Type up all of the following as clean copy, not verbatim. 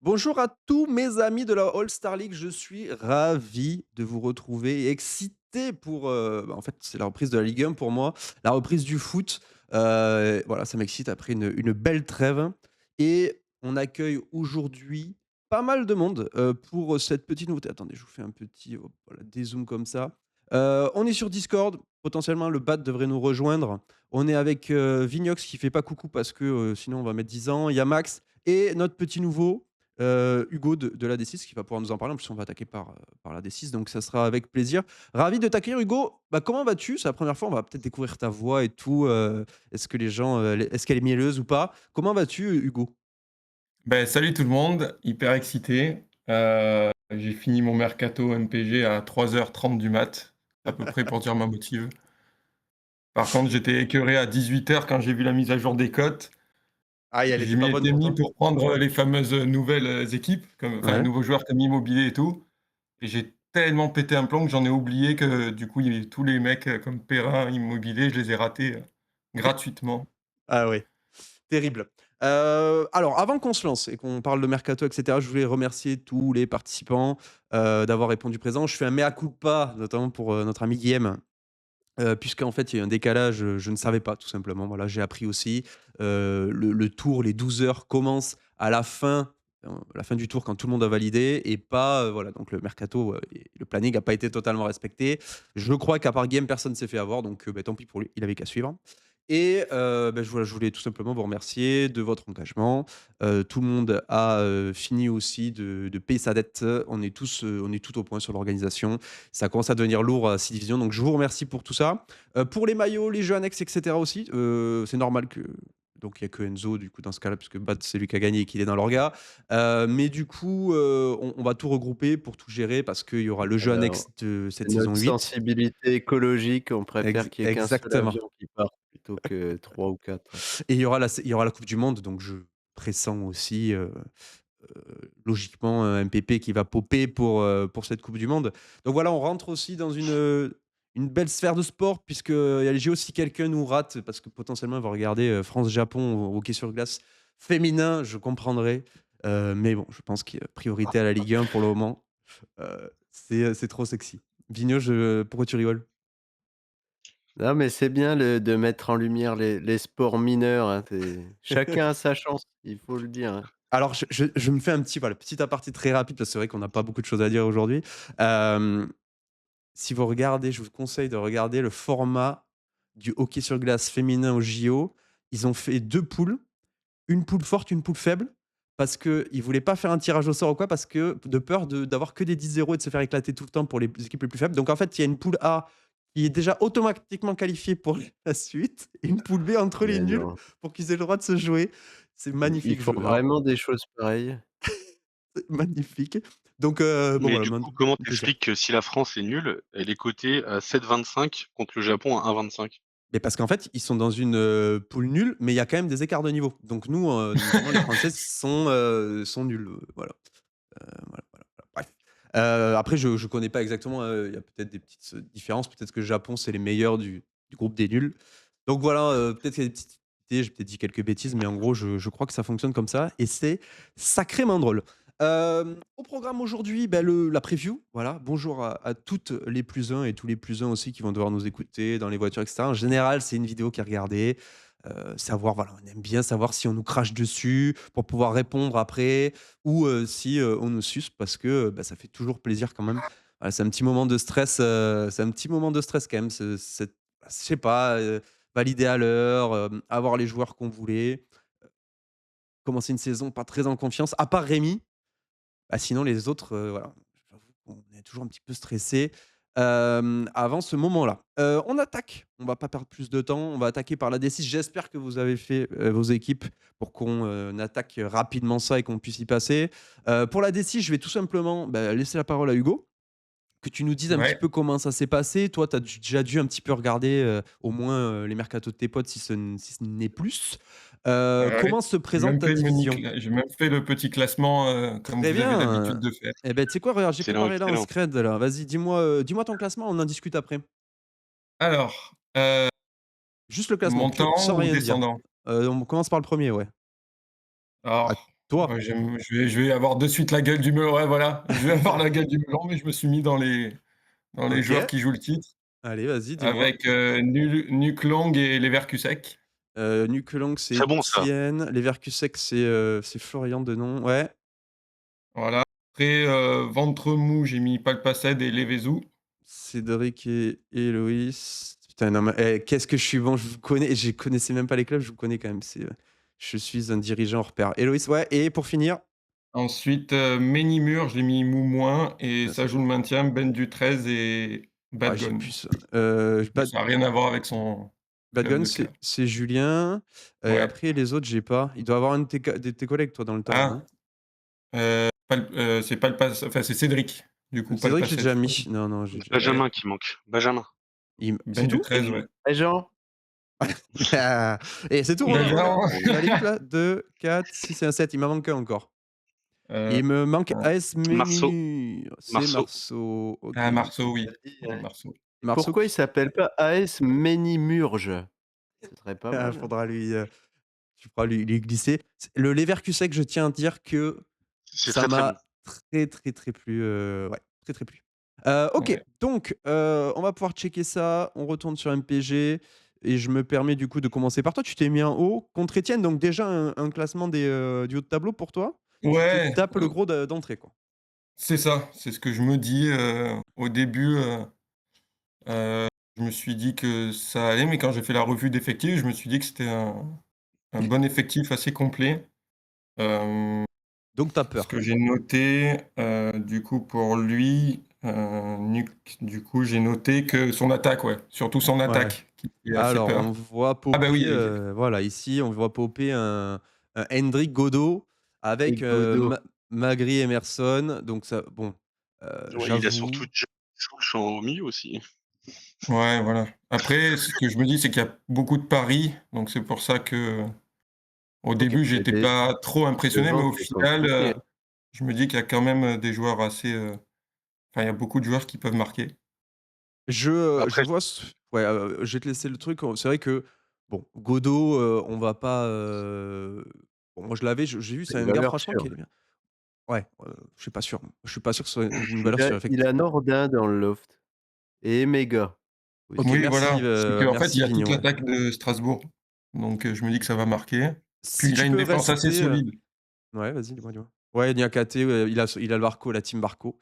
Bonjour à tous mes amis de la All-Star League, je suis ravi de vous retrouver et excité pour, en fait, c'est la reprise de la Ligue 1 pour moi, la reprise du foot. Voilà, ça m'excite après une belle trêve et on accueille aujourd'hui pas mal de monde, pour cette petite nouveauté. Attendez, je vous fais un petit, hop, voilà, dézoom comme ça. On est sur Discord, potentiellement le BAT devrait nous rejoindre. On est avec, Vignox qui fait pas coucou parce que, sinon on va mettre 10 ans. Il y a Max et notre petit nouveau, Hugo de la D6 qui va pouvoir nous en parler. En plus, on va attaquer par la D6, donc ça sera avec plaisir. Ravi de t'accueillir, Hugo. Bah, comment vas-tu? C'est la première fois, on va peut-être découvrir ta voix et tout. Est-ce que les gens, est-ce qu'elle est mielleuse ou pas? Comment vas-tu, Hugo? Ben salut tout le monde, hyper excité. J'ai fini mon mercato MPG à 3h30 du mat, à peu près pour dire ma motive. Par contre, j'étais écœuré à 18h quand j'ai vu la mise à jour des cotes. Aïe, elle Je était pas m'y bonne étais pour mis toi? pour prendre les fameuses nouvelles équipes, Ouais. nouveaux joueurs comme Immobilier et tout. Et j'ai tellement pété un plomb que j'en ai oublié que du coup, il y avait tous les mecs comme Perrin, Immobilier, je les ai ratés gratuitement. Ah ouais. Terrible. Alors avant qu'on se lance et qu'on parle de mercato et cetera, je voulais remercier tous les participants, d'avoir répondu présent. Je fais un mea culpa, notamment pour, notre ami Guillaume, puisqu'en fait, il y a eu un décalage, je ne savais pas tout simplement. Voilà, j'ai appris aussi, le tour, les 12 heures commencent à la fin du tour quand tout le monde a validé et pas, voilà, donc le mercato, et le planning a pas été totalement respecté. Je crois qu'à part Guillaume, personne ne s'est fait avoir donc bah, tant pis pour lui, il avait qu'à suivre et bah, je voulais tout simplement vous remercier de votre engagement. Tout le monde a, fini aussi de payer sa dette. On est tout au point sur l'organisation. Ça commence à devenir lourd à 6 divisions, donc je vous remercie pour tout ça. Pour les maillots, les jeux annexes et cetera aussi, c'est normal que donc il y a que Enzo du coup dans ce cas-là puisque Bat c'est lui qui a gagné et qu'il est dans l'orga. Mais du coup, on va tout regrouper pour tout gérer parce qu'il y aura le jeu Alors, annexe de cette c'est saison notre 8. sensibilité écologique, on préfère qu'il y ait qu'un seul Exactement. avion qui parte plutôt que 3 ou 4. Et il y aura la coupe du monde, donc je pressens aussi, logiquement, un MPP qui va popper pour cette coupe du monde. Donc voilà, on rentre aussi dans une belle sphère de sport puisqu'il y a les JO. Si quelqu'un nous rate, parce que potentiellement il va regarder, France-Japon au hockey sur glace féminin, je comprendrai. Mais bon, je pense qu'il y a priorité à la Ligue 1 pour le moment. C'est trop sexy. Vigno, pourquoi tu rigoles? Non, mais c'est bien de mettre en lumière les sports mineurs, hein, chacun a sa chance, il faut le dire, hein. Alors je me fais un petit, voilà, petit aparté très rapide parce que c'est vrai qu'on n'a pas beaucoup de choses à dire aujourd'hui. Hem Si vous regardez, je vous conseille de regarder le format du hockey sur glace féminin aux JO. Ils ont fait 2 poules, une poule forte, une poule faible, parce qu'ils voulaient pas faire un tirage au sort ou quoi, parce que de peur d'avoir que des 10-0 et de se faire éclater tout le temps pour les équipes les plus faibles. Donc en fait, il y a une poule A qui est déjà automatiquement qualifiée pour la suite et une poule B entre les Mais nuls non, pour qu'ils aient le droit de se jouer. C'est ils magnifique, font vraiment des choses pareilles. c'est magnifique. Donc bon Mais voilà, du maintenant coup, comment un plaisir. t'expliques que si la France est nulle, elle est cotée à 7,25 contre le Japon à 1,25? Mais parce qu'en fait, ils sont dans une, poule nulle, mais il y a quand même des écarts de niveau. Donc nous, notamment les Françaises sont nuls, voilà. Voilà, voilà, voilà, bref. Après je connais pas exactement, il y a peut-être des petites, différences. Peut-être que le Japon, c'est les meilleurs du groupe des nuls. Donc voilà, peut-être qu'il y a des petites idées, j'ai peut-être dit quelques bêtises, mais en gros, je crois que ça fonctionne comme ça et c'est sacrément drôle. Au programme aujourd'hui, bah, la preview, voilà. Bonjour à toutes les plus 1 et tous les plus 1 aussi qui vont devoir nous écouter dans les voitures et cetera. En général, c'est une vidéo qui est regardée, savoir, voilà, on aime bien savoir si on nous crache dessus pour pouvoir répondre après ou si, on nous suce parce que, bah, ça fait toujours plaisir quand même. Voilà, c'est un petit moment de stress, c'est un petit moment de stress quand même, cette je sais pas, valider à l'heure, avoir les joueurs qu'on voulait, commencer une saison pas très en confiance, à part Rémi. Bah, sinon les autres, voilà, j'avoue qu'on est toujours un petit peu stressé, avant ce moment-là. On attaque, on va pas perdre plus de temps, on va attaquer par la D6. J'espère que vous avez fait, vos équipes pour qu'on, attaque rapidement ça et qu'on puisse y passer. Pour la D6, je vais tout simplement, bah, laisser la parole à Hugo, que tu nous dises un petit Ouais. peu comment ça s'est passé. Toi, tu as déjà dû un petit peu regarder, au moins, les mercatos de tes potes si ce n'est plus. Ouais, Comment se présente ta division? j'ai même fait le petit classement, comme Très vous avez l'habitude bien, de faire. et beh, tu sais quoi? Regarde, j'ai Excellent, préparé là un excellent. scred là. Vas-y, dis-moi ton classement, on en discute après. Alors, Juste le classement, montant sans ou rien dire. descendant? On commence par le premier, ouais. Alors, Ah, Toi? Ouais, je vais avoir de suite la gueule du melon, ouais, voilà. Je vais avoir la gueule du melon, mais je me suis mis dans les joueurs OK. qui jouent le titre Allez, vas-y, dis-moi. avec, Nuc Long et Leverkusen. Nukelong, c'est C'est bon ça. Etienne. Leverkusen, c'est Florian de nom. Ouais. Voilà. Après, ventre mou, j'ai mis Palpaced et Levezou. Cédric et Héloïse. Putain, non, mais qu'est-ce que je suis bon, je vous connais. Je connaissais même pas les clubs, je vous connais quand même. Je suis un dirigeant hors pair. Héloïse, ouais. Et pour finir, Ensuite, Ménimur, je l'ai mis mou moins et ça, ça joue le maintien, Ben du 13 et j'ai Badgone. plus ça. Mais ça a rien à voir avec son Bad club Gun, de cœur. c'est Julien. Et Ouais. après, les autres, j'ai pas. Il doit y avoir un de tes collègues, toi, dans le tas, Ah, non? c'est enfin, c'est Cédric, du coup, Cédric, j'ai Palpaced, déjà je crois. mis. Non, non, j'ai déjà. Ouais. Benjamin qui manque. Benjamin. C'est Ben du tout? 13, ouais. Eh Jean? Ah, et c'est tout, Déjà, on va aller vite là. 2, 4, 6 et un 7. Il m'en manque un encore. heu, Il me manque ouais. AS Marceau. Menimur. C'est Marceau. Marceau. Ok. Ah, Marceau, oui. Vas-y, Ouais, Marceau. Marceau pourquoi il qui. s'appelle pas AS Ménimurge? Ce serait pas Ah, mal, hein. faudra lui. Tu pourras lui glisser. Le Leverkusen, je tiens à dire que C'est ça très très bon. m'a très, très, très plu. Ouais, très, très plu. Ok, Ouais. donc on va pouvoir checker ça. On retourne sur MPG. Et je me permets du coup de commencer par toi. Tu t'es mis en haut contre Etienne, donc déjà un classement du haut de tableau pour toi. Tu te Ouais, tapes le gros d'entrée, quoi. c'est ça, c'est ce que je me dis, au début, je me suis dit que ça allait, mais quand j'ai fait la revue d'effectifs, je me suis dit que c'était un bon effectif assez complet. Hem, Donc t'as Ce peur. que j'ai noté, du coup pour lui, Nuc, du coup j'ai noté que son attaque, ouais, surtout son Ouais. attaque qui fait assez Alors, on peur. voit Ah bah popper, oui, exact. voilà, ici, on voit popper un Hendrik Godot Et avec Godo. Magri Emerson. Donc, ça, bon, Ouais, il a j'avoue. surtout Chouch au milieu aussi. Ouais, voilà. Après, ce que je me dis, c'est qu'il y a beaucoup de paris, donc c'est pour ça que au Ok. début, Mais j'étais pas trop impressionné, mais devant, au c'est final, compliqué. je me dis qu'il y a quand même, des joueurs assez, enfin, il y a beaucoup de joueurs qui peuvent marquer. Je Après, vois. Ouais, je vais te laisser le truc. C'est vrai que, bon, Godot, on va pas. Bon, moi, je l'avais, j'ai vu, C'est c'est une un gars, valeur franchement, sûre. qui est bien. Ouais, je suis pas sûr. Je suis pas sûr que ce soit une valeur Il a sur il a effectif. Nordin dans le loft et Emega Ok, aussi. Oui, merci, voilà, c'est qu'en fait, il merci y a toute Vignon. Ouais. l'attaque de Strasbourg, donc je me dis que ça va marquer. Puis Si il a tu une peux défense assez rester. solide. Ouais, vas-y, dis-moi, dis-moi. Ouais, Niakate, il a le Barco, la team Barco.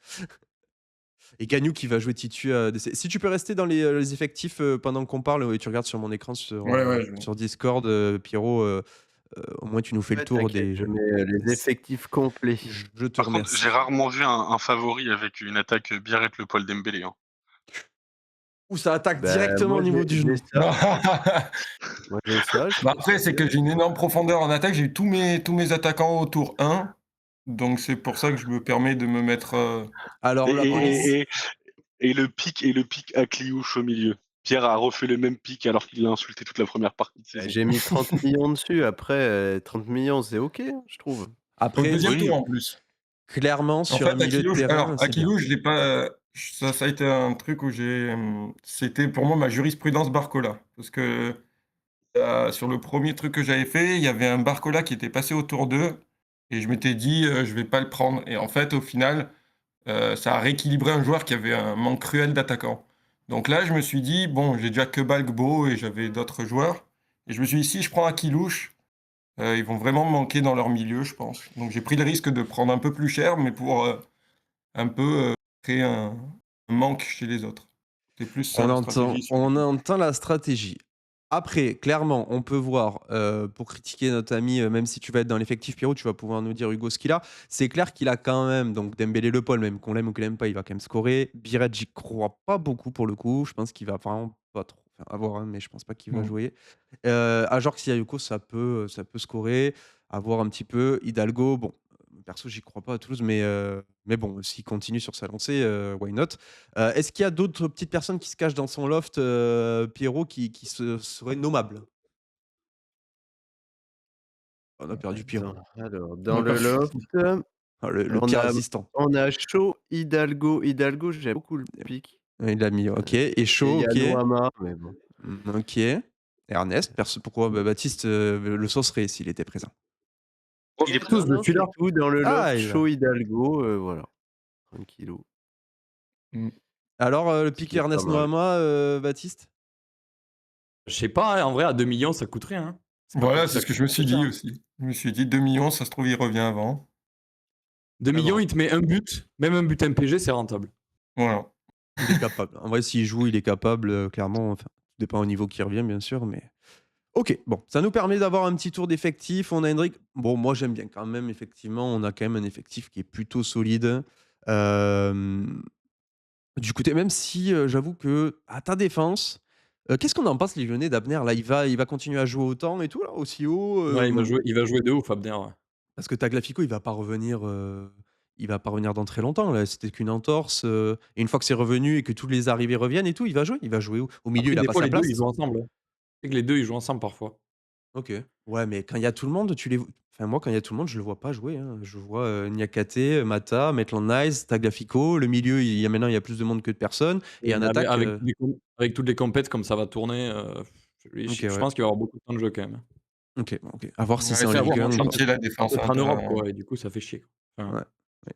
Et Gagnou qui va jouer Titu. Si tu peux rester dans les effectifs pendant qu'on parle et tu regardes sur mon écran Ouais, ouais, je sur Discord, Pierrot, au moins tu nous fais le Ouais, tour t'inquiète, je mets, les effectifs complets. Je te par contre, j'ai remercie. rarement vu un favori avec une attaque Biarritz Le Paul Dembélé, hein. Ouh, ça attaque Bah, directement moi au niveau du j'ai genou. ça, moi j'ai ça, je Bah, trouve après, ça c'est bien. que j'ai une énorme profondeur en attaque, j'ai eu tous mes attaquants au tour 1, donc c'est pour ça que je me permets de me mettre, Alors Et, la police. et, et, et le pic à Cliouche au milieu. Pierre a refait le même pic alors qu'il l'a insulté toute la première partie de Bah, saison. j'ai mis 30 millions dessus, après, 30 000 000 c'est OK, hein, je trouve. au Après, deuxième Oui, tour en plus. clairement, En sur un fait, milieu de terrain, c'est bien. Aquilou, je l'ai pas, ça a été un truc où c'était pour moi ma jurisprudence Barcola. Parce que, sur le premier truc que j'avais fait, il y avait un Barcola qui était passé au tour 2 et je m'étais dit, «Je vais pas le prendre» et en fait, au final, ça a rééquilibré un joueur qui avait un manque cruel d'attaquants. Donc là, je me suis dit: «Bon, j'ai déjà que Balgbo et j'avais d'autres joueurs» et je me suis dit: «Si je prends Akilouche, ils vont vraiment me manquer dans leur milieu, je pense». Donc j'ai pris le risque de prendre un peu plus cher, mais pour, un peu, créer un manque chez les autres. C'est plus ça la stratégie sur On Akilouche. entend la stratégie. Après, clairement, on peut voir, pour critiquer notre ami, même si tu vas être dans l'effectif Pierrot, tu vas pouvoir nous dire Hugo ce qu'il a. C'est clair qu'il a quand même, donc Dembélé, Le Paul, même qu'on l'aime ou qu'on l'aime pas, il va quand même scorer. Biret, j'y crois pas beaucoup pour le coup. Je pense qu'il va vraiment pas trop, enfin, à voir, hein, mais je pense pas qu'il va Mmh. jouer. Ajorc Sissoko, ça peut scorer, à voir un petit peu. Hidalgo, bon, perso, j'y crois pas à Toulouse, mais bon, s'il continue sur sa lancée, why not? Est-ce qu'il y a d'autres petites personnes qui se cachent dans son loft, Pierrot, qui seraient nommables? On a perdu Pierrot. Attends, alors On dans a le perdu. loft, Ah, le on pire a résistant. on a Shaw, Hidalgo. Hidalgo, j'aime beaucoup le pic, Il a mis OK et et il chaud, y a OK. Noama, mais bon. OK. Ernest, pourquoi? Baptiste, le saucerait s'il était présent. Il est Profitez tous de Non, celui-là. c'est tout dans le Ah, loft il a Show Hidalgo, voilà, tranquillou. Mmh. Alors, le Ce pic qui est pas Ernest mal. Noama, Baptiste? Je sais pas, hein, en vrai, à 2 millions, ça coûte rien, hein. C'est pas Voilà, plus c'est ça ce que je me coûte suis cher, dit hein. aussi. Je me suis dit 2 millions, ça se trouve, il revient avant. 2 Ah millions, bon. il te met un but, même un but MPG, c'est rentable. Voilà. Il est capable. En vrai, s'il joue, il est capable, clairement. Enfin, tout dépend au niveau qui revient, bien sûr, mais OK, bon, ça nous permet d'avoir un petit tour d'effectif. On a Hendrick. Bon, moi, j'aime bien quand même, effectivement, on a quand même un effectif qui est plutôt solide. Hem, du côté même si, j'avoue que à ta défense, qu'est-ce qu'on en pense, les Lyonnais d'Abner, là? Il va continuer à jouer autant et tout, là, aussi haut, Ouais, il va jouer de ouf, Abner, ouais. Parce que Tagliafico, il va pas revenir dans très longtemps, là. C'était qu'une entorse, et une fois que c'est revenu et que tous les arrivées reviennent et tout, il va jouer? Il va jouer où? Au milieu, Après, il a des pas fois, sa les 2, ils place? jouent ensemble, hein. Tu sais que les 2, ils jouent ensemble parfois. OK. Ouais, mais quand il y a tout le monde, enfin, moi, quand il y a tout le monde, je le vois pas jouer, hein. Je vois, Niakhaté, Mata, Maitland-Niles, Tagliafico. Le milieu, il y a plus de monde que de personnes et Et en mais avec attaque, avec toutes les compètes comme ça va tourner, OK, je ouais. pense qu'il va avoir beaucoup de temps de jeu quand même, hein. OK, bon, OK. À voir si Ouais, c'est en c'est Après, Ligue vraiment 1 ou pas. chantier la ça défense, peut être en Europe, de quoi, et du coup, ça fait chier, quoi. Ouais, Enfin, ouais.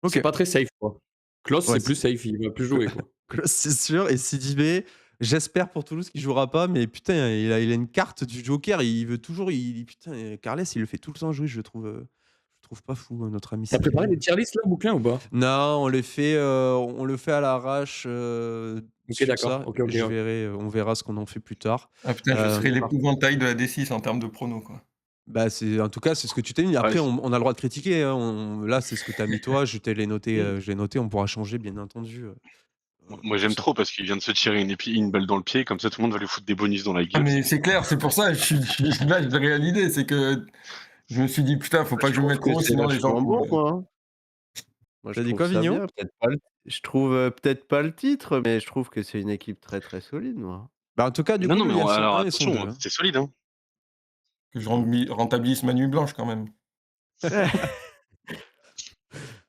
c'est OK. pas très safe, quoi. Klose, Ouais, c'est plus safe, il va plus jouer, quoi. Klose, c'est sûr, et Sidibé, j'espère pour Toulouse qu'il jouera pas, mais putain, il a une carte du joker, il veut toujours, putain, Carles, il le fait tout le temps jouer, je trouve pas fou, notre ami Tu as préparé Sidibé. les tier list là, Bouclin, ou pas? Non, on le fait à l'arrache, OK, sur d'accord. ça. OK, OK, ouais. On verra ce qu'on en fait plus tard. Ah putain, je Hem, serais l'épouvantail de la D6 en termes de pronos, quoi. Bah, en tout cas, c'est ce que tu t'es mis. Ouais, Après, on a le droit de critiquer, hein, là, c'est ce que tu as mis toi, je l'ai noté, on pourra changer, bien entendu, moi tout j'aime ça. trop parce qu'il vient de se tirer une balle dans le pied, comme ça tout le monde va lui foutre des bonus dans la Ah gueule. mais c'est clair, c'est pour ça, là, j'ai réalisé, c'est que je me suis dit: «Putain, faut pas Je que je me trouve mette que trop haut, c'est sinon les gens vachement vont bon, me». moi, hein. Moi, Tu je dit trouve quoi, ça Vigneault? bien, peut-être pas le je trouve, peut-être pas le titre, mais je trouve que c'est une équipe très, très solide, moi. Bah, en tout cas, du Non, coup, non, nous, mais il y a son alors 1 et son 2, attention, hein. c'est solide, hein. Que je rentabilise ma nuit blanche quand même.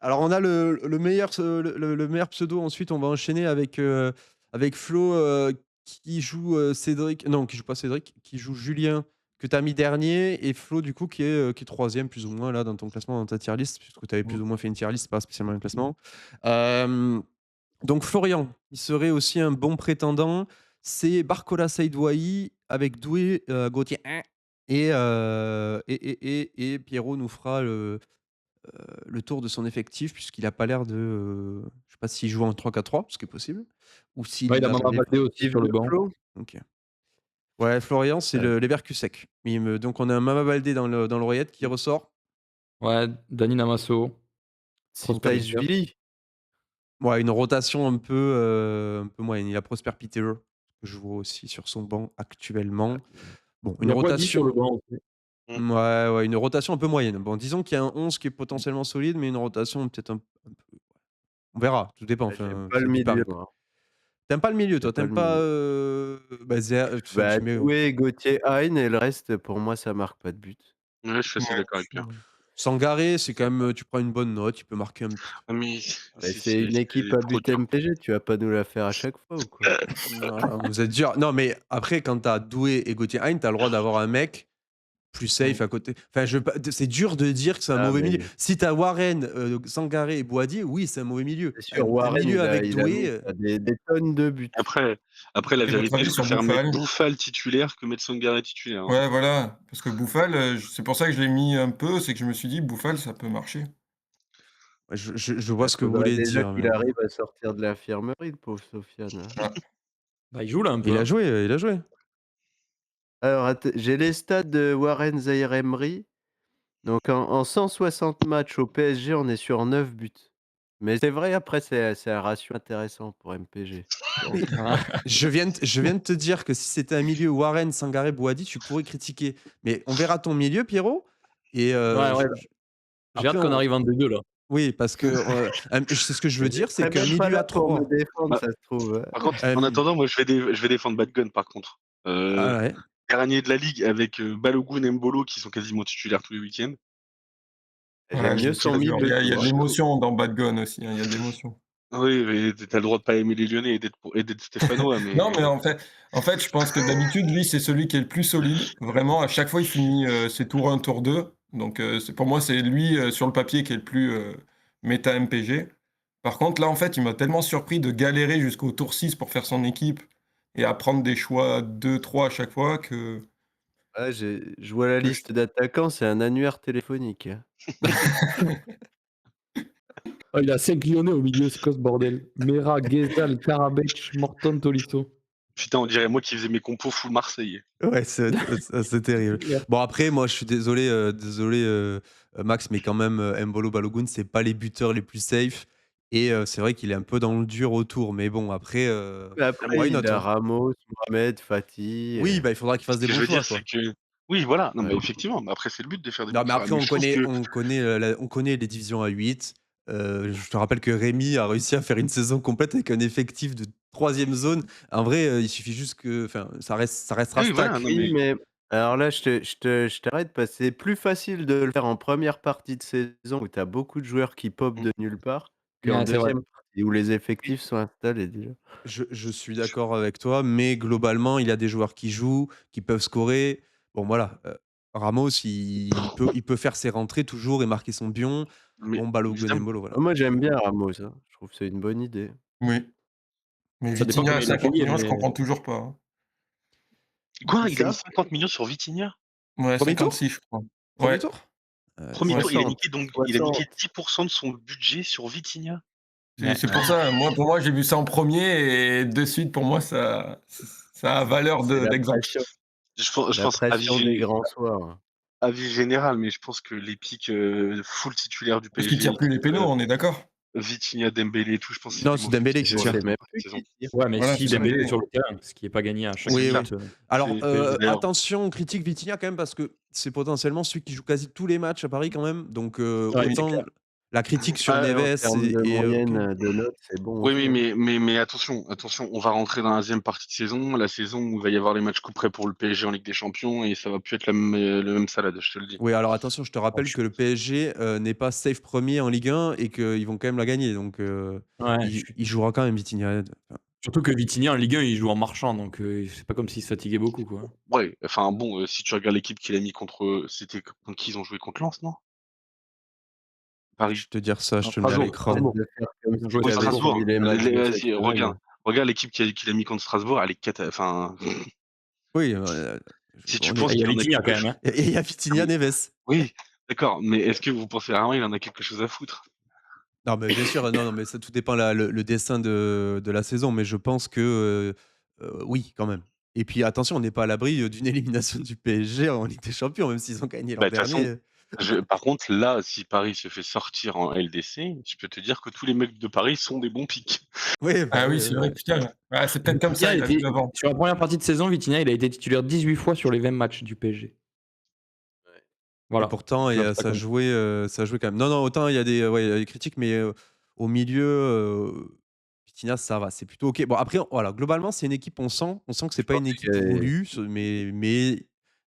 Alors on a le meilleur le meilleur pseudo, ensuite on va enchaîner avec Flo, qui joue, Cédric, non, qui joue pas Cédric, qui joue Julien, que tu as mis dernier, et Flo du coup qui est 3e plus ou moins là dans ton classement, dans ta tier list, puisque tu avais plus Mmh. ou moins fait une tier list, pas spécialement un classement. Hem, donc Florian, il serait aussi un bon prétendant, c'est Barcola Saïdouahi avec Doué, Gauthier et Pierrot nous fera le tour de son effectif, puisqu'il a pas l'air de, je sais pas s'il joue en 3-4-3, ce qui est possible, ou Ouais, il s'il a a Mama Baldé aussi L'effectif sur le de banc. Flo? OK. Ouais, Florian, c'est Ouais. les Verkusek. Donc on a un Mama Baldé dans l'oreillette qui ressort. Ouais, Dani Namasso, Prosper Peter. Sintaishvili? Ouais, une rotation un peu moyenne. Il a Prosper Peter, que je vois aussi sur son banc actuellement. Bon, Il une y a Boadi sur le rotation, banc aussi. ouais, une rotation un peu moyenne. Bon, disons qu'il y a un 11 qui est potentiellement solide, mais une rotation peut-être un peu, on verra, tout dépend, J'aime enfin, pas c'est le du milieu, pari, quoi. moi. Tu pas le milieu, toi? J'aime pas T'aimes le pas, milieu. bah, enfin, Bah, tu mets, Doué, Gauthier, Hein et le reste, pour moi, ça marque pas de but. Ouais, je suis assez Ouais, d'accord avec Pierre. Sangaré, c'est quand même, tu prends une bonne note, il peut marquer un Ah mais Bah, c'est une équipe à trop but dur. MPG, tu vas pas nous la faire à chaque fois ou quoi? non, vous êtes dur. Non, mais après, quand tu as Doué et Gauthier Hein, tu as le droit d'avoir un mec plus safe Mmh. à côté. Enfin, je veux pas, c'est dur de dire que c'est un Ah, mauvais milieu. mais Si tu as Warren, Sangaré et Boadi, oui, c'est un mauvais milieu. c'est sûr, Un Warren, milieu avec il a Doué, mis des tonnes de buts. Après la Et votre vérité, avis je sur préfère mettre Bouffal? Bouffal titulaire que mettre Sangaré titulaire, hein. Ouais, voilà, parce que Bouffal, c'est pour ça que je l'ai mis un peu, c'est que je me suis dit: «Bouffal, ça peut marcher». je vois Bah, ce que vous faudrait voulez déjà dire, qu'il arrive à sortir de l'infirmerie, le pauvre Sofiane, hein. Ah, Bah, il joue là un peu, il a hein. joué, il a joué. Alors j'ai les stats de Warren Zaïre-Emery. Donc en 160 matchs au PSG, on est sur 9 buts. Mais c'est vrai, après, c'est un ratio intéressant pour MPG. Je viens de te dire que si c'était un milieu Warren, Sangaré, Boadi, tu pourrais critiquer. Mais on verra ton milieu, Pierrot, et Ouais, ouais, j'ai après hâte qu'on on arrive en D2 là. oui, parce que, c'est ce que je veux dire, c'est serais qu'un même pas milieu à là pour me 3, défendre, Bah, ça se trouve, par contre, en hem, attendant, moi je vais défendre Bad Gun par contre. ah ouais. Dernier de la ligue avec, Balogun et Mbolo qui sont quasiment titulaires tous les week-ends. ouais, J'aime je mieux te son jure, il y milieu, a tu il y a de vois? l'émotion dans Bad Gun aussi, hein, il y a de l'émotion. Oui, mais tu le droit de pas aimer les Lyonnais et d'être stéphanois, Non, mais mais en fait, je pense que d'habitude, lui, c'est celui qui est le plus solide. Vraiment, à chaque fois, il finit, ses tours 1, tour 2. Donc pour moi, c'est lui, sur le papier qui est le plus, méta MPG. Par contre, là, en fait, il m'a tellement surpris de galérer jusqu'au tour 6 pour faire son équipe et à prendre des choix 2-3 à chaque fois que Ouais, je vois la que je liste d'attaquants, c'est un annuaire téléphonique, hein. Oh, il a 5 Lyonnais au milieu, c'est quoi ce bordel? Mera, Ghezal, Karabec, Morton, Tolisso. Putain, on dirait moi qui faisais mes compos full Marseillais. Ouais, c'est terrible. Bon, après, moi, je suis désolé, Max, mais quand même, Embolo Balogun, c'est pas les buteurs les plus safe. Et c'est vrai qu'il est un peu dans le dur autour. Mais bon, après, Mais après, why not, il a hein. Ramos, Mohamed, Fati, Oui, bah, il faudra qu'il fasse Ce des que je bons veux choix, dire, quoi. c'est que oui, voilà, non, ouais. mais effectivement, mais après c'est le but de faire des Non, bons mais choix. après, Mais je trouve que on connaît les divisions à 8. Je te rappelle que Rémi a réussi à faire une saison complète avec un effectif de troisième zone. En vrai, il suffit juste que, enfin, ça restera oui, voilà, stack. non Oui, mais mais alors là, je t'arrête parce que c'est plus facile de le faire en première partie de saison où tu as beaucoup de joueurs qui popent mmh, de nulle part, qu'en Ouais, c'est vrai. deuxième partie où les oui, effectifs sont installés déjà. Je suis d'accord avec toi, mais globalement, il y a des joueurs qui jouent, qui peuvent scorer. Bon, voilà, Ramos, il peut faire ses rentrées toujours et marquer son pion. mais Bon, Balogun évidemment. Embolo, voilà. Ah, moi, j'aime bien Ramos, hein. Je trouve que c'est une bonne idée. oui, mais Ça dépend Vitinha à combien il a 50 gagné, 000 je mais comprends toujours pas, hein. Quoi? Qui Il a mis ça? 50 millions sur Vitinha? Ouais, Premier tour? 56 je crois. Premier Ouais, tour? Premier ouais, tour, 60, il a niqué 60. 10% de son budget sur Vitinha? c'est Ouais. pour ça, pour moi, j'ai vu ça en premier et de suite, pour moi, ça a valeur C'est d'exemple. Je la pense pression des grands soirs. avis général, mais je pense que les pics, full titulaires du Parce qu'il PSG, tire plus les pénaux, on est d'accord? Vitinha, Dembélé et tout, je pense que c'est Non, des c'est mauvais Dembélé qui Je petits joueurs tire. sais de même fin plus de saison. qui tire. ouais, mais Voilà, si c'est ça. Dembélé est sur le terrain, ce qui est pas gagné à chaque Oui, oui. minute. Alors, D'ailleurs, attention, on critique Vitinha quand même parce que c'est potentiellement celui qui joue quasi tous les matchs à Paris quand même. Donc, Ouais, c'est autant clair. la critique sur ah, Ouais, en Neves termes de est OK. moyenne, de notes, c'est bon oui, aussi, oui, hein. mais attention, on va rentrer dans la 2e partie de saison, la saison où il va y avoir les matchs couperets pour le PSG en Ligue des Champions et ça va plus être le même salade, je te le dis. Oui, alors attention, je te Ouais, rappelle je que le PSG, n'est pas safe premier en Ligue 1 et qu'ils vont quand même la gagner. Donc, ouais, je suis il jouera quand même Vitinha. Enfin, surtout que Vitinha en Ligue 1, il joue en marchant, donc c'est pas comme s'il se fatiguait beaucoup, quoi. Ouais, enfin bon, si tu regardes l'équipe qu'il a mis contre, c'était contre qui ils ont joué? Contre Lens, non? je Paris? vais te dire ça, je Non, te le mets à Strasbourg, l'écran. Peut-être Strasbourg. de faire comme Ils ont si joué à tu Oui, avais Strasbourg. Strasbourg. suivi les matchs Vas-y, exceptionnels. regarde l'équipe qu'il a mis contre Strasbourg, elle est enfin, Oui, si tu on est penses Et il y a qu'il en a Vitinha quelque quand même, chose hein. et il y a Vitinha, Neves. oui, d'accord, mais est-ce que vous pensez vraiment il en a quelque chose à foutre? Non, mais bien sûr, non, non, mais ça tout dépend le dessin de la saison, mais je pense que, oui, quand même. Et puis attention, on n'est pas à l'abri, d'une élimination du PSG en Ligue des Champions, même s'ils ont gagné l'an Bah, de toute façon, dernier. par contre, là, si Paris se fait sortir en LDC, je peux te dire que tous les mecs de Paris sont des bons pics. Oui, bah, Ah oui, oui, oui, c'est vrai, oui. putain. Ouais, c'est peut-être comme Vitinha ça, il a vu avant. sur la première partie de saison, Vitinha, il a été titulaire 18 fois sur les 20 matchs du PSG. Et Voilà, pourtant, tu vois que ça ça compte. jouait, ça jouait quand même. Non, non, autant il y a des, ouais, il y a des critiques, mais, au milieu, Vitinha, ça va, c'est plutôt OK. Bon après, voilà, globalement, c'est une équipe, on sent que c'est Je pas pense une qu'il équipe y a voulue, mais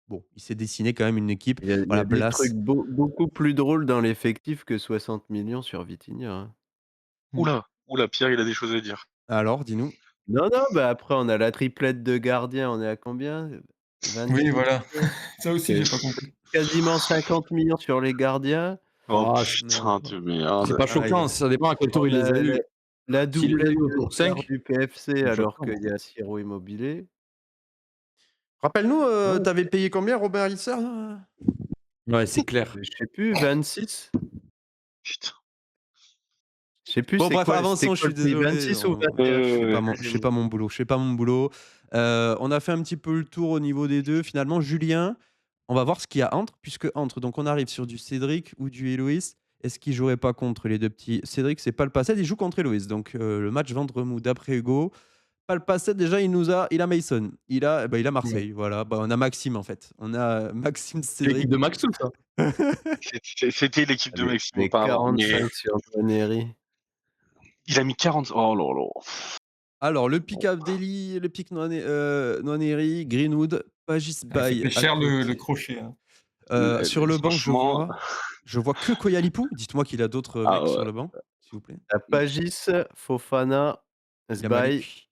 bon, il s'est dessiné quand même une équipe. il y Voilà, a des trucs Blas. beaucoup plus drôles dans l'effectif que 60 millions sur Vitinha, hein. Mmh. Ouh là, Pierre, il a des choses à dire. Alors, dis-nous? Non, non, bah, après on a la triplette de gardiens, on est à combien? Oui, 26? voilà. Ça aussi, C'est j'ai pas compris. quasiment 50 millions sur les gardiens. Oh Ah, putain de c'est merde. pas Aïe. choquant, ça dépend à quel tour On il les a a eus. la S'il les a doublette eus au de tour Serre 5, du PFC c'est alors choquant. qu'il y a Siro Immobilier. Rappelle-nous, Ouais, tu payé combien Robert Risser là? Ouais, c'est clair. je sais plus, 26? Putain. Je sais plus Bon bref, c'était avançons, je quoi suis le prix? désolé, 26 ou on 24? Je sais plus, je j'ai fais pas oublié. mon boulot, je fais pas mon boulot. On a fait un petit peu le tour au niveau des 2. Finalement, Julien, on va voir ce qu'il y a entre, puisque entre, donc on arrive sur du Cédric ou du Héloïse. Est-ce qu'il jouerait pas contre les 2 petits? Cédric, c'est pas le Palpaced, il joue contre Héloïse, donc le match ventre mou d'après Hugo. Palpaced déjà, il a Mason, il a Ouais. Marseille, voilà, bah, on a Maxime en fait. On a Maxime, C'est l'équipe Cédric. de Maxou, ça. C'était l'équipe de Les Maxime les auparavant, mais 45 sur Nwaneri. il a mis 40 oh là là. Alors, le pick Abdelli, le pick Nwaneri, Greenwood, Pagis Ah, il Bay fait à cher le côté. crochet, hein. Sur le banc, Franchement, je vois que Koyalipou. Dites-moi qu'il a d'autres ah mecs sur ouais. le banc, s'il vous plaît. Tu Pagis, Fofana, Il a Malik. Sbaye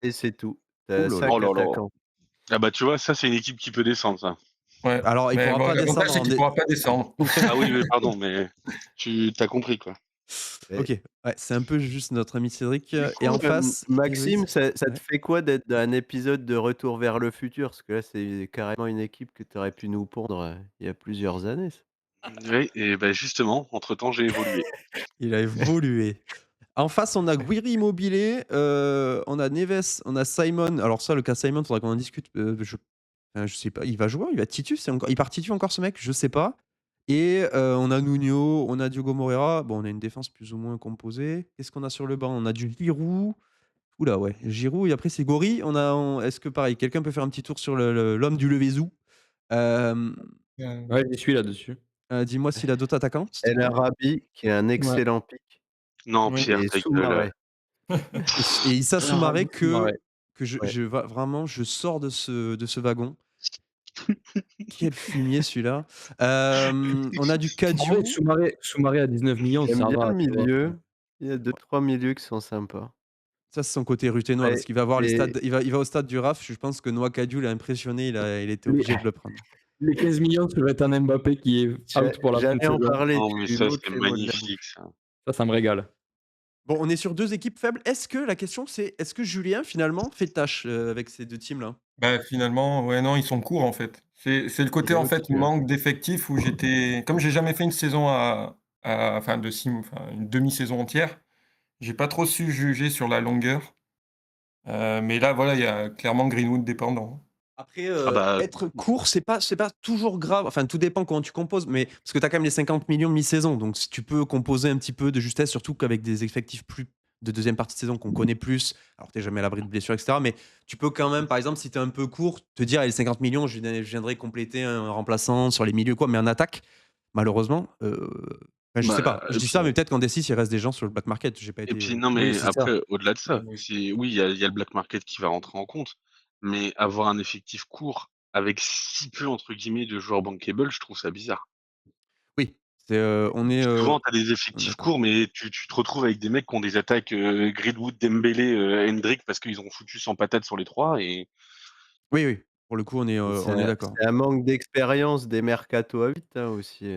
et c'est tout. Tu Oh as là là. 5 Oh là là. attaquants. Ah bah, tu vois, ça, c'est une équipe qui peut descendre, ça. Ouais. Alors, il Mais pourra bon, pas l'avantage, descendre c'est en qu'il dé pourra pas descendre. Ah oui, pardon, mais tu as compris, quoi. Et OK, ouais, c'est un peu juste notre ami Cédric, du et en coup, face, Grégory, Maxime, ça te ouais. fait quoi d'être dans un épisode de Retour vers le futur? Parce que là, c'est carrément une équipe que tu aurais pu nous pondre, il y a plusieurs années, ça. Oui et bah, justement, entre-temps, j'ai évolué. Il a évolué. En face, on a Guiri Immobilier, on a Neves, on a Simon. Alors ça, le cas Simon, faudra qu'on en discute, je sais pas, il va jouer? Il va Titus? Il part Titus encore ce mec? Je sais pas. Et on a Nuno, on a Diogo Moreira. Bon, on a une défense plus ou moins composée. Qu'est-ce qu'on a sur le banc? On a du Giroud. Ouh là, ouais, Giroud et après c'est Gori. Est-ce que pareil, quelqu'un peut faire un petit tour sur l'homme du Levezou? Hem, Ouais, j'y suis là-dessus. Dis-moi s'il a d'autres attaquants, s'il te El plaît? Arabi, qui est un Ouais. excellent pick, Non, Oui. Pierre, et ta gueule. Soumaré. Et Issa El Arabi Soumaré Soumaré. que je Ouais. je va vraiment, je sors de ce wagon. Quel fumier celui-là. On a du En vrai, Kadiou. Soumaré à 19 millions, J'aime ça bien va, le tu vois? milieu. Il y a 2-3 milieux qui sont sympas. Ça, c'est son côté ruténois Après parce qu'il va voir les les stades, il va au stade du RAF. Je pense que Noah Kadiou l'a impressionné, il était Les obligé de le prendre. les 15 millions, ça va être un Mbappé qui est out pour la fin de j'allais en saison. parler, Non, mais tu ça, l'ôtes c'est les mots de la magnifique, bouche. ça. Ça me régale. Bon, on est sur 2 équipes faibles. La question c'est, est-ce que Julien finalement fait tâche, avec ces 2 teams-là? Bah, finalement, ouais, non, ils sont courts, en fait. C'est le Il côté, est en fait, au-dessus, hein. manque d'effectifs où comme j'ai jamais fait une saison enfin, une demi-saison entière, j'ai pas trop su juger sur la longueur. Mais là, voilà, il y a clairement Greenwood dépendant. Après, Ah bah, être court, c'est pas toujours grave. Enfin, tout dépend comment tu composes, mais parce que tu as quand même les 50 millions mi-saison, donc si tu peux composer un petit peu de justesse, surtout qu'avec des effectifs plus de deuxième partie de saison qu'on connaît plus, alors tu jamais à l'abri de blessures, etc. Mais tu peux quand même, par exemple, si tu es un peu court, te dire: «Allez, les 50 millions, je viendrai compléter un remplaçant sur les milieux, quoi». Mais en attaque, malheureusement, enfin, je sais bah, pas. Je dis ça, mais peut-être qu'en D6, il reste des gens sur le black market. J'ai pas et été, puis non, Oui, mais c'est ça. après, au-delà de Ouais, ça, moi aussi. oui, il y a le black market qui va rentrer en compte, mais avoir un effectif court avec si peu, entre guillemets, de joueurs bankable, je trouve ça bizarre. oui, c'est, Souvent, tu as des on est effectifs d'accord. courts, mais tu te retrouves avec des mecs qui ont des attaques, Greenwood, Dembélé, Hendrick parce qu'ils ont foutu 100 patates sur les 3 et Oui, oui, pour le coup, on est d'accord. C'est un manque d'expérience des mercatos à 8, hein, aussi,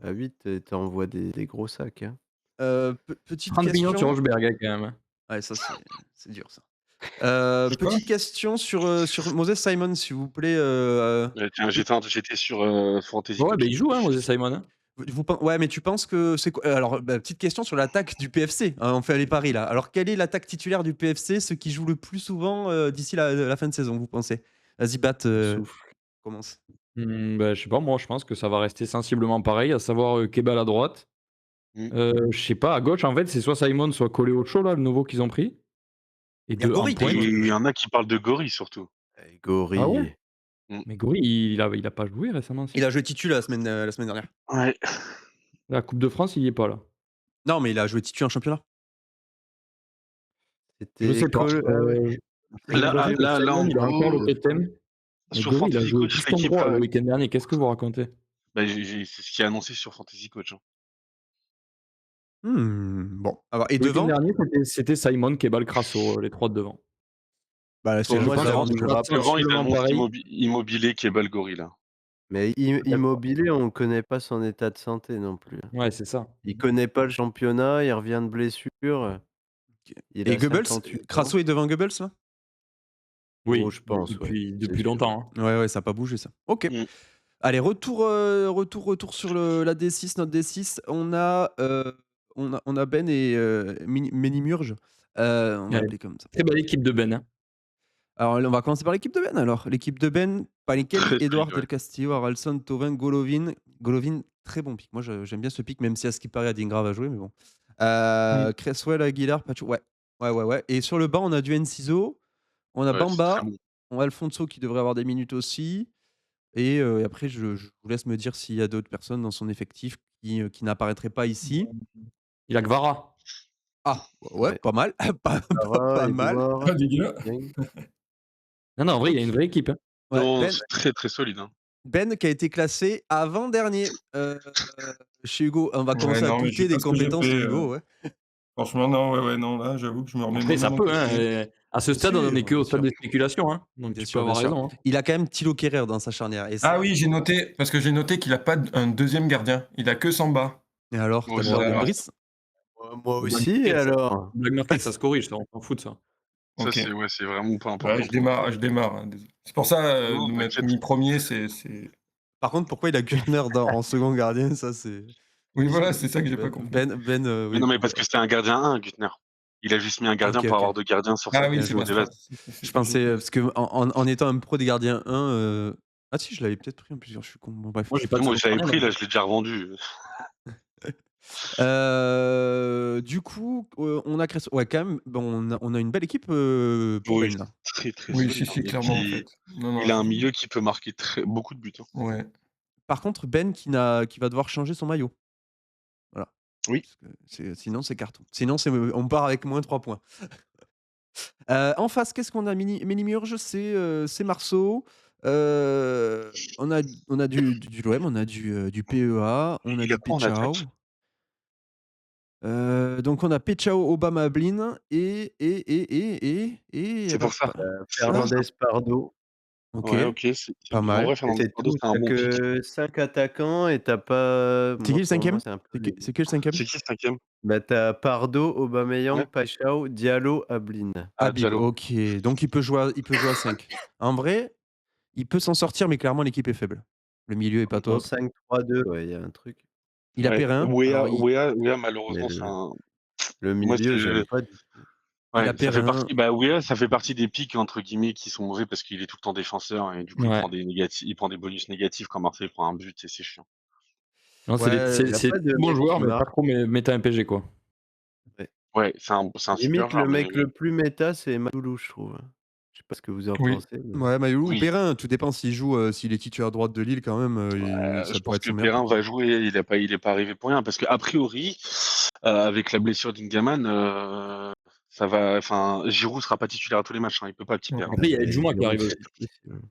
à 8, tu envoies des gros sacs, hein. Petite 30 millions sur question. Hojbjerg, hein, quand même, hein. Ouais, ça c'est dur ça. De quoi? Petite question sur Moses Simon, s'il vous plaît. tiens, Que j'étais sur, Fantasy Ouais, bah, Coach. il joue, hein, Moses Simon, hein. ouais, mais tu penses que c'est quoi alors, petite question sur l'attaque du PFC, hein, on fait les paris là. Alors, quelle est l'attaque titulaire du PFC, ceux qui jouent le plus souvent, d'ici la fin de saison, vous pensez? Vas-y, Bat, Souffle. commence. Bah, je sais pas, moi, je pense que ça va rester sensiblement pareil, à savoir, Kebal à droite. Mmh. Je sais pas, à gauche, en fait, c'est soit Simon, soit Koleocho, là, le nouveau qu'ils ont pris. Et Il y a en Gori Et qui joue, pointe. hein. il y en a qui parlent de Gori surtout. Ah ouais? Gori. Mmh. Mais Gori, il a pas joué récemment, si? Il a joué titu la semaine dernière. Ouais. La coupe de France, il y est pas, là. Non, mais il a joué titu en championnat. Je C'était sais pas, ah ouais. j'ai Là, l'impression que là, Simon, en il a encore le gros, totem, mais sur Gori, il a Fantasy joué Coach, piston l'équipe droit le a week-end dernier. Qu'est-ce que vous racontez? bah, c'est ce qui est annoncé sur Fantasy Coach, hein. Bon, alors et Le week-end devant? dernier, c'était Simon, Kebal, Crasso, les 3 de devant. Bah, la Pour Et je saison moi, pense ça que d'avant. ça bougera sera pas. Devant, ils sensiblement annoncent pareil. Immobilier qui est Gori, là. Mais Peut-être. Immobilier, on connaît pas son état de santé non plus, hein. Ouais, c'est ça. Il connaît pas le championnat, il revient de blessure, OK. il Et a Goebbels? 58 ans. Crasso est devant Goebbels, là? Oh, Oui, je pense, ouais, depuis c'est depuis sûr. longtemps, hein. Ouais, ouais, ça a pas bougé ça. OK. Mmh. Allez, retour sur la D6, notre D6. On a Ben et Menimurge, on va Ouais, l'appeler comme ça. très belle équipe de Ben, hein. Alors, on va commencer par l'équipe de Ben alors. L'équipe de Ben, Panikel, Très Edouard solide, ouais. Del Castillo, Haralson, Thauvin, Golovin. Golovin, très bon pick. Moi, j'aime bien ce pick, même si à ce qui paraît, Adingra va jouer, mais bon. Mmh. Cresswell, Aguilar, Pacho. Ouais. Ouais, ouais, ouais. Et sur le banc, on a du Enciso, on a Ouais, c'est très Bamba, bon. on a Alfonso qui devrait avoir des minutes aussi. Et après, je vous laisse me dire s'il y a d'autres personnes dans son effectif qui n'apparaîtraient pas ici. Il a Kvara. Ah, ouais, Ouais. pas mal, Sarah, pas mal. Edouard, Pas dégueu. Dieng. Non, non, en vrai, il a une OK. vraie équipe, hein. Ouais, Non, c'est très, très solide, hein. Ben qui a été classé avant-dernier, chez Hugo. On va Ouais, commencer à non, mais je sais douter pas des ce que j'ai compétences de fait, Hugo, ouais. Franchement, non, ouais, non, là, j'avoue que je me remets Après, ça moi-même en peut, hein. question. À ce stade, on en Si, est bon, qu'au bien stade sûr. des spéculations, hein. Donc Bien tu peux sûr, bien avoir sûr. raison, hein. Il a quand même Thilo Kehrer dans sa charnière. Et Ah oui, j'ai noté, parce que j'ai noté qu'il a pas un deuxième gardien. Il a que Samba. Et alors, Moi t'as aussi, Gordon Voilà. Brice? Moi Blague aussi, marquée, ça. alors. Blague marquée, ça se corrige, ça, on s'en fout de ça. ça, Ok. c'est vraiment pas Ouais, important je pour le coup. démarre, hein, désolé. C'est pour ça, Non, de m'être t'inquiète. mis premier, c'est... Par contre, pourquoi il a Gürtner en second gardien? Ça, c'est. Oui, voilà, c'est ça que j'ai pas compris. Mais Oui, non, mais bon, parce que c'était un gardien 1, Güttner. Il a juste mis un gardien ok, pour ok. avoir 2 gardiens sur sa Ah oui, Bien c'est position joué. ma de base. strat. Je pensais, parce que en étant un pro des gardiens 1, ah si, je l'avais peut-être pris en plusieurs, je suis con. Bon, bref. Moi, j'ai pas de Moi, second je l'avais gardien, pris, là, donc je l'ai déjà revendu. Du coup, on a ouais, quand même, bon, on a une belle équipe pour Oui, Ben là. très, très Oui, solide. si, Et clairement, en puis, fait. Non, il a un milieu qui peut marquer beaucoup de buts. Hein. ouais. Par contre, Ben qui va devoir changer son maillot. Voilà. Oui. Parce que sinon, c'est carton. Sinon, on part avec moins 3 points. En face, qu'est-ce qu'on a? Mini-Murge, c'est Marceau. On a du LOM, on a du PEA, on a Il a du quoi en attaque? Pechao. Donc on a Pechao, Obama, Blin et C'est bah, pour ça. C'est pour hein? ça. Fernandez Pardo. OK, Ouais, OK, pas en mal. vrai, Et Fernando c'est Torres, tout. c'est un T'as bon pick. que 5 attaquants et t'as pas. C'est qui le Pour moi, 5e? c'est un peu. C'est qui le 5e? C'est qui le 5e? Bah, t'as Pardo, Ouais. Aubameyang, Pashao, Diallo, Ablin. Ah, Habib, Diallo. OK. Donc il peut jouer à 5. En vrai, il peut s'en sortir, mais clairement l'équipe est faible. Le milieu est pas En top. 5-3-2, ouais, il y a un truc. Il a Ouais, Perrin, alors Wea, Mais malheureusement, c'est un. le Moi, milieu, c'est. j'aime pas du tout. il Ouais, a ça fait Perrin. partie. Bah, Wea, ça fait partie des pics entre guillemets qui sont mauvais parce qu'il est tout le temps défenseur et du coup, ouais. il prend des bonus négatifs quand Marseille prend un but et c'est chiant. Non, c'est Ouais, Il y a c'est pas de bon mec joueur, qui mais pas marque. trop méta MPG, quoi. Ouais, c'est un super Limite, joueur, le mais mec le plus méta, c'est Madoulou, je trouve. Je sais pas ce que vous en Oui. pensez. Ouais, Mailloux ou oui. Perrin, tout dépend s'il joue, s'il est titulaire droite de Lille quand même, Je ça pourrait pense être que son meilleur Perrin pick. va jouer. Il est pas arrivé pour rien parce que a priori, avec la blessure d'Ingaman, ça va. Enfin, Giroud sera pas titulaire à tous les matchs. Hein, il peut pas, le petit Perrin. Après, il y a Et Djouma qui Giroud, arrive aussi. c'est possible.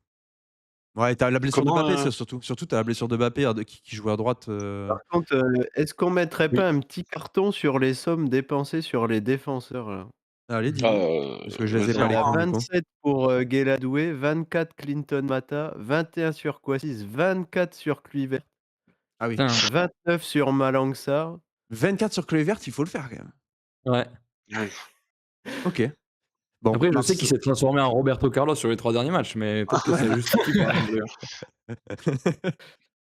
Ouais, t'as la blessure de Comment? Mbappé, ça, surtout. Surtout, tu la blessure de Mbappé qui joue à droite. Par contre, est-ce qu'on mettrait Oui. pas un petit carton sur les sommes dépensées sur les défenseurs, là? Allez, dis-moi. Parce que je les ai Vas-y, pas On les a comptes du coup. 27 pour, Guéladoué, 24 Clinton Mata, 21 sur Kouassis, 24 sur Kluivert, Ah oui. Putain, 29 sur Malang Sarr. 24 sur Kluivert, il faut le faire quand même. ouais. Ouais. OK. Bon, Après, je sais qu'il Marceau. s'est transformé en Roberto Carlos sur les 3 derniers matchs, mais peut-être que ça justifie pas non plus, hein.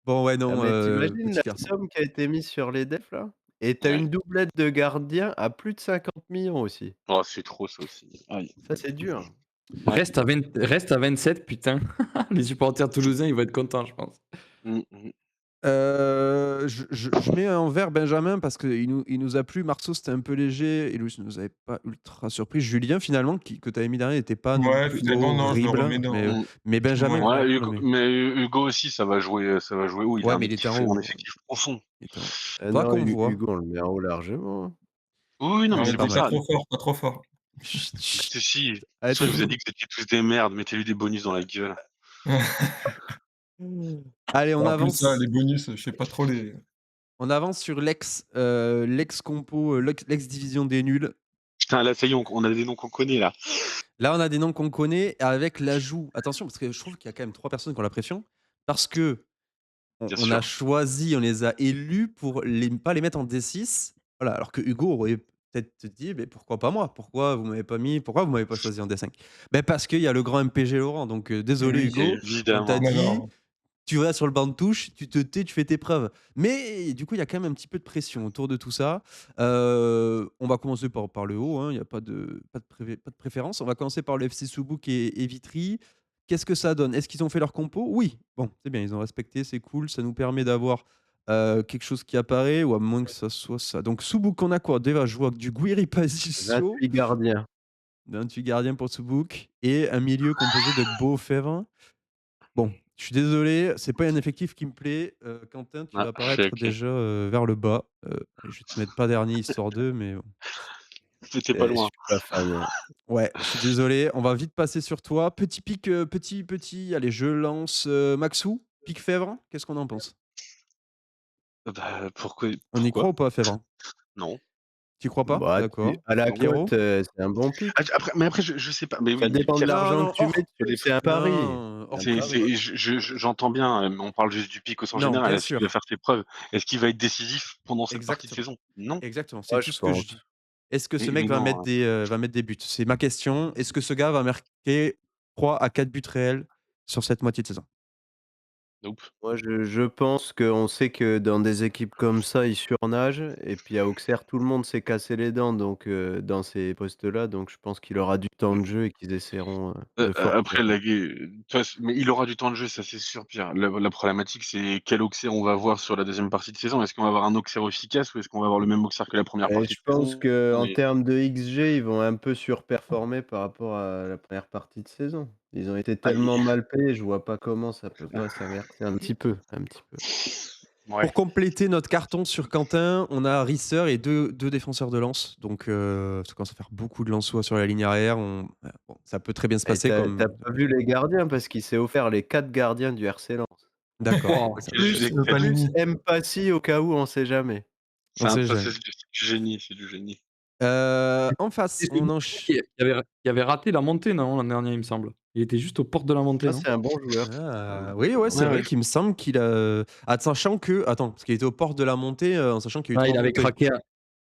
Bon, ouais, Ah non, mais tu imagines petit la garçon. somme qui a été mise sur les defs, là? Et tu as Ouais. une doublette de gardiens à plus de 50 millions aussi. Oh, c'est trop ça aussi. Aïe. Ça, c'est dur. Ouais. Reste à 27, putain. Les supporters toulousains, ils vont être contents, je pense. Mmh. Je mets en vert Benjamin parce qu'il nous a plu. Marceau, c'était un peu léger et Louis nous avait pas ultra surpris. Julien, finalement, que tu avais mis dernier, n'était pas non Ouais, plus finalement, non, je le remets horrible. Mais, dans... Mmh. mais Benjamin, Ouais. clairement, Ouais, on le met. Mais Hugo aussi, ça va jouer haut. Il a Ouais, un mais il était en un haut. effectif profond. Il était en haut. Ah Faudra non, qu'on voit. Hugo, on le met en haut largement, hein. Oui, non, Ah, mais il est c'est pas pour Pas mal. ça. trop fort, pas trop fort. Chut, chut. Si, Allez, si, il vous a dit que vous étiez tous des merdes, mettez-lui des bonus dans la gueule. Allez, on En plus, ça, avance. les bonus, je sais pas trop les... On avance sur l'ex-compo, l'ex-division des nuls. Putain, là, ça y est, on a des noms qu'on connaît, là. Là, on a des noms qu'on connaît avec l'ajout. Attention, parce que je trouve qu'il y a quand même 3 personnes qui ont la pression. Parce que Bien on a sûr. choisi, on les a élus pour pas les mettre en D6. Voilà, alors que Hugo aurait peut-être te dit, mais pourquoi pas moi? Pourquoi vous m'avez pas choisi en D5? Ben parce qu'il y a le grand MPG Laurent. Donc désolé Oui, Hugo, on t'a Évidemment. dit, alors... tu vas sur le banc de touche, tu te tais, tu fais tes preuves. Mais du coup, il y a quand même un petit peu de pression autour de tout ça. On va commencer par le haut, hein, il y a pas de préférence. On va commencer par le FC Soubouk et Vitry. Qu'est-ce que ça donne? Est-ce qu'ils ont fait leur compo? Oui. Bon, c'est bien, ils ont respecté, c'est cool. Ça nous permet d'avoir quelque chose qui apparaît, ou à moins que ça soit ça. Donc Soubouk, on a quoi? Déjà, je vois du Guiri Pazicio, 28 gardiens. 28 gardiens pour Soubouk, et un milieu composé de Beaufèvre. Bon, je suis désolé, c'est pas un effectif qui me plaît. Quentin, tu Ah, vas je suis apparaître OK. déjà vers le bas. Je vais te mettre pas dernier histoire d'eux, mais bon. C'était pas Je loin. suis pas fan. Ouais, je suis désolé. On va vite passer sur toi. Petit pic, petit. Allez, je lance Maxou, pic Fèvre. Qu'est-ce qu'on en pense? Bah, pourquoi? On y croit ou pas, Fèvre? Non. Tu crois pas? Bah, D'accord. à la Non. cote, Pierrot? c'est un bon pic. Après je sais pas, mais Ça oui, dépend de Non, l'argent non, que tu mets ça dessus, dépend. c'est un pari. Non, C'est hors un C'est pari. ouais. j'entends bien, on parle juste du Picos en Non, général. bien Est-ce qu'il va sûr. faire ses preuves? Est-ce qu'il va être décisif pendant cette partie de Exactement. saison? Non. Exactement, c'est Moi, tout je ce que je pense. dis. Est-ce que ce Mais mec non, va mettre des buts? C'est ma question. Est-ce que ce gars va marquer 3 à 4 buts réels sur cette moitié de saison? nope. Moi, je pense qu'on sait que dans des équipes comme ça, ils surnagent et puis à Auxerre, tout le monde s'est cassé les dents donc dans ces postes-là, donc je pense qu'il aura du temps de jeu et qu'ils essaieront, de fort Après tourner. la gue tu vois, mais il aura du temps de jeu, ça c'est sûr, Pierre. La problématique, c'est quel Auxerre on va voir sur la deuxième partie de saison. Est-ce qu'on va avoir un Auxerre efficace ou est-ce qu'on va avoir le même Auxerre que la première Et partie je de pense saison? qu'en Et termes de XG, ils vont un peu surperformer par rapport à la première partie de saison. Ils ont été ah tellement mal payés, je vois pas comment ça peut pas s'inverser un petit peu, un petit peu. ouais. Pour compléter notre carton sur Quentin, on a Risser et deux défenseurs de lance. Donc, ça commence à faire beaucoup de lensois sur la ligne arrière. Bon, ça peut très bien se Et passer tu as comme pas vu les gardiens parce qu'il s'est offert les 4 gardiens du RC Lens. d'accord, Oh, ça Quel marche. Plus gé quel plus Panini. Mpassi au cas où, on sait jamais. On sait jamais. c'est du génie, c'est du génie. En face, c'est ce on gars ench qui avait raté la montée, non, l'an dernier, il me semble? Il était juste aux portes de la montée, Ah, non? c'est un bon joueur. oui, ouais, c'est Ouais, vrai ouais. qu'il me semble qu'il a sachant que attends, parce qu'il était aux portes de la montée, en sachant qu'il y a eu Ouais, 3 remontées.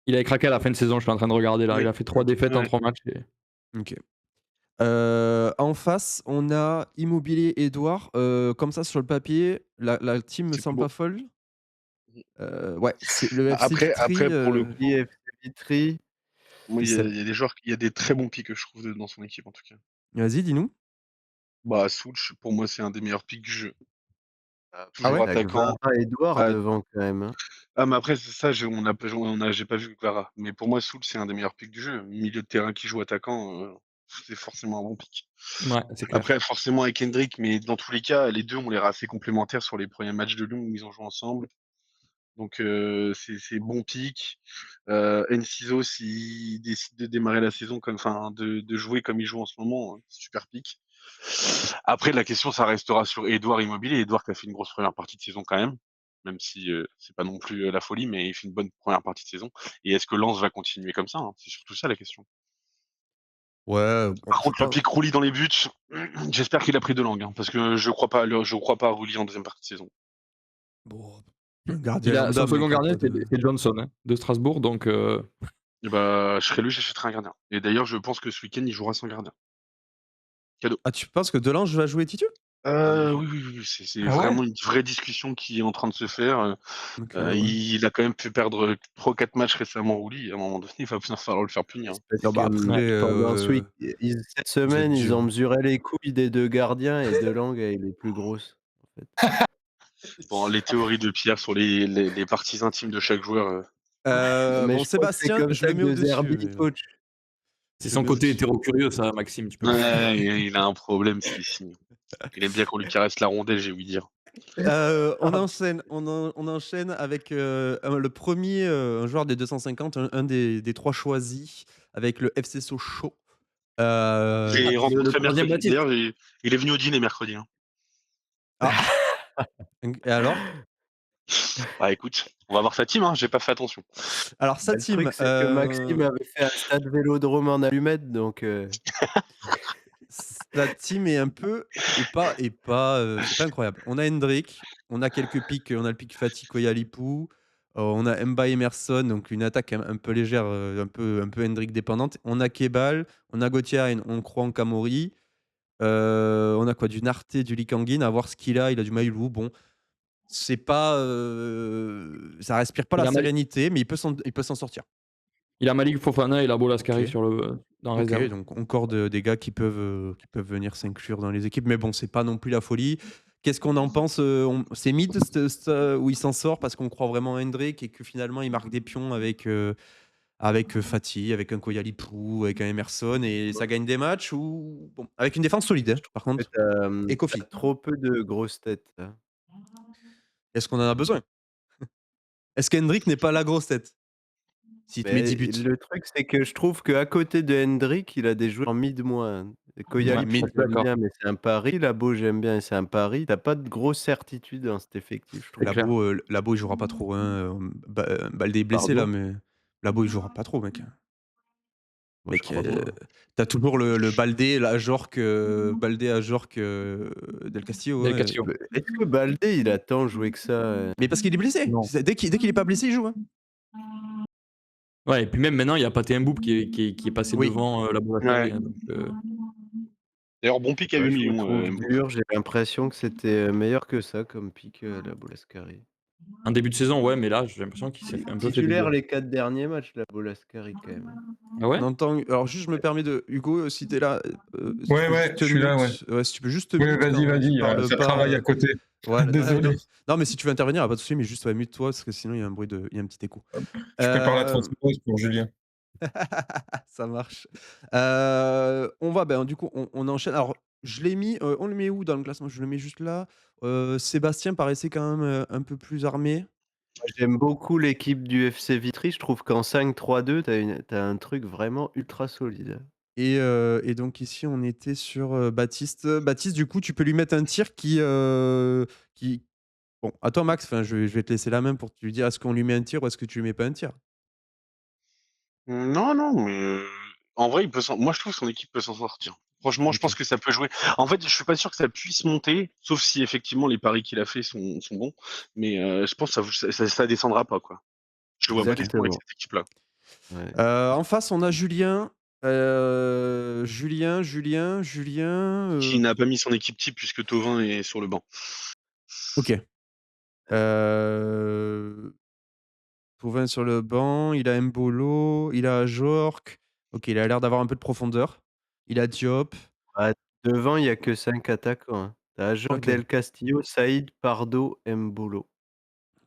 il avait craqué à la fin de saison, je suis en train de regarder là. Oui, Il a fait 3 OK, défaites en Ouais. 3 matchs et OK. En face, on a Immobilier Édouard. Comme ça sur le papier, la team me C'est pas semble beau. pas folle. Ouais, c'est le FC Après Vitry, pour le coup, IFC Vitry, moi il s'app il y a des joueurs il y a des très bons pics que je trouve de dans son équipe en tout cas. vas-y, dis-nous? Bah, Souch, pour moi, c'est un des meilleurs pics du jeu. Ah Toujours ouais? tu attaquant. Gvara, Edouard Ah devant quand même, hein. mais après c'est ça, j'ai pas vu Clara. Mais pour moi, Souch, c'est un des meilleurs pics du jeu. Milieu de terrain qui joue attaquant, c'est forcément un bon pic. ouais, c'est clair. Après forcément avec Hendrick, mais dans tous les cas, les 2 ont l'air assez complémentaires sur les premiers matchs de Lyon où ils ont joué ensemble. Donc c'est bon pic. Enciso, s'il décide de démarrer la saison comme enfin de jouer comme il joue en ce moment, super pic. Après la question, ça restera sur Édouard Immobilier. Édouard qui a fait une grosse première partie de saison quand même si, c'est pas non plus, la folie, mais il fait une bonne première partie de saison et est-ce que Lens va continuer comme ça, hein? C'est surtout ça la question. Ouais, bon, Par je contre le pense pic Rouli dans les buts, j'espère qu'il a pris 2 langues, hein, parce que je crois pas à Rouli en deuxième partie de saison. bon, un gardien Son lambda, second mec, y a gardien, pas de c'est Johnson, hein, de Strasbourg, donc Et bah, je serais lui, j'achèterais un gardien et d'ailleurs, je pense que ce week-end, il jouera sans gardien. Cadeau. ah, tu penses que Delange va jouer titu? Ah non. Oui, c'est Ah ouais? vraiment une vraie discussion qui est en train de se faire, OK, ouais. il a quand même fait perdre 3 ou 4 matchs récemment Rouli, à un moment donné, il va bien falloir le faire punir, hein. C'est parce Non, que, bah, après, ouais. pendant ce week cette vous êtes semaine, ils ont dur. mesuré les couilles des 2 gardiens et Delangue elle est plus grosse, en fait. Bon, les théories de Pierre sur les parties intimes de chaque joueur, Mais Bon, je crois que c'est Sébastien, comme je ça le que mets De au-dessus, Zerbi coach. C'est je le son mets côté au-dessus. hétéro-curieux ça, Maxime, tu peux pas ouais, il a un problème celui-ci. Il aime bien qu'on lui caresse la rondelle, j'ai ouï dire. On enchaîne avec, le premier er un joueur des 250, un des 3 choisis avec le FC Sochaux. Je l'ai le rencontré 3e mercredi. Baptiste. D'ailleurs, il est venu au dîner mercredi, hein. Ah! Et alors? Bah, écoute, on va voir sa team, hein, j'ai pas fait attention. Alors sa Bah, le team, truc, c'est que Maxime avait fait un stade Vélodrome en allumettes donc sa team est un peu c'est pas incroyable. On a Hendrick, on a quelques pics, on a le pic Fati Koyalipou, on a Mba Emerson, donc une attaque un peu légère, un peu Hendrick dépendante. On a Kebal, on a Gauthier, on croit en Kamori. On a quoi? Du Narté, du Likanguin, à voir ce qu'il a. Il a du Mailou. Bon, c'est pas, ça respire pas Il la a Mali sérénité, mais il peut s'en sortir. il a Malik Fofana et la Bolascari OK. sur le en OK, réserve. donc encore des gars qui peuvent venir s'inclure dans les équipes, mais bon, c'est pas non plus la folie. Qu'est-ce qu'on en pense? C'est mid où il s'en sort parce qu'on croit vraiment en Hendrick et que finalement il marque des pions avec Fati, avec un Koyalipou, avec un Emerson et moi ça gagne des matchs ou bon, avec une défense solide, hein, je par trouve que contre et tu Kofi. trop peu de grosses têtes, là. Est-ce qu'on en a besoin? Est-ce qu'Hendrick n'est pas la grosse tête? S'il te met 10 Mais buts? le truc, c'est que je trouve qu'à côté de Hendrick, il a des joueurs mid moins. Ouais, Oui, je Koyalipou, suis mais j'aime d'accord, bien, mais c'est un pari. Labo, j'aime bien et c'est un pari. Tu as pas de grosse certitude dans cet effectif, je c'est trouve. clair. Labo, il jouera pas trop, hein, Baldé est blessé là, Pardon? mais Labo, il jouera pas trop, mec. Moi, je Mec, crois pas. tu toujours le Baldé, la Ajorc, Baldé, Ajorc, Del Castillo, Del ouais. Castillo. Est-ce que Baldé, il a tant joué que ça Mais parce qu'il est blessé. Non. Dès qu'il est pas blessé, il joue, hein. Ouais, et puis même maintenant, il y a Pathé Mboup qui est passé Oui. devant la Ouais. hein, donc, D'ailleurs, bon pic à Ouais, 8 je le millions, trouve Mboup. dur, j'ai l'impression que c'était, meilleur que ça comme pick, la Bolascari. en début de saison, ouais, mais là, j'ai l'impression qu'il s'est un peu fait Titulaire doubler. les 4 derniers matchs, la Bolascari quand même. Ah ouais? On entend alors juste je me permets de Hugo, si tu es là, si tu Ouais, peux ouais, juste te je suis là, ouais. mute, ouais, si tu peux juste te Oui, mute vas-y, quand tu vas-y, parles ça pas, travaille à côté. voilà, Désolé. non, mais si tu veux intervenir, y a pas de souci, mais juste, ouais, mute-toi parce que sinon il y a un petit écho. Je prépare la Hem, transfert pour Julien. ça marche. On va, ben, du coup, on enchaîne. Alors, je l'ai mis, on le met où dans le classement? Je le mets juste là. Sébastien paraissait quand même, un peu plus armé J'aime beaucoup l'équipe du FC Vitry, je trouve qu'en 5-3-2, tu as un truc vraiment ultra solide. et donc ici, on était sur, Baptiste. Baptiste, du coup, tu peux lui mettre un tir qui bon, à toi, Max, enfin, je vais te laisser la main pour te lui dire est-ce qu'on lui met un tir ou est-ce que tu lui mets pas un tir? Non, non, mais en vrai, moi, je trouve que son équipe peut s'en sortir. Franchement, je OK. pense que ça peut jouer. En fait, je suis pas sûr que ça puisse monter, sauf si effectivement les paris qu'il a fait sont bons. Mais je pense que ça descendra pas, quoi. Je le vois pas descendre avec Exactement. cette équipe-là. Ouais. En face, on a Julien. Julien, Qui n'a pas mis son équipe type puisque Thauvin est sur le banc. OK. Heu, Thauvin sur le banc, il a Mbolo, il a Ajorc. OK, il a l'air d'avoir un peu de profondeur. Il a Diop. Bah, devant, il y a que 5 attaquants, hein. Tu as Ajorc, OK. Del Castillo, Saïd, Pardo, Mbolo.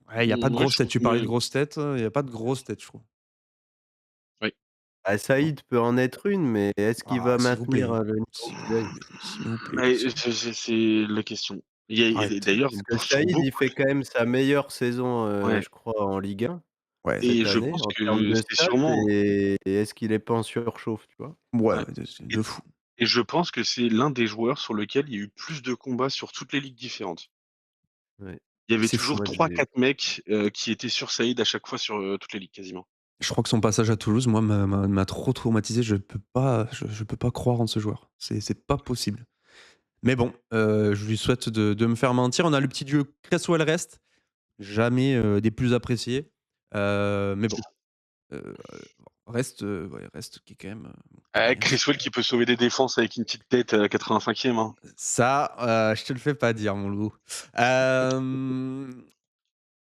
Ouais, il y a pas de Moi, je grosses têtes. trouve Tu parlais de ouais, grosses têtes, il y a pas de grosses têtes, je trouve. oui. Ah, Saïd peut en être une, mais est-ce qu'il Ah, va s'il vous maintenir, plaît. le niveau S'il qu'il a? vous plaît, s'il vous plaît, Mais s'il vous plaît. c'est la question. Et Arrête. d'ailleurs, Parce que sur Saïd, il beaucoup fait quand même sa meilleure saison, ouais, je crois en Ligue 1 Ouais, et cette je année pense en termes que de c'est stats sûrement et est-ce qu'il est pas en surchauffe, tu vois? ouais, ouais ouais, et de fou. et je pense que c'est l'un des joueurs sur lequel il y a eu plus de combats sur toutes les ligues différentes. Ouais. Il y avait C'est fou. toujours Moi, trois j'ai quatre mecs, qui étaient sur Saïd à chaque fois sur, toutes les ligues quasiment. Je crois que son passage à Toulouse, moi, m'a trop traumatisé. Je peux pas croire en ce joueur. C'est pas possible. Mais bon, je lui souhaite de me faire mentir. On a le petit dieu Cresswell Rest, jamais, des plus appréciés. Mais bon, heu, Rest, ouais, Rest qui est quand même, pareil, hein. Creswell qui peut sauver des défenses avec une petite tête à la 85e, hein. Ça, je te le fais pas dire, mon loup.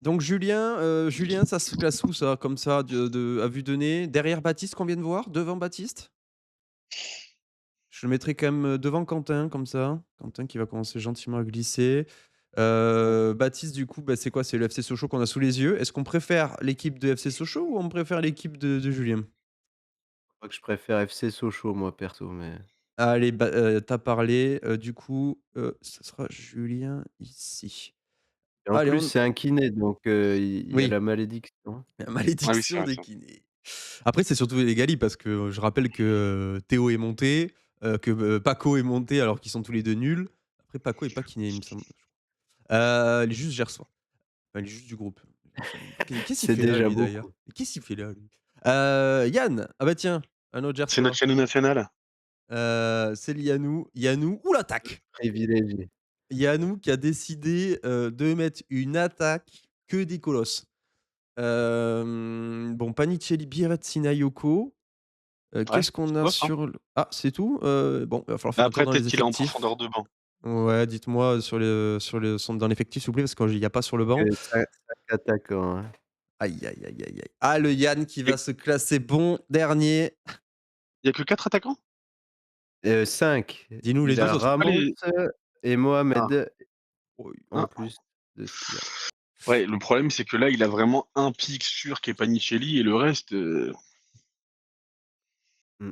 Donc Julien, ça se classe où ça, comme ça, à vue de nez? Derrière Baptiste qu'on vient de voir? Devant Baptiste? Je le mettrais quand même, devant Quentin, comme ça. Quentin qui va commencer gentiment à glisser. Baptiste, du coup, bah, c'est quoi? C'est le FC Sochaux qu'on a sous les yeux. Est-ce qu'on préfère l'équipe de FC Sochaux ou on préfère l'équipe de Julien? crois que je préfère FC Sochaux moi perso, mais Allez, tu parlé, du coup, ce sera Julien ici. et en Allez, plus on c'est un kiné donc il y a oui, la malédiction. la Ah oui, c'est malédiction vrai des ça. kinés. Après, c'est surtout les Gali parce que je rappelle que, Théo est monté, que, Paco est monté alors qu'ils sont tous les 2 nuls. Après Paco est pas kiné, il me semble. Il est juste gersois. Enfin, il est juste du groupe. Qu'est-ce qu'il C'est fait là, déjà lui, d'ailleurs? beaucoup. Qu'est-ce qu'il fait là, lui? Yann! Ah bah tiens, un autre C'est notre gersois. Chanou national. C'est le Yannou. Yannou, ouh l'attaque! Privilégié. Yannou qui a décidé, de mettre une attaque que des colosses. Bon, Panicelli, Biret, Sinayoko. Ouais, Qu'est-ce qu'on c'est a bof, hein. sur le ah, c'est tout? Bon, il va falloir faire un tour Après dans peut-être les qu'il est en effectifs. profondeur de banc. Ouais, dites-moi sur le son dans l'effectif, s'il vous plaît, parce qu'il y a pas sur le Que banc. 5 attaquants, hein. Aïe, aïe, aïe, aïe, aïe. Ah, le Yann qui Il va se classer bon dernier. y a que 4 attaquants? 5. Dis-nous les Il 2 a autres. Ah Ramos les et ah, Mohamed Oui, en hein. plus de ce qu'il a. Ouais, le problème c'est que là, il a vraiment un pic sûr qui est Panicelli et le reste, Mmh.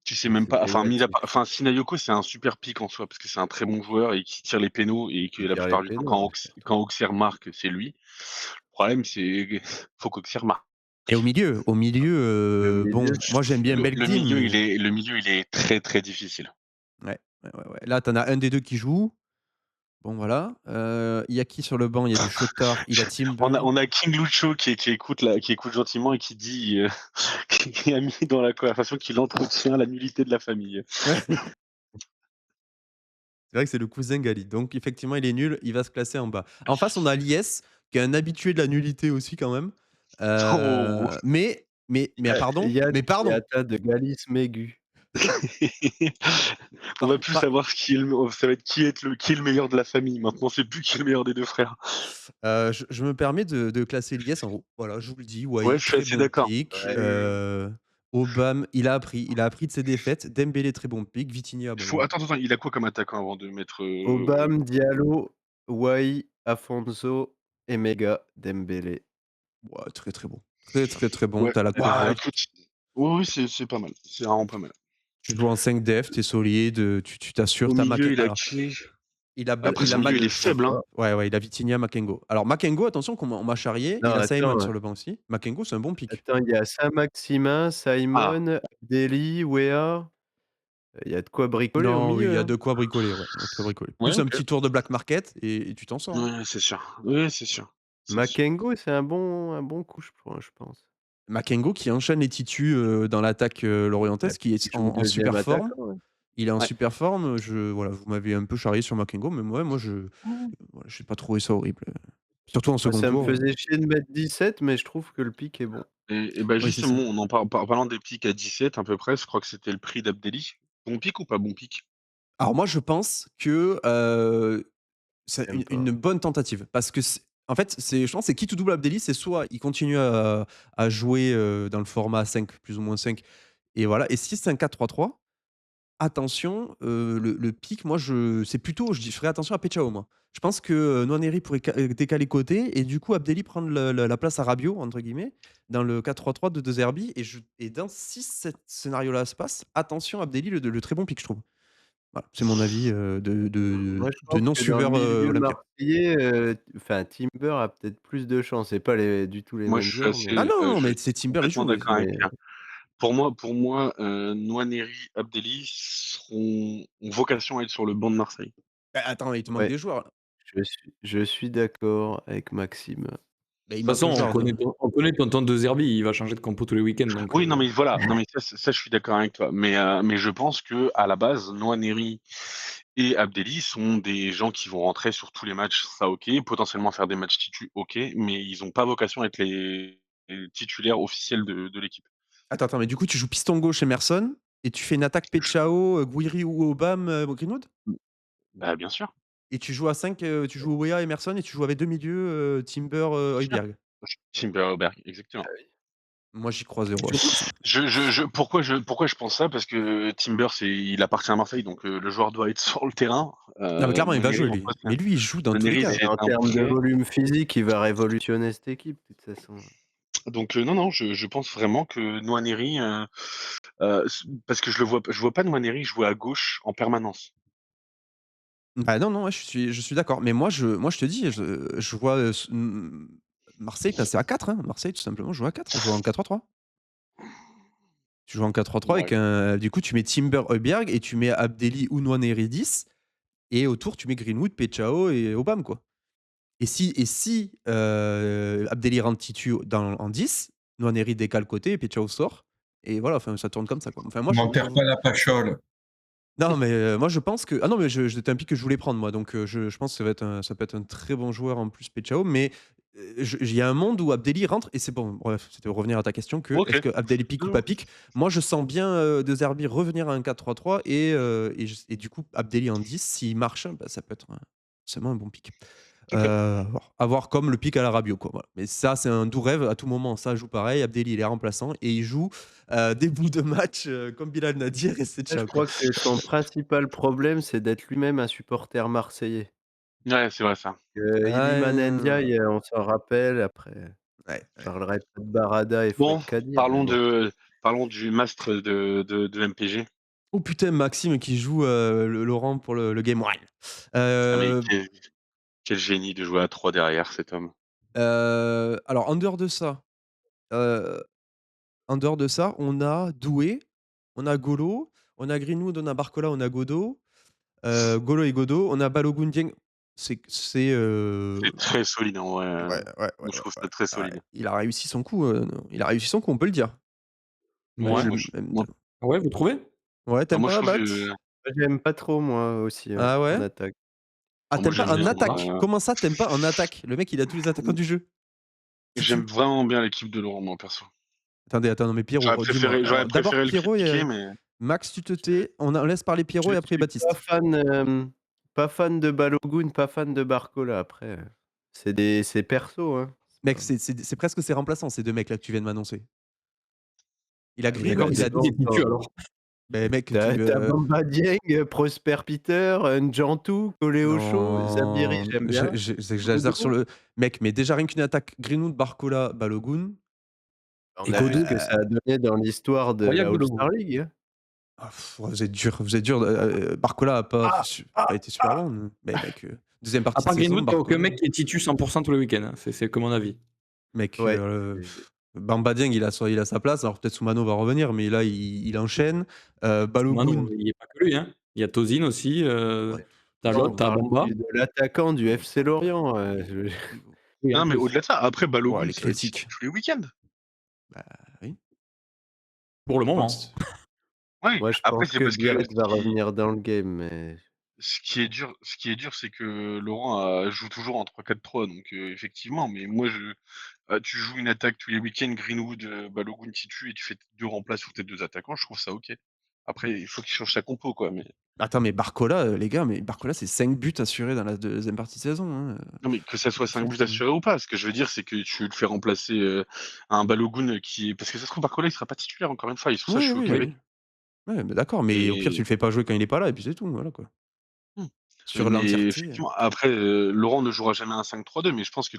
tu sais Ouais, même c'est pas enfin mis à part thématique. enfin Sinayoko, c'est un super pic en soi parce que c'est un très bon joueur et qui tire les pénaux et que Il la tire les plupart du temps pénaux, ouais, surtout. quand Auxerre marque, c'est lui. Le problème c'est faut qu'Auxerre marque. Et au milieu, Et au milieu, bon, moi j'aime bien Le Belledim, milieu, mais il est très, très difficile. ouais, ouais, ouais, ouais. Là, tu en as un des 2 qui joue. Bon voilà, il y a qui sur le banc? Il y a du Chotard, il y a On a Timber. on a King Lucho qui écoute gentiment et qui dit, qui a mis dans la conversation qu'il entretient la nullité de la famille. C'est vrai que c'est le cousin Gali, donc effectivement, il est nul, il va se classer en bas. En face, on a Lies, qui est un habitué de la nullité aussi quand même, Oh! pardon, Yann mais qui est pardon, atteint de gallisme aigu. On va par plus par savoir ça va être qui est le meilleur de la famille. Maintenant, c'est plus qui est le meilleur des 2 frères. je me permets de classer Lies en haut. Voilà, je vous le dis, Ouais, Wai, je suis très assez bon d'accord. pick, Ouais. Aubame, il a appris de ses défaites, Dembélé, très bon pick, Vitinha, Faut bon, attends, il a quoi comme attaquant avant de mettre, Aubame, Diallo, Wai, Afonso, Emega, Dembélé. ouais, très, très bon. Très, très, très bon, ouais, tu as la bah, cover. écoute, oui, oui, c'est pas mal. C'est vraiment pas mal. Tu joues en 5 def, tu es solide, tu t'assures, Au tu as milieu, il a alors, qui? il a Après, son milieu, il est faible, hein. Ouais, ouais, il a Vitinha, Makengo. Alors Makengo, attention qu'on m'a charrié, Non, il a Simon attends, sur le banc aussi. Makengo, c'est un bon pick. il y a Saint-Maximin, Ah, Simon, Abdelli, Weah. Il y a de quoi bricoler au Non, oui, il y milieu, a hein. de quoi bricoler, ouais, il y a de quoi bricoler. ouais, Plus un OK. petit tour de black market et tu t'en sors, hein. Ouais, c'est sûr. Oui, c'est sûr. C'est sûr. Makengo, c'est un bon coup, je pense. Makengo qui enchaîne les titus, dans l'attaque, Bah, lorientaise, qui est il joue en 2e super forme. attaquant, ouais. Il est en Ouais. super forme, voilà, vous m'avez un peu charrié sur Makengo, mais moi, Mmh. voilà, j'ai pas trouvé ça horrible, surtout en Moi, second ça me tour, faisait chier de mettre 17, mais je trouve que le pic est bon. Et bah, oui, c'est justement, ça. on en parlant des pics à 17 à peu près, je crois que c'était le prix d'Abdelli. Bon pic ou pas bon pic? Alors moi, je pense que, c'est J'aime une pas. bonne tentative parce que en fait, je pense que c'est quitte ou double Abdelli, c'est soit il continue à jouer, dans le format 5 plus ou moins 5 et voilà, et si c'est un 4-3-3, attention, le pic, moi c'est plutôt je ferais attention à Pechao moi. Je pense que, Nwaneri pourrait décaler côté et du coup Abdelli prendre le la place à «Rabiot» entre guillemets, dans le 4-3-3 de De Zerbi et si ce scénario-là se passe, attention Abdelli le très bon pic je trouve. Voilà, c'est mon avis, Moi, je de pense non que dans le suiveur, milieu olympien. marseillais, enfin Timber a peut-être plus de chance. C'est pas du tout les Moi, mêmes joueurs, mais Ah non, je mais suis c'est Timber, il complètement joue, d'accord avec mais Pierre. Pour moi, Nwaneri, Abdelli ont vocation à être sur le banc de Marseille. bah, attends, il te manque ouais, des joueurs là. je suis d'accord avec Maxime. Bah, il De toute manque façon, un joueur donc. on connaît tonton De Zerbi, il va changer de campo tous les week-ends, donc Oui, non, mais voilà, non, mais ça, je suis d'accord avec toi. Mais je pense que à la base, Nwaneri et Abdelli sont des gens qui vont rentrer sur tous les matchs, ça OK, potentiellement faire des matchs titu, OK, mais ils ont pas vocation à être les titulaires officiels de l'équipe. Attends, mais du coup, tu joues piston gauche Emerson et tu fais une attaque Pechao, Gouiri ou Aubame, Greenwood? Bah, bien sûr, Et tu joues à 5, tu joues Weah, Emerson et tu joues avec 2 milieux, Timber, bien sûr. Højbjerg? Timber, exactement. Moi, j'y crois zéro à surtout ça. Pourquoi je pense ça? Parce que Timber, il appartient à Marseille, donc le joueur doit être sur le terrain. Non, mais clairement, il va Nwaneri, jouer pour lui. moi, Mais lui, il joue dans tous les cas. Et c'est en un termes de prêt. volume physique, il va révolutionner cette équipe de toute façon. Donc non, je pense vraiment que Nwaneri, parce que je vois pas Nwaneri jouer à gauche en permanence. Ah non, non, ouais, je suis d'accord. Mais moi, je te dis, je vois, Marseille passer à 4, hein. Marseille, tout simplement, joue à 4, joue en 4-3-3. Tu joues en 4-3-3 avec Ouais. du coup, tu mets Timber, Højbjerg et tu mets Abdelli ou Nwaneri 10 et autour, tu mets Greenwood, Pechao et Aubame, quoi. Et si Abdelli rentre titu en 10, Nwaneri décale côté et Pechao sort et voilà, enfin, ça tourne comme ça, quoi. Enfin, moi, N'enterre pas la pachole. non, mais moi, je pense que ah non, mais c'était un pick que je voulais prendre, moi, donc je pense que ça peut être un très bon joueur en plus, Pechao, mais il y a un monde où Abdelli rentre et c'est bon, bref, c'était pour revenir à ta question que OK. est-ce que Abdelli pique ou Non, pas pique? Moi, je sens bien, De Zerbi revenir à un 4-3-3 et du coup, Abdelli en 10, s'il marche, bah, ça peut être forcément un bon pick. OK. À voir comme le pic à la Rabiot, quoi, voilà. Mais ça, c'est un doux rêve, à tout moment, ça joue pareil. Abdelli, il est remplaçant et il joue, des bouts de match, comme Bilal Nadir et c'est Là, je ciao, quoi. crois que son principal problème, c'est d'être lui-même un supporter marseillais. Ouais, c'est vrai ça. Iliman Ah, Ndiaye, on s'en rappelle, après ouais, je ouais. parlerai pas de Barada et Bon, Fouad Kadir, mais parlons bon. de parlons du mastre de MPG. Oh putain, Maxime qui joue, Laurent pour le game one. Ah mais Heu, quel génie de jouer à 3 derrière cet homme. alors heu, en dehors de ça, on a Doué, on a Golo, on a Greenwood, on a Barcola, on a Godo, Golo et Godo, on a Balogun Dieng. c'est C'est très solide en vrai, ouais, ouais, moi ouais, je trouve ouais, ça très ouais. solide. Il a réussi son coup, on peut le dire. Même Ouais, Ouais. je moi je même moi de Ouais, vous trouvez? Ouais, bah, tu moi je pas trouve Bat? que J'aime pas trop moi aussi, Ah en ouais? attaque. Ah, moi tu pas j'aime en bien, attaque? Comment ça, tu pas en attaque? Le mec, il a tous les attaquants du jeu. j'aime Titu. vraiment bien l'équipe de Laurent, moi perso. Attendez, attends, non mais Pierrot, dis-moi. J'aurais Alors d'abord préféré le Pierrot et critiquer, mais Max, tu te tais, on laisse parler Pierrot Je et après suis pas Baptiste. fan, pas fan de Balogun, pas fan de Barcola. Après, c'est perso, hein. Mec, c'est presque ses remplaçants, ces 2 mecs là que tu viens de m'annoncer. Il a Mais D'accord, Greenwood, mais il c'est a qui tes titus alors? mec, tu Bamba Dieng, Prosper Peter, N'Jantou, Koleosho, Zabiri, non, j'aime bien. j'exagère sur Godo, le mec, mais déjà rien qu'une attaque Greenwood, Barcola, Balogun on et a vu Godo. ce que ça a donné dans l'histoire de Incroyable la Godo. All-Star League, hein. Ah ouais, vous êtes dur, Barcola a pas fait pas été super bon, mais mec, 2e À partie de part saison, Greenwood, tu as aucun Barcola, mec qui est titu 100% tous les week-ends, hein. C'est que mon avis. mec, Ouais. Bamba Dieng, il a sa place, alors peut-être Soumano va revenir, mais là, il enchaîne. Manu, Balogun, il y a pas que lui, hein. Il y a Tozin aussi, ouais, tu On as parle Bamba. de l'attaquant du FC Lorient, je Oui, en non, mais plus. au-delà de ça, après ouais, Balogun, les c'est le titu critiques. tous les week-ends. Bah oui, Pour le je moment. pense. Ouais, moi je après pense c'est que parce que Guéret va revenir dans le game, mais ce qui est dur, c'est que Laurent, joue toujours en 3-4-3 donc effectivement, mais moi tu joues une attaque tous les week-ends, Greenwood, Balogun titu et tu fais 2 remplats sur tes 2 attaquants, je trouve ça OK. Après il faut qu'il change sa compo quoi, mais Attends, mais Barcola, les gars, mais Barcola, c'est 5 buts assurés dans la 2e partie de saison, hein, non mais que ça soit 5 attention buts quand même. assurés ou pas, ce que je veux dire, c'est que tu le fais remplacer, un Balogun qui est parce que ça se trouve Barcola il sera pas titulaire encore une fois et sur ça je Oui, suis OK oui, avec oui. Ouais, mais d'accord, mais au pire, tu et le fais pas jouer quand il est pas là et puis c'est tout, voilà quoi. mmh. Sur Mais l'entièreté, effectivement, après, Laurent ne jouera jamais un 5-3-2, mais je pense que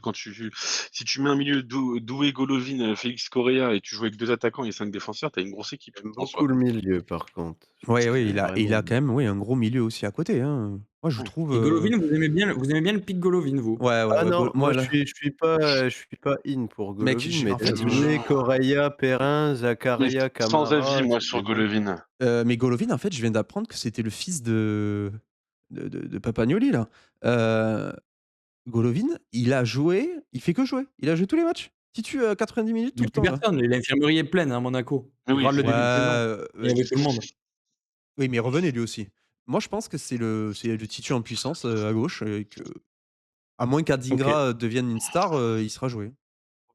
si tu mets un milieu Doué, Golovin, Félix Correa et tu joues avec 2 attaquants et 5 défenseurs, tu as une grosse équipe, je pense, beaucoup quoi. le milieu par contre. Je ouais, pense ouais, qu'il il est a et il vraiment a quand même, oui, un gros milieu aussi à côté, hein. Moi, je Ouais. trouve, Et Golovin, vous aimez bien le pic Golovin, vous? ouais, ouais, Ah ouais, non, moi moi là, je suis pas in pour mec, Golovin, j'ai mais en fait, Doué, Correa, Perrin, Mais Zakaria, sans avis, Camara, moi, c'est sur des bons. Golovin. mais Golovin, en fait, je viens d'apprendre que c'était le fils de Papagnoli là. Heu, Golovin, il fait que jouer. Il a joué tous les matchs. Titu, 90 minutes Il tout y a le plus temps là. personne, l'infirmerie est pleine à Monaco. Mais oui, Rate le Ouais, début de saison, il y avait tout le monde. oui, mais revenez lui aussi. Moi, je pense que c'est le Titu en puissance, à gauche, et que à moins OK. qu'Adingra devienne une star, il sera joué.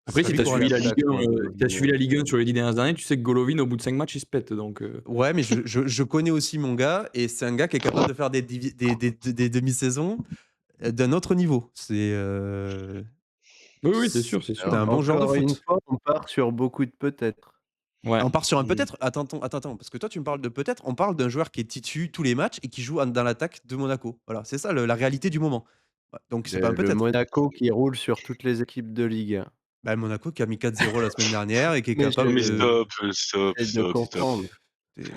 Ce Après, sera si lui tu as qui aura suivi les la pieds. Ligue 1, Golovin. sur les 10 dernières années, tu sais que Golovin, au bout de 5 matchs, il se pète, donc Ouais, mais je connais aussi mon gars et c'est un gars qui est capable de faire des demi-saisons, d'un autre niveau. oui, oui, c'est C'est sûr, c'est c'est sûr. un bon joueur de Encore une foot. fois, on part sur beaucoup de peut-être. Ouais. On part sur un Mmh. peut-être. Attends, parce que toi tu me parles de peut-être. On parle d'un joueur qui est titu tous les matchs et qui joue dans l'attaque de Monaco. Voilà, c'est ça la réalité du moment. Ouais, donc c'est pas un Le peut-être. Monaco qui roule sur toutes les équipes de Ligue 1. Bah, Monaco qui a mis 4-0 la semaine dernière et qui est Mais Non, capable mais de. stop, stop, j'essaie de stop, stop. comprendre.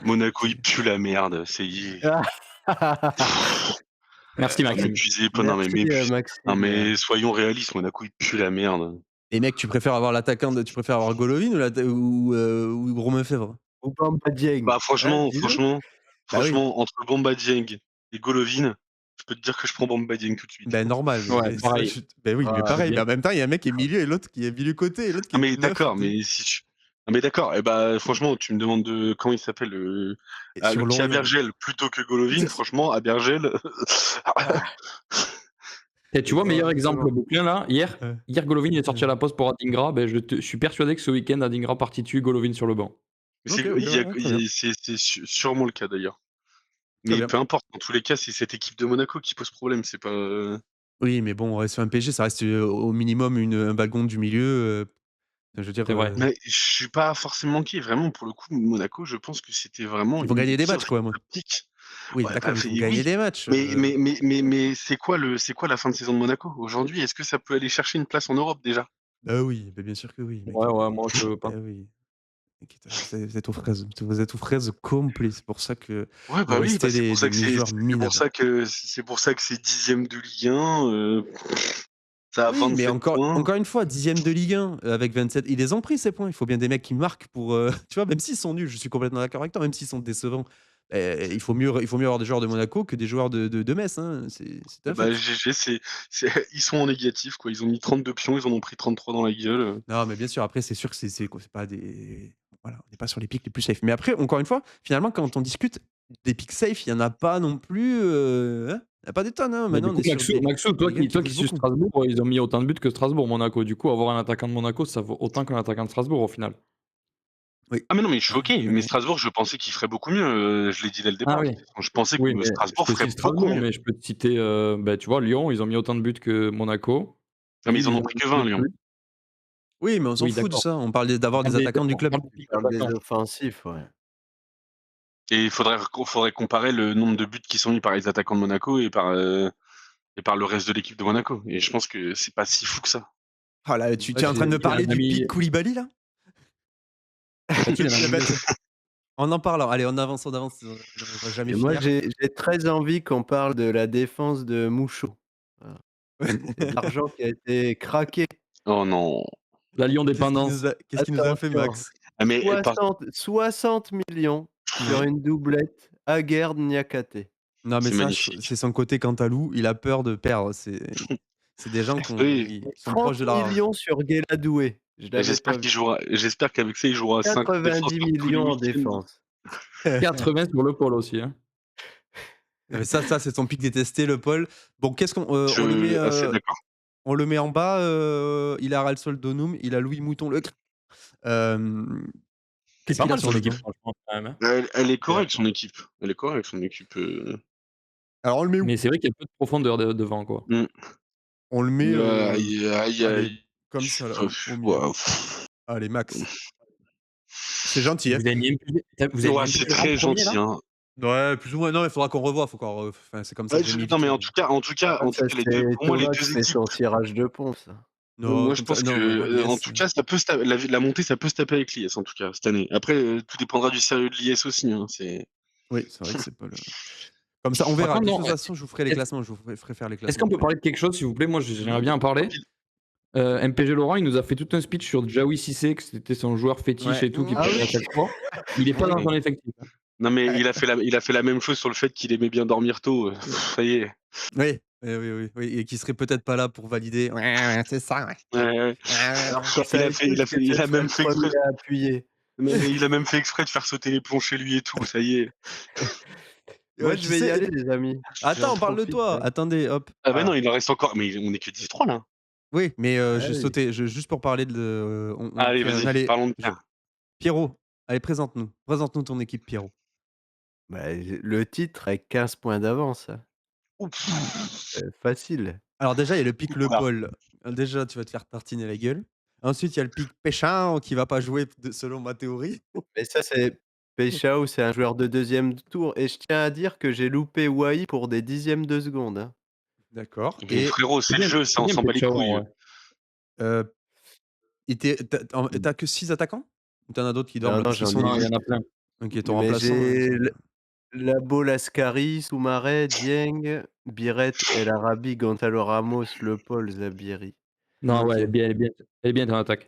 Monaco, il C'est- pue la merde. C'est. Merci, Pas Maxime. m'épuiser, pas non mais Merci, non Maxime. mais soyons réalistes, Monaco, il pue la merde. Et mec, tu préfères avoir Golovin ou Romain Fèvre? Ou Bamba Dieng, Bah hein, franchement, dis-le. Bah oui. entre Bamba Dieng et Golovin, je peux te dire que je prends Bamba Dieng tout de suite. Ben normal, Ouais, mais ça, pareil. ben oui, mais Ah, pareil, Bien. mais en même temps, il y a un mec qui est milieu et l'autre qui est milieu côté et l'autre qui Ah est mais neuf d'accord, mais si tu ah mais d'accord, et bah franchement, tu me demandes de comment il s'appelle sur le petit Lorient. Abergel plutôt que Golovin, franchement, Abergel. Et tu vois, meilleur exemple, bouclin là, Ouais. hier Golovin il est sorti à la pause pour Adingra, ben, je suis persuadé que ce week-end, Adingra part titu, Golovin sur le banc. C'est OK, OK, ouais, très bien. sûrement le cas d'ailleurs. Très Mais bien. peu importe, dans tous les cas, c'est cette équipe de Monaco qui pose problème, c'est pas Oui, mais bon, on reste sur un PSG, ça reste, au minimum un wagon du milieu, je veux dire, C'est vrai. mais je suis pas forcément inquiet. Vraiment, pour le coup, Monaco, je pense que c'était vraiment il faut une des gagner des pires matchs, quoi, équipes moi. de pique. Oui, Ouais, d'accord, bah, mais il faut oui, gagner des matchs, mais c'est quoi la fin de saison de Monaco aujourd'hui? Est-ce que ça peut aller chercher une place en Europe déjà? bah oui, bah, bien sûr que oui, mec. Ouais, ouais, moi je Eh pense. oui. Mec, vous êtes aux fraises complets. C'est pour ça que Ouais, vous bah oui, bah restez des mes joueurs minables. c'est pour ça que c'est 10e de Ligue 1, ça a Oui, mais 27 encore points. encore une fois, 10e de Ligue 1, avec 27, ils les ont pris ces points. Il faut bien des mecs qui marquent pour, tu vois? Même s'ils sont nuls, je suis complètement d'accord avec toi, même s'ils sont décevants, il faut mieux avoir des joueurs de Monaco que des joueurs de Metz, hein. C'est un Bah, fait. GG, ils sont en négatif, quoi. Ils ont mis 32 pions, ils en ont pris 33 dans la gueule. Non, mais bien sûr, après, c'est sûr que c'est quoi, c'est pas des voilà, on n'est pas sur les pics les plus safe. Mais après, encore une fois, finalement, quand on discute des pics safe, il y en a pas non plus, hein, il y en a pas des tonnes, hein. Mais du Maintenant, on coup, est sur Maxou, des gars qui toi bougent qui suis beaucoup. Strasbourg, ils ont mis autant de buts que Strasbourg, Monaco. Du coup, avoir un attaquant de Monaco, ça vaut autant qu'un attaquant de Strasbourg au final. Oui. Ah mais non, mais je suis OK, mais Heu, Strasbourg, je pensais qu'il ferait beaucoup mieux, je l'ai dit dès le Ah départ, de oui. toute façon. Je pensais Oui, que mais je Strasbourg te ferait cite beaucoup Strasbourg, mieux. mais je peux te citer, tu vois, Lyon, ils ont mis autant de buts que Monaco. Non, mais ils Lille, en ils ont ont pris mis que plus 20, de Lyon. buts. oui, mais on s'en Oui, fout de d'accord. ça. On parle d'avoir des attaquants du On club. parle des On pics parle des d'attaquants. offensifs, ouais. Et il faudrait comparer le nombre de buts qui sont mis par les attaquants de Monaco et par le reste de l'équipe de Monaco. Et je pense que c'est pas si fou que ça. Ah là, tu Moi, es en train de me Il en parler a du mis pic Koulibaly, là? Fatih, il en a Eh mis bah, mieux, quoi. on en parle. Allez, on avance, on va jamais Et moi, finir. j'ai très envie qu'on parle de la défense de Mouchot. Voilà. C'est de l'argent qui a été craqué. Oh non. La Lyon dépendance. Qu'est-ce qu'il nous a fait, Attention, Max? Ah mais 60 millions sur une doublette Aguerd-Niakhaté. Non, mais c'est ça, magnifique. c'est son côté Cantalou, il a peur de perdre. C'est des gens Oui, qui sont 30 proches de la. millions sur Guéladoué. Je l'avais pas vu. j'espère qu'avec ça, il jouera 5 défense 90 comme tous les millions en week-ends. défense. 80 sur le pôle aussi, hein. Non, mais ça, c'est son pic détesté, le Paul. Bon, qu'est-ce qu'on Je on le met, assez d'accord. on le met en bas. Il a Ralsol Donum, il a Louis Mouton Le. C'est Qu'est-ce pas qu'il a mal sur son le équipe, banc? franchement, quand même, hein. Elle est correcte, son équipe. Elle est correcte, son équipe, Alors, on le met où? Mais c'est vrai qu'il y a peu de profondeur devant, quoi. mmh. On le met, Aïe, aïe, allez, aïe. comme ça, là, au milieu. Waouh. Allez, Max. C'est gentil, hein? Vous avez mis MPG vous avez Ouais, mis c'est MPG Laurent très 1er gentil, là? hein. Ouais, plus ou moins. Non, il faudra qu'on revoie, faut qu'on enfin, c'est comme ça Ouais, que j'ai mis non, vite mais fait. Ah, ça, les c'est 2 pour moi, les Thomas 2 qui fait équipes, son tirage de pompe, ça. Non, moi, je comme ça pense que, non, moi en l'IS, tout cas, ça peut se ta la montée, ça peut se taper avec l'IS, en tout cas, cette année. Après, tout dépendra du sérieux de l'IS aussi, hein, c'est oui, c'est vrai que c'est pas le comme ça, on Par verra. contre, De non, toute façon, je vous ferai les est-ce classements, je vous ferai faire les est-ce qu'on classements, peut ouais. parler de quelque chose, s'il vous plaît? Moi, j'aimerais bien en parler. rapide. MPG Laurent, il nous a fait tout un speech sur Djaoui Cissé, que c'était son joueur fétiche Ouais. et tout, qu'il Ah prenait oui? à chaque fois. Il est pas dans Oui. son effectif, hein. Non, mais Ouais. il a fait la même chose sur le fait qu'il aimait bien dormir tôt, ça y est. Oui, oui et qui serait peut-être pas là pour valider. Ouais, ouais, c'est ça, ouais. Ouais, ouais. Alors quand ça écoute, que ce Il a soit même le fait exprès 1er à appuyer. non, mais il a même fait exprès de faire sauter les plombs chez lui et tout, ça y est. Moi, Ouais, je tu vais y sais aller, les amis. attends, J'en on parle de profite, toi. ouais. Attendez, hop. Ah bah non, Alors il en reste encore, mais on est que 10-3 là. oui, mais Ah j'ai oui. sauté, juste pour parler de on Allez, fait un vas-y, allez, parlons de je ça. Pierrot, allez, présente-nous. Présente-nous ton équipe, Pierrot. Bah, le titre avec 15 points d'avance, hein. Facile. Alors déjà, il y a le pic Le Voilà. Paul. Déjà, tu vas te faire tartiner la gueule. Ensuite, il y a le pic Péchin qui va pas jouer selon ma théorie. Mais ça, c'est Peshao, c'est un joueur de 2e tour et je tiens à dire que j'ai loupé Wai pour des dixièmes de seconde, hein. D'accord Mais et frérot, c'est le jeu, ça, C'est on bien s'en bat les Peshao, en couilles. vrai. heu, et tu que 6 attaquants? Ou tu en as d'autres qui dorment Non, là? non, Parce qu'ils j'en sont Non, il y ai en a plein. OK, ton mais remplaçant, ils j'ai sont Labo Lascari, Soumaré, Dieng, Biret, El Arabi, Gonzalo Ramos, Le Paul, Zabiri. Non, ouais, OK elle est bien ton attaque.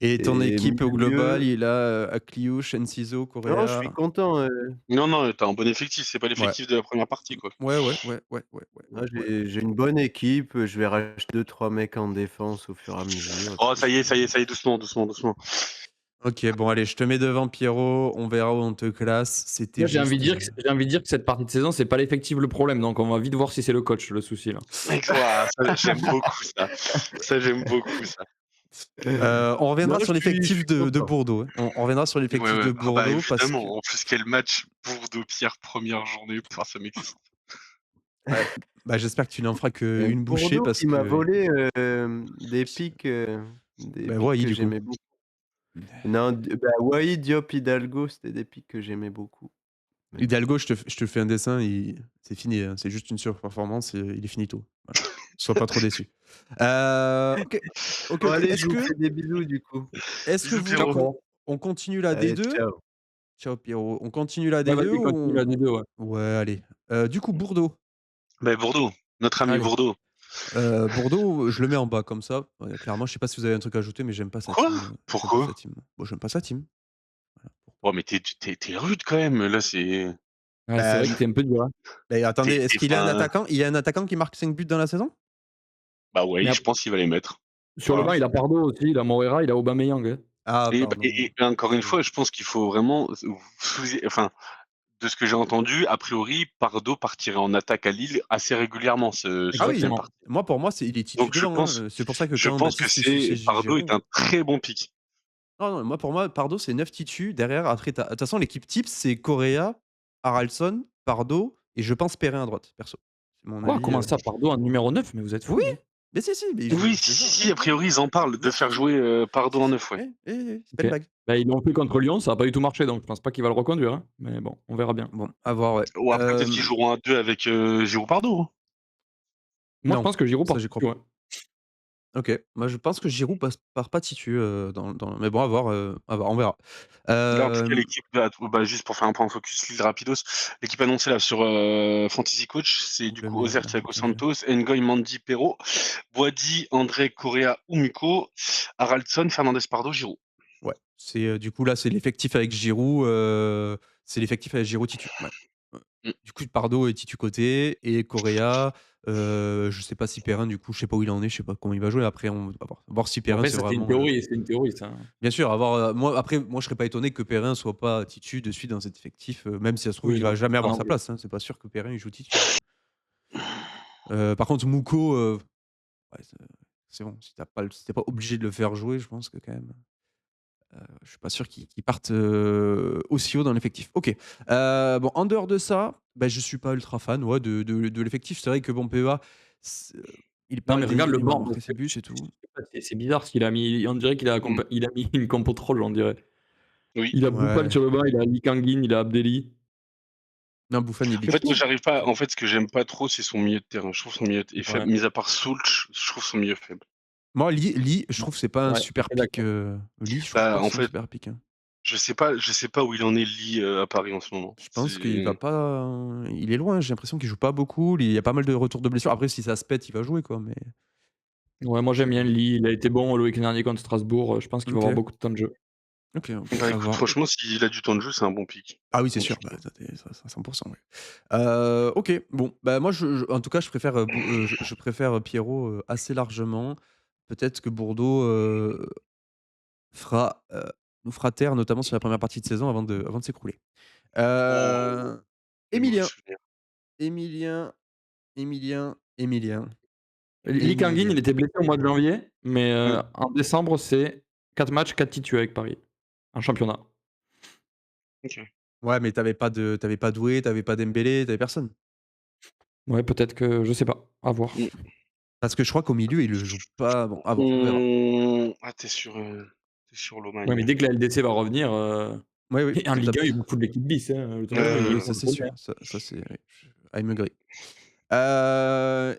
et ton Et équipe au global, milieu il a, Akliouche, Enciso, non, je suis Correa. content, Non, non, tu as un bon effectif, c'est pas Ouais. l'effectif de la première partie, quoi. Ouais. j'ai une bonne équipe, je vais racheter 2-3 mecs en défense au fur et à mesure et Oh, puis c'est ça y est, doucement, doucement, doucement. OK, bon allez, je te mets devant Pierrot, on verra où on te classe. C'était Moi, j'ai envie juste, de dire que cette partie de saison, c'est pas l'effectif le problème, donc on va vite voir si c'est le coach le souci, là. Ouah, ça, j'aime beaucoup ça. Ça, j'aime beaucoup ça. on reviendra non, sur je l'effectif suis de content. Bordeaux, hein. On reviendra sur Ouais, l'effectif ouais. de Ah bah Bordeaux parce que évidemment, en plus quel match Bordeaux-Pierre, première journée, putain, ça m'excite. ouais, bah, j'espère que tu n'en feras qu'une bouchée Bordeaux parce qui m'a que volé, des bah, pics Wai que du coup. j'aimais beaucoup. Non, bah, Wai, Diop, Hidalgo, c'était des pics que j'aimais beaucoup. Mais Hidalgo, je te fais un dessin, c'est fini, hein, c'est juste une surperformance et il est finito. Voilà. Sois pas trop déçu. OK. bon allez, Est-ce je vous que fais des bisous du coup. Bisous vous Pierrot. on continue la Allez, D2? ciao. Ciao Pierrot. On continue la Ouais, D2 vas-y, ou continue la D2, ouais. ouais, allez. Du coup, Bordeaux. Bah Bordeaux, notre ami Allez. Bordeaux. Bordeaux, je le mets en bas comme ça. Clairement, je sais pas si vous avez un truc à ajouter, mais j'aime pas sa Quoi? team, j'aime pas Pourquoi? sa team. Bon, j'aime pas sa team. Voilà, Oh mais tu es rude quand même, là c'est Ouais, c'est Bah, vrai que t'es un peu dur, hein. attendez, Et est-ce qu'il a un enfin, attaquant il y a un attaquant qui marque 5 buts dans la saison? bah Mais oui, je pense qu'il va les mettre. sur le Voilà. banc, il a Pardo aussi, il a Moreira, il a Aubameyang, hein. Ah pardon. Et encore une Je fois, je pense qu'il faut vraiment enfin, de ce que j'ai entendu, a priori, Pardo partirait en attaque à Lille assez régulièrement Ah sur cette oui, Exactement. partie. pour moi, il est titu Donc devant, hein, c'est pour ça que je quand pense que Baptiste est chez Pardo est Giroud un très bon pick. non, pour moi, Pardo, c'est 9 titus. Derrière, après, de toute façon, l'équipe type, c'est Correa, Haralson, Pardo et je pense Perrin à droite, perso. C'est mon Quoi? avis. Comment ça, Pardo en numéro 9? Mais vous êtes Oui, fous, vous? mais si, mais Oui, je te jure, si, a priori, ils en parlent de bien sûr, faire jouer Pardo si, en si, 9, ouais. c'est pas une OK. blague. Bah, ils l'ont fait contre Lyon, ça a pas du tout marché, donc je pense pas qu'il va le reconduire, hein. Mais bon, on verra bien. Bon, à voir, ouais. Ou après, peut-être qu'ils joueront à 2 avec Giroud Pardo. Hein. Moi, je Non, pense que Giroud ça, part j'y crois plus, pas. ouais. OK. Moi, je pense que Giroud part pas titu, mais bon, à voir, on verra. Là, en tout cas, Hem, l'équipe, juste pour faire un point focus Lille rapidos, l'équipe annoncée là sur Fantasy Coach, c'est du coup Ozer, Thiago Santos, Ngoy, Mandy, Perrault, Boadi, André, Correa, Umiko, Haraldsson, Fernandez, Pardo, Giroud. ouais, du coup, là, c'est l'effectif avec Giroud titu, ouais. Mm. Du coup, Pardo est titu côté et Correa, je sais pas si Perrin, du coup, je sais pas où il en est, je sais pas comment il va jouer. Après, on va voir si Bon, Perrin, après, c'est ça, vraiment, c'est une théorie, ça, hein. bien sûr, moi, je serais pas étonné que Perrin soit pas titu de suite dans cet effectif, même si ça se trouve, Oui, il non, va jamais pas avoir non sa plus. place, hein. C'est pas sûr que Perrin, il joue titu. Par contre, Mouko, ouais, c'est bon, si tu pas obligé de le faire jouer, je pense que quand même, je suis pas sûr qu'il parte, aussi haut dans l'effectif. OK. Bon, en dehors de ça, bah, je suis pas ultra fan, ouais, de l'effectif. C'est vrai que bon, PEA, c'est il est Non, pas mais regarde le délire, il va banc, marquer ses buts et tout. c'est bizarre ce qu'il a mis. On dirait qu'il a Mm. il a mis une compo troll, on dirait. Oui. Il a Boufal Ouais. sur le banc, il a Ali Kangin, il a Abdelli. Non, Buffon, il En est fait, moi, titu. j'arrive pas. En fait, ce que j'aime pas trop, c'est son milieu de terrain. Je trouve son milieu est Ouais, faible. Mis à part Soulch, je trouve son milieu faible. Moi, Lee, je trouve que c'est pas un ouais, super très pick, d'accord. Lee, je trouve pas Bah, que en c'est un fait, super pick, hein. je sais pas où il en est, Lee, à Paris en ce moment. Je pense qu'il va pas, il est loin, j'ai l'impression qu'il joue pas beaucoup. Il y a pas mal de retours de blessures. Après, si ça se pète, il va jouer, quoi, mais Ouais, moi j'aime bien Lee, il a été bon le week-end dernier contre Strasbourg, je pense qu'il va avoir OK. beaucoup de temps de jeu. OK, Bah, à écoute, voir. franchement, s'il a du temps de jeu, c'est un bon pick. Ah oui, c'est Donc, sûr, bah, ça 100 ouais. OK, bon, bah, moi, en tout cas, je préfère, je préfère Pierrot, assez largement. Peut-être que Bordeaux, fera, nous fera taire, notamment sur la première partie de saison avant de s'écrouler. oh, Heu, quel mauvais Emilien, souvenir. Emilien, Emilien, Emilien, Lee Kangin, il Emilien. était blessé au mois de janvier, mais Mmh. en décembre, c'est 4 matchs, 4 titus avec Paris, en championnat. OK. Ouais, mais tu avais pas Doué, tu avais pas Dembélé, tu avais personne. Ouais, peut-être que je sais pas, à voir. Mmh. Parce que je crois qu'au milieu, il le joue pas. Bon, à voir, on verra. Ah, tu sur Ouais, mais Lomagne. dès que la LDC va revenir, Oui, oui, et en tout à Ligue 1, fait. ils vont foutre l'équipe bis, hein, le temps de Oui, jeu, oui, ils oui, vont ça le c'est sûr. connaître. Ça c'est oui, I'm agree.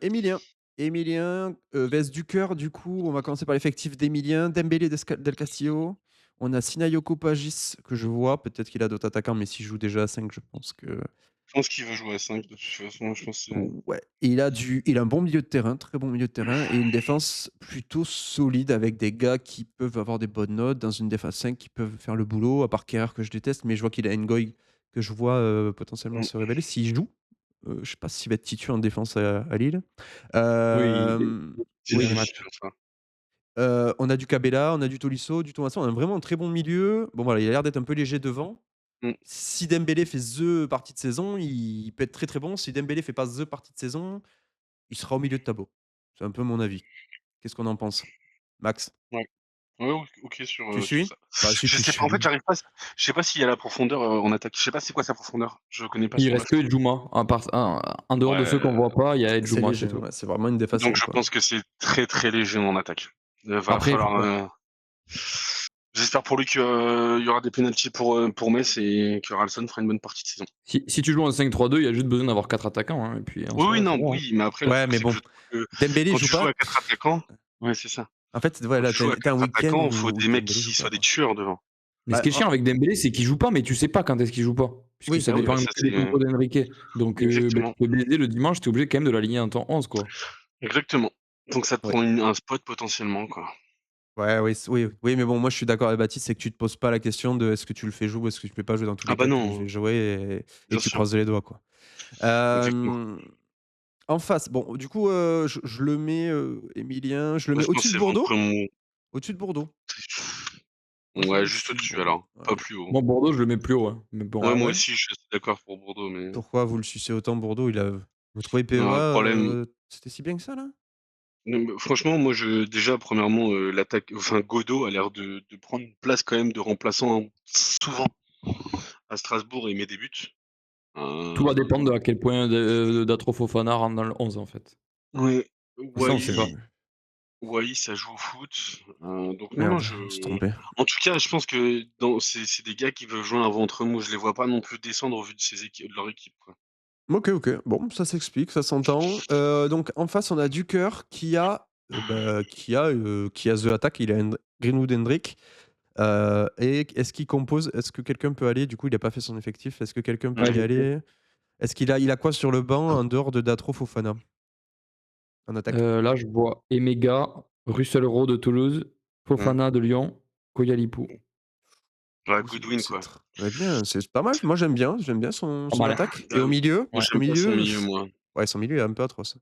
Emilien. Emilien, vs Ducœur, du coup, on va commencer par l'effectif d'Emilien. Dembélé Del Castillo. On a Sinayoko Pagis que je vois. Peut-être qu'il a d'autres attaquants, mais s'il joue déjà à 5, je pense que Je pense qu'il va jouer à 5 de toute façon, je pense que ouais. Il a un bon milieu de terrain, très bon milieu de terrain et une défense plutôt solide avec des gars qui peuvent avoir des bonnes notes dans une défense 5 qui peuvent faire le boulot, à part Kerrer que je déteste, mais je vois qu'il a Ngoy que je vois, potentiellement mmh. se révéler s'il joue. Je sais pas s'il va être titulaire en défense à Lille. Oui, C'est oui, Oui, les difficile matchs. ça. on a du Cabella, on a du Tolisso, du Thomasson, on a vraiment un très bon milieu. Bon voilà, il a l'air d'être un peu léger devant. Mmh. Si Dembélé fait the partie de saison, il peut être très, très bon. Si Dembélé fait pas the partie de saison, il sera au milieu de tableau. C'est un peu mon avis. Qu'est-ce qu'on en pense? Max? Ouais. Ouais, OK Tu sur suis? ça. Bah, si Je tu sais pas, en fait, suis. je sais pas s'il y a la profondeur, en attaque. Je sais pas c'est quoi sa profondeur. Je connais pas Il son reste que basket. Djouma, en dehors de ceux qu'on Ouais, voit pas, il y a C'est Djouma, c'est léger, tout. ouais, c'est vraiment une défense donc 5 je quoi. pense que c'est très, très léger en attaque. Va Après, falloir, j'espère pour lui qu'il y aura des pénaltys pour Metz et que Ralston fera une bonne partie de saison. si tu joues en 5-3-2, il y a juste besoin d'avoir 4 attaquants, hein, et puis en Oui, oui, soi, c'est non, bon, hein. oui, mais après le Ouais, truc, mais c'est que bon, je trouve que Dembélé quand joue tu joues pas. à 4 attaquants ouais, c'est ça. En fait, Quand voilà, tu joues à tu un 4 week-end attaquants, faut où des mecs Dembélé joue qui pas, soient des quoi. tueurs devant. Mais ce Bah, qui est chiant avec Dembélé, c'est qu'il joue pas, mais tu sais pas quand est-ce qu'il joue pas, puisque oui, ça bah, oui, Bah, dépend un ça peu c'est, des compos d'Enrique. Donc, exactement, tu peux blesser le dimanche, tu es obligé quand même de l'aligner dans ton 11, quoi. exactement. Donc ça te ouais, prend un spot potentiellement, quoi. Ouais, oui, oui, mais bon, moi je suis d'accord avec Baptiste, c'est que tu te poses pas la question de est-ce que tu le fais jouer ou est-ce que tu le fais pas jouer. Dans tous Ah les bah cas, tu le non, fais jouer et bien tu sûr, croises les doigts, quoi. exactement. Hem, En face, bon, du coup, je le mets, Emilien, je le Moi, mets je pense au-dessus que de c'est Bordeaux? vraiment Au-dessus de Bordeaux. Moi, je le mets ouais, juste au-dessus de au-dessus Bordeaux. alors, Ouais. pas plus haut. Moi, Bordeaux, je le mets plus haut, hein, mais bon. Ouais, Ah moi ouais? aussi, je suis assez d'accord pour Bordeaux, mais Pourquoi vous le sucez autant Bordeaux? Vous trouvez non, le PEA, problème c'était si bien que ça, là? non, mais franchement, moi, déjà, premièrement, l'attaque enfin, Godot a l'air de prendre une place quand même de remplaçant souvent à Strasbourg et met des buts. Tout va Heu, dépendre de à quel point Datro Fofana rentre dans le 11 en fait. ouais, Et ça, on sait pas. Wai, ça joue au foot, donc non, non, Merde, je me suis trompé. en tout cas, je pense que c'est des gars qui veulent jouer un ventre mou. Je les vois pas non plus descendre au vu de leur équipe, quoi. OK, OK. Bon, ça s'explique, ça s'entend. Donc en face, on a Duker qui a The Attack, il a Greenwood Hendrick. Et est-ce que quelqu'un peut aller, du coup, il a pas fait son effectif, est-ce que quelqu'un peut Ouais, y j'ai fait. aller? Est-ce qu'il a quoi sur le banc en dehors de Datro Fofana en attaque? Là, je vois Emega, Russell Rowe de Toulouse, Mmh. Fofana de Lyon, Koyalipou. Ouais, Oh, Goodwin, quoi. très bien, c'est pas mal. Moi, j'aime bien Pas son mal. attaque. Bah, Et au milieu? moi, Ouais. Au j'aime bien son milieu, milieu, moi. ouais, son milieu est un peu atroce.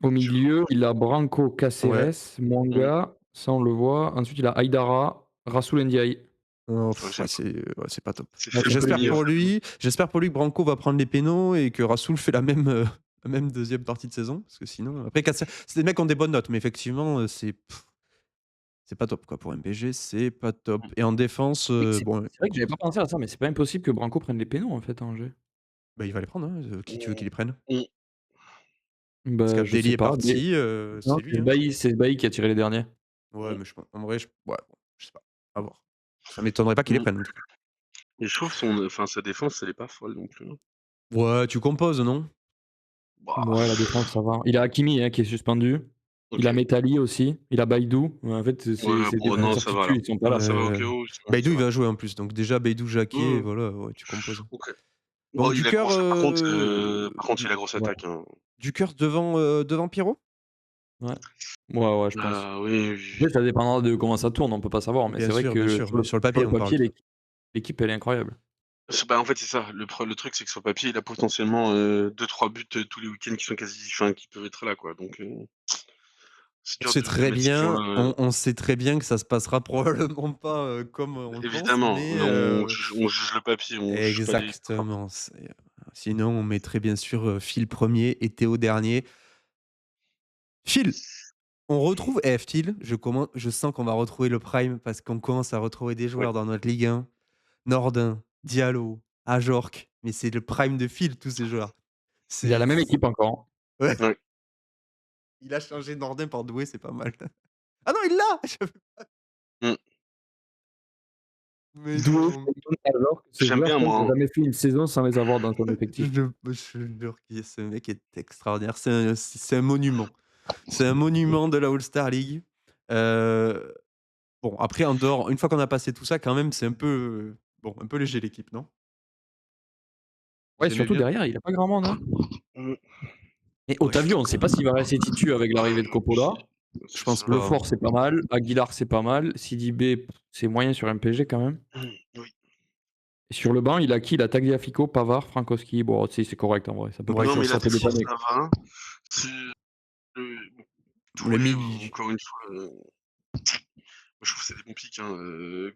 Au Tu milieu, il a Branco Ouais. Caceres, mmh, Mwanga, ça on le voit. Ensuite, il a Aïdara, Rassoul Ndiaye. Oh, ouais, ouais, c'est pas top. c'est Ouais, c'est un peu les J'espère pires. pour lui que Branco va prendre les pénaux et que Rassoul fait la même deuxième partie de saison. Parce que sinon, après, c'est des mecs qui ont des bonnes notes, mais effectivement, c'est pas top, quoi. Pour MPG, c'est pas top. Et en défense, Oui, bon, c'est vrai que j'avais pas pensé à ça, mais c'est pas impossible que Branco prenne les pénaux en fait à Angers. bah, il va les prendre, hein. Qui tu veux qu'il les prenne? mmh, Parce Bah, je qu'Abdelli sais est pas, mais parti, non, c'est lui, hein. C'est Bailly qui a tiré les derniers. Ouais, mmh, mais en vrai, ouais, bon, je sais pas. À voir. Ça m'étonnerait pas qu'il les mmh prenne, en tout cas. et je trouve sa défense, elle est pas folle non plus, hein. Ouais, tu composes, non? Ouais, la Bah, défense, ça va. Il a Hakimi, hein, qui est suspendu. Il a OK. Metali aussi. Il a Baïdou. Ouais, en fait, Ouais, ses bon, non, ça va certitudes, alors. ils sont pas là. Ça va, Ouais. OK, oh, Baidou, ça il va. va jouer en plus. Donc déjà, Baidou, Jacquet, Mmh, voilà, ouais, tu composes. OK. Bon, Bon, il a grosse par contre, il Du a grosse Ouais, attaque, hein. Duker devant Pierrot? ouais. Ouais, ouais, je pense. Oui, Après, ça dépendra de comment ça tourne, on peut pas savoir, mais c'est vrai Bien que sûr, mais sur le papier, sur le on parle. papier, l'équipe, elle est incroyable. bah, en fait, c'est ça. Le truc, c'est que sur papier, il a potentiellement, 2-3 buts, tous les week-ends qui sont quasi enfin, qui peuvent être là, quoi, donc c'est dur de mettre ces gens-là, On sait très bien que ça se passera probablement pas, comme on le pense, évidemment, mais mais on juge le papier, on juge pas les exactement, sinon on mettrait bien sûr, Phil 1er et Théo dernier. Phil, on retrouve Phil, je sens qu'on va retrouver le prime parce qu'on commence à retrouver des ouais. joueurs dans notre Ligue 1. Nordin, Diallo, Ajorc, mais c'est le prime de Phil, tous ces joueurs. Il a C'est la même équipe encore. Ouais, Ouais. il a changé Nordin par Doué, c'est pas mal. Ah non, il l'a! Mmh. Mais Doué, non, Payton, alors que ce J'aime joueur, bien je pense, moi, n'a hein. jamais fait une saison sans les avoir dans son effectif. je jure que ce mec est extraordinaire. C'est un monument. C'est un monument de la All-Star League. Heu, bon, après en dehors, une fois qu'on a passé tout ça, quand même, c'est un peu, bon, un peu léger l'équipe, non? Ouais, Vous aimez surtout bien? derrière, il a pas grand monde, hein. Mmh. Et Ouais, je suis Otavio, on ne sait d'accord. pas s'il va rester titu avec l'arrivée de Coppola. Je C'est pense ça. Le pas. Fort, c'est pas mal. Aguilar, c'est pas mal. Sidibé, c'est moyen sur MPG quand même. Oui. Et sur le banc, il a qui? Il a Tagliafico, Pavard, Frankowski. Bon, si, c'est correct en vrai. Ouais, Non, mais Ça peut là-dessus, dépanner. ça va. C'est bon, Le Doué, midi. encore une fois, moi je trouve que c'est des bons pics, hein,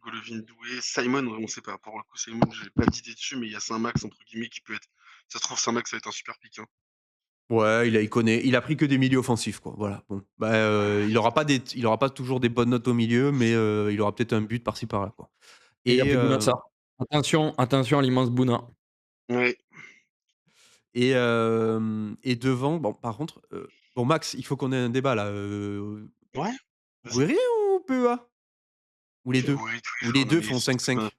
Golovin, Doué, Simon, on sait pas. Pour le coup, Simon, j'ai pas d'idée dessus, mais il y a Saint-Max entre guillemets qui peut être ça se trouve Saint-Max ça va être un super pic, hein. Ouais, il connaît. Il a pris que des milieux offensifs, quoi. Voilà. Bon, bah, il aura pas toujours des bonnes notes au milieu, mais il aura peut-être un but par-ci par-là, quoi. Et il n'y a Et plus Bouna Sarr. Attention, attention à l'immense Bouna. Ouais. et devant, bon, par contre, bon, Max, il faut qu'on ait un débat là. Ouais, vas-y. Guerrier ou PEA? Ou les deux? Oui, tous les Ou les jours, non deux mais font 5-5?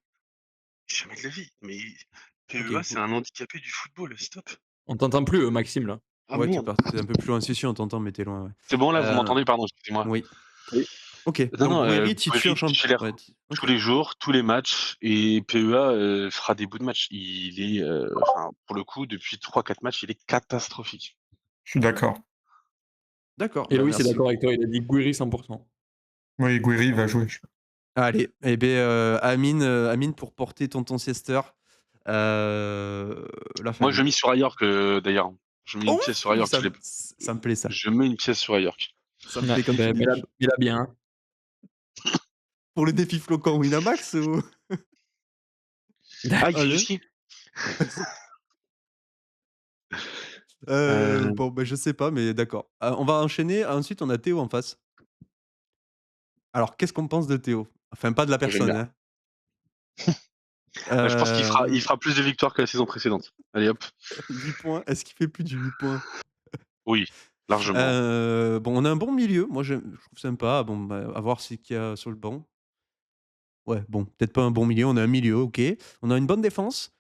jamais de la vie, mais Ok. PEA, c'est un handicapé du football, stop. On t'entend plus, Maxime, là. Ah Ouais, merde. t'es un peu plus loin. Si, si, on t'entend, mais t'es loin, ouais. C'est bon là, vous Euh, m'entendez? Pardon, excusez-moi. oui. Oui. Ok. Non, Donc non, Guerrier, titu en Guéry champ. titulaire Ouais, tous ok. les jours, tous les matchs et PEA, fera des bouts de match. Il est, enfin, pour le coup, depuis 3-4 matchs, il est catastrophique. Je suis d'accord. D'accord, Et bah Loïs est merci. d'accord avec toi, il a dit Guiri 100%. Oui, Guiri va jouer. Allez, et ben Amine pour porter tonton Siester, la Moi, je famille. mise sur Ayork, d'ailleurs. Je mets une Oh pièce sur Ayork. ça me plaît ça. Je mets une pièce sur Ayork. Ça me Ouais, plaît quand tu ben, gâches. il a bien. Hein. Pour le défi flocon Winamax ou? Ah, Allez. Guirisky. Bon, bah, je sais pas, mais d'accord. On va enchaîner. Ensuite, on a Théo en face. Alors, qu'est-ce qu'on pense de Théo? Enfin, pas de la Moi, j'aime personne, bien. hein. Je pense qu'il Hem, fera plus de victoires que la saison précédente. Allez hop. 8 points. Est-ce qu'il fait plus de 8 points? Oui, largement. Bon, on a un bon milieu. Moi, je trouve sympa. Bon, bah, à voir ce qu'il y a sur le banc. Ouais, bon, peut-être pas un bon milieu. On a un milieu, OK. On a une bonne défense.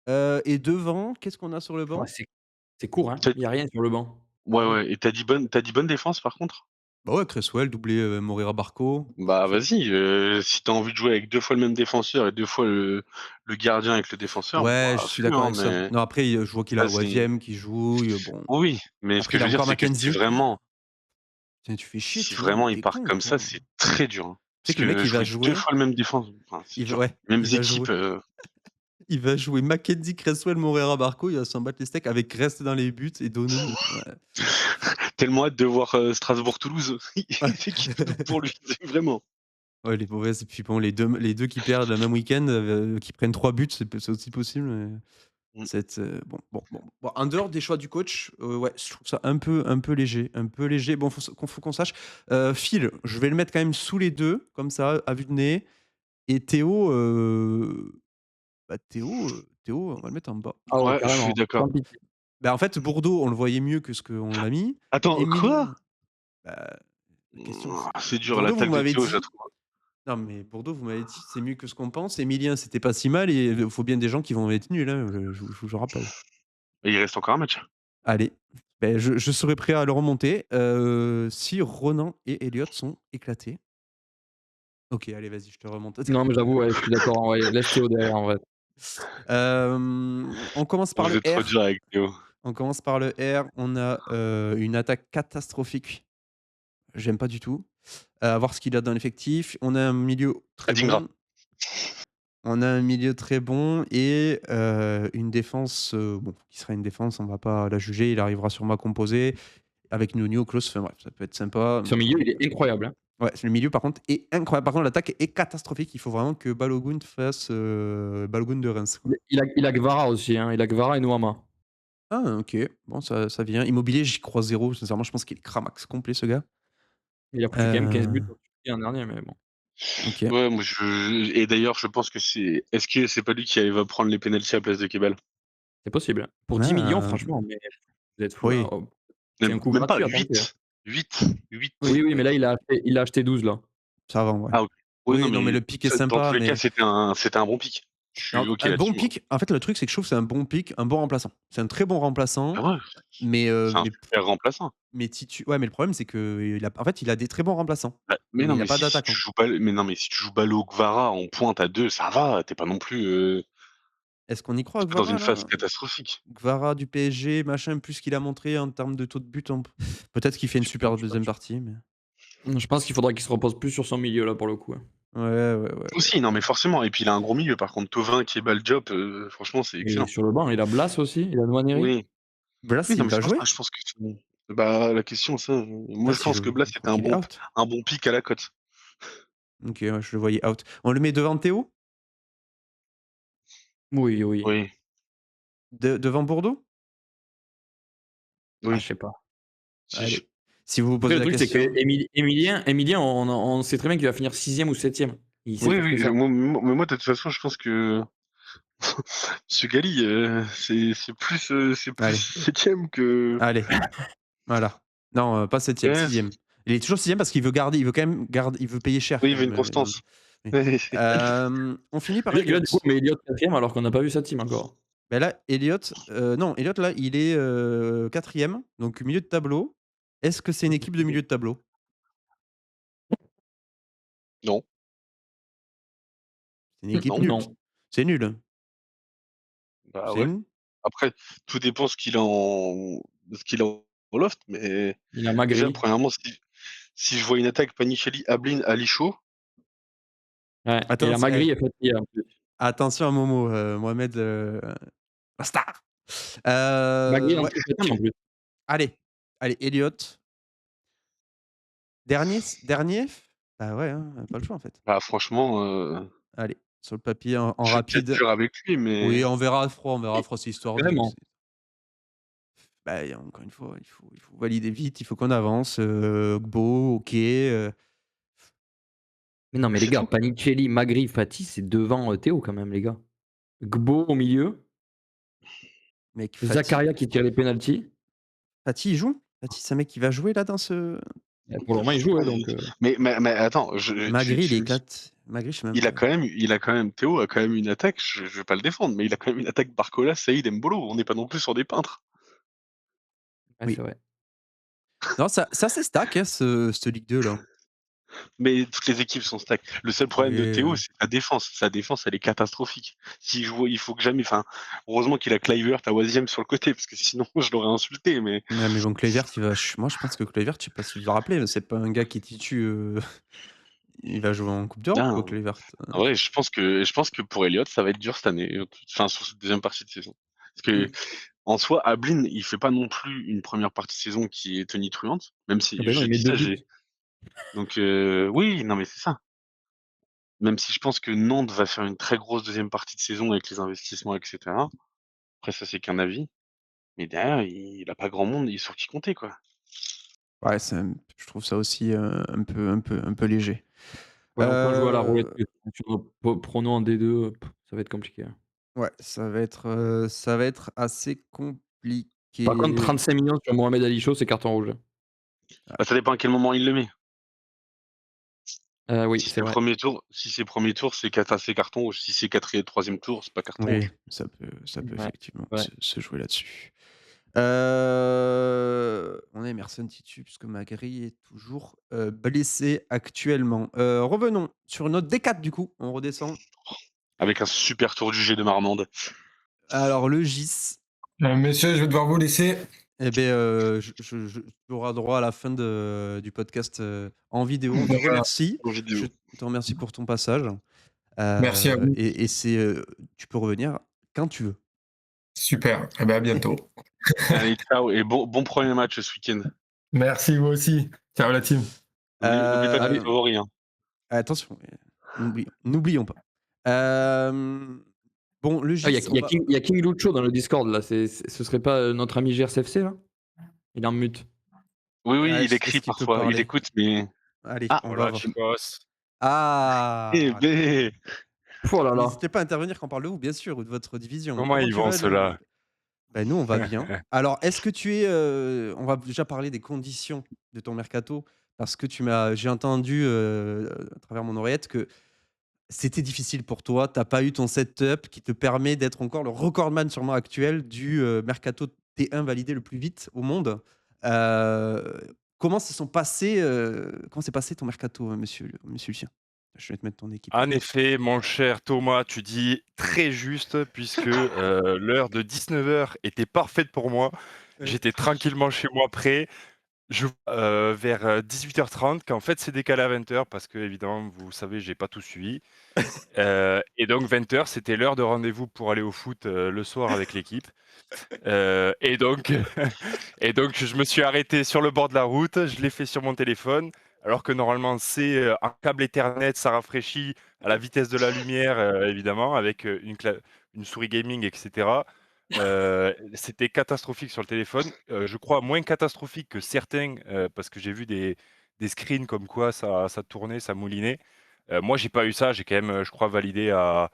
Et devant, qu'est-ce qu'on a sur le Ouais, banc? c'est court, hein. Tu Il y a rien sur le banc. Bah, Ouais, ouais. ouais, et tu as dit bonne défense, par contre? Bah, ouais, Cresswell, doublé, Moreira Barco. Bah, C'est vas-y, si tu as envie de jouer avec 2 fois le même défenseur et 2 fois le gardien avec le défenseur, ouais, je bah, suis fais-le, d'accord hein, avec ça. mais Non, après, je vois qu'il a là, c'est Waviem qui joue, bon. oui, mais ce Après, que il je a veux dire, encore c'est que Mackenzie. si Tu fais chier, si Théo, mais vraiment tu il es part con, comme ça, toi. c'est très dur, hein. Tu sais Parce que le mec, que il va jouer 2 jouer fois le même défense, enfin, c'est il va dur. ouais, Mêmes il va jouer équipes, il va jouer Mackenzie, Cresswell, Moreira Barco, il va s'en battre les steaks avec reste dans les buts et Donoun. Ouais. tellement hâte de voir, Strasbourg-Toulouse. C'est qui tout double pour lui, vraiment. Ouais, les mauvaises et puis bon, les deux qui perdent le même week-end, qui prennent 3 buts, c'est aussi possible, mais Mmh. bon, en dehors des choix du coach, ouais, je trouve ça un peu léger, un peu léger. Bon, faut qu'on sache. Phil, je vais le mettre quand même sous les 2 comme ça, à vue de nez et Théo, Théo, on va le mettre en bas. Ah ouais, Ouais, je suis carrément. d'accord. Sans pitié. Bah, en fait, Bordeaux, on le voyait mieux que ce qu'on l'a mis. Attends, quoi? Emilien, bah, la question c'est C'est dur, Bordeaux, vous l'attaque de m'avez Théo, je la dit trouve non, mais Bordeaux, vous m'avez dit: «C'est mieux que ce qu'on pense». Emilien, c'était pas si mal et il faut bien des gens qui vont être nuls, hein, je vous le rappelle. et il reste encore un match. Allez, beh, je serai prêt à le remonter, si Ronan et Elliott sont éclatés. OK, allez, vas-y, je te remonte. Non, mais j'avoue, ouais, je suis d'accord. Ouais, laisse Théo derrière, en vrai. On commence par Vous le êtes trop R. dur avec Théo. On commence par le R. On a, une attaque catastrophique. J'aime pas du tout. À voir ce qu'il a dans l'effectif. On a un milieu très Adingra. bon. On a un milieu très bon et une défense, bon, qui sera une défense, on va pas la juger. Il arrivera sûrement à composer avec Nuno, Klose, enfin bref, ça peut être sympa. Son milieu, il est incroyable, hein. Ouais, le milieu par contre est incroyable. Par contre, l'attaque est catastrophique. Il faut vraiment que Balogun fasse, Balogun de Reims, quoi. Il a Guevara aussi, hein. Il a Guevara et Nuama. Ah OK, bon ça vient. Immobilier, j'y crois zéro. Sincèrement, je pense qu'il est cramax complet ce gars. Il a pris quand même 15 buts Heu, en Turquie l'an dernier, mais bon. OK. Ouais, moi et d'ailleurs, je pense que est-ce que c'est pas lui qui va prendre les pénaltys à la place de Kebal? C'est possible, hein. Pour 10 000 000, Ah, franchement, mais vous êtes fous, là. oui, Oh, c'est Même un coup même pas gratuit à tenter, hein. 8, 8, 8. Oui, oui, oui, mais là, il a acheté 12 là. ça va, ouais. Ah OK. Oui, non, Oui, non, mais mais le pic est ça dans tous sympa, les cas, mais c'était un bon pick. Je suis alors, OK un bon là-dessus, moi. pic, en fait, le truc, c'est que je trouve que c'est un bon pic, un bon remplaçant. C'est un très bon remplaçant, Ah ouais, mais c'est un super remplaçant. ouais, mais le problème, c'est qu'il a des très bons remplaçants, Bah, mais mais non, il a mais pas si tu d'attaquant. joues mais non, mais si tu joues Balo Kvara en pointe à 2, ça va, tu es pas non plus, Est-ce qu'on y croit tu à es pas dans Kvara, une phase là? catastrophique. Kvara du PSG, machin, plus ce qu'il a montré en termes de taux de but en peut-être qu'il fait une Je sais pas, super je sais pas, deuxième je sais partie, mais Je pense qu'il faudra qu'il se repose plus sur son milieu là, pour le coup, hein. ouais, ouais, ouais, ouais. aussi, non, mais forcément et puis il a un gros milieu par contre, Thauvin, Kebal, Diop, franchement, c'est Et excellent. sur le banc, il a Blas aussi, il a Nwaneri. Oui, Blas, oui, non, il mais va c'est pour ça, jouer? je pense que bah, la question ça, moi Blas, je pense que Blas je c'était crois qu'il est out. un bon pick à la cote. OK, ouais, je le voyais out. On le met devant Théo? Oui, oui. Oui, Devant Bordeaux? Ah, je oui, sais pas. si. Allez. Si vous vous Après, posez le la truc, c'est que question Emilien, on sait très bien qu'il va finir 6e ou 7e. Il sait Oui, faire que oui, ça. moi de toute façon, je pense que ce Gali, c'est plus allez, 7e que allez, voilà. Non, pas 7e, ouais, 6e. Il est toujours 6e parce qu'il veut garder, il veut quand même garder, il veut payer cher oui, il quand y avait même, une constance. oui. Ouais. On finit par C'est-à-dire que là, du coup, Elliott. on met Elliott 4e alors qu'on n'a pas vu sa team encore. Bah là, Elliott, non, Elliott là, il est, 4e, donc milieu de tableau. Est-ce que c'est une équipe de milieu de tableau? Non, C'est une équipe non, nulle. Non, C'est nul. bah, C'est ouais. nul. Après, tout dépend ce qu'il a en loft, mais il a déjà Magri. premièrement, si je vois une attaque Panicelli, Ablin, Alicho, Ouais, et Attends, la Magri est fatiguée en plus. attention à Momo, Mohamed, la star. Magri en Ouais, plus fatiguée en plus. allez, Elliott. Dernier? Bah ouais, hein, pas le choix en fait. bah, franchement, Allez, sur le papier en je vais peut-être rapide. dur avec lui, Oui, mais on verra froid, c'est histoire de. Vraiment. Bah, encore une fois, il faut valider vite, il faut qu'on avance. Gbo, OK. Mais non, mais les c'est gars, tout. Panicelli, Magri, Fati, c'est devant Théo quand même, les gars. Gbo au milieu, Mec, Zakaria qui tire les pénaltys. Fati, il joue? Fati, c'est un mec qui va jouer là dans ce. Pour le moment, il joue, donc. Mais attends, Magri, il éclate. Magri, je sais même il a pas. quand même, Théo a quand même une attaque, je vais pas le défendre, mais il a quand même une attaque Barcola, Saïd, Mbolo. On n'est pas non plus sur des peintres. Ouais, Oui. c'est vrai. Non, ça c'est stack, hein, cette Ligue 2 là. Mais toutes les équipes sont stack. Le seul problème de Oui, Théo, c'est sa défense. Sa défense, elle est catastrophique. Si je vois, il faut que jamais. Enfin, heureusement qu'il a Kluivert à Waziem sur le côté, parce que sinon, je l'aurais insulté. Mais ouais, mais bon, Kluivert, moi je pense que Kluivert, je sais pas si vous vous rappelez, mais c'est pas un gars qui titue. Il va jouer en Coupe d'Europe, quoi, putain, Kluivert. en vrai, je pense que pour Elliott, ça va être dur cette année. Enfin, sur cette deuxième partie de saison. Parce que, en soi, Ablin, il fait pas non plus une première partie de saison qui est tonitruante. Même Ah si ben non, je il met dis 2 ça, buts. donc, oui, non, mais c'est ça. Même si je pense que Nantes va faire une très grosse deuxième partie de saison avec les investissements, etc. Après, ça, c'est qu'un avis. Mais derrière, il a pas grand monde sur qui compter, quoi. Ouais, je trouve ça aussi un peu léger. Ouais, autant jouer à la roulette Euh, que sur nos pronos en D2, ça va être compliqué. ouais, ça va être assez Par contre, compliqué. 35 millions sur Mohamed Ali Chaud, c'est carton rouge. Bah, ça dépend à quel moment il le met. Oui, Si c'est c'est vrai. premier tour, c'est carton rouge. Si c'est quatrième, troisième tour, c'est pas carton Oui, rouge. ça peut Ouais, effectivement ouais. se jouer là-dessus. On a Emerson Titu, puisque Magri est toujours blessé actuellement. Revenons sur notre D4 du coup, on redescend. Avec un super tour du G de Marmande. Alors le GIS, Messieurs, je vais devoir vous laisser. eh ben, tu auras droit à la fin du podcast en vidéo. On te Voilà, remercie. En Je vidéo. te remercie pour ton passage. merci à vous. Et tu peux revenir quand tu veux. Super. Eh ben, à bientôt. Allez, ciao. Et bon premier match ce week-end. Merci, vous aussi. Ciao la team. N'oublie pas tes Euh, favoris. Hein. Attention, n'oublions pas. Bon, le Ah, il y a GIS, il y a King il y a King Lucho dans le Discord là, ce serait pas, notre ami GRCFC là? Il est en mute. Oui, il Est-ce écrit qu'il peut parfois. Il parler? écoute, mais. Allez, Ah, on va Voilà, voir. Chicos. eh Ah! ben. Oh là là. N'hésitez pas à intervenir quand on parle de vous, bien sûr, ou de votre division. Comment Comment ils tu vont vas, ceux-là? Ben, nous, on va bien. Alors, est-ce que tu es, on va déjà parler des conditions de ton mercato, parce que j'ai entendu, à travers mon oreillette que c'était difficile pour toi. Tu as pas eu ton setup qui te permet d'être encore le recordman sûrement actuel du, mercato T1 validé le plus vite au monde. Comment s'est passé ton mercato, monsieur Lucien? Je vais te mettre ton équipe là. En effet, mon cher Thomas, tu dis très juste puisque, l'heure de 19h était parfaite pour moi. Oui. J'étais tranquillement chez moi prêt. Vers, 18h30 qu'en fait c'est décalé à 20h parce que évidemment vous savez, j'ai pas tout suivi. Et donc 20h, c'était l'heure de rendez-vous pour aller au foot, le soir avec l'équipe. Et donc et donc je me suis arrêté sur le bord de la route, je l'ai fait sur mon téléphone, alors que normalement c'est, un câble Ethernet, ça rafraîchit à la vitesse de la lumière, évidemment avec, une souris gaming et cetera. C'était catastrophique sur le téléphone, je crois moins catastrophique que certains, parce que j'ai vu des screens comme quoi ça tournait, ça moulinait. Moi j'ai pas eu ça, j'ai quand même, je crois validé à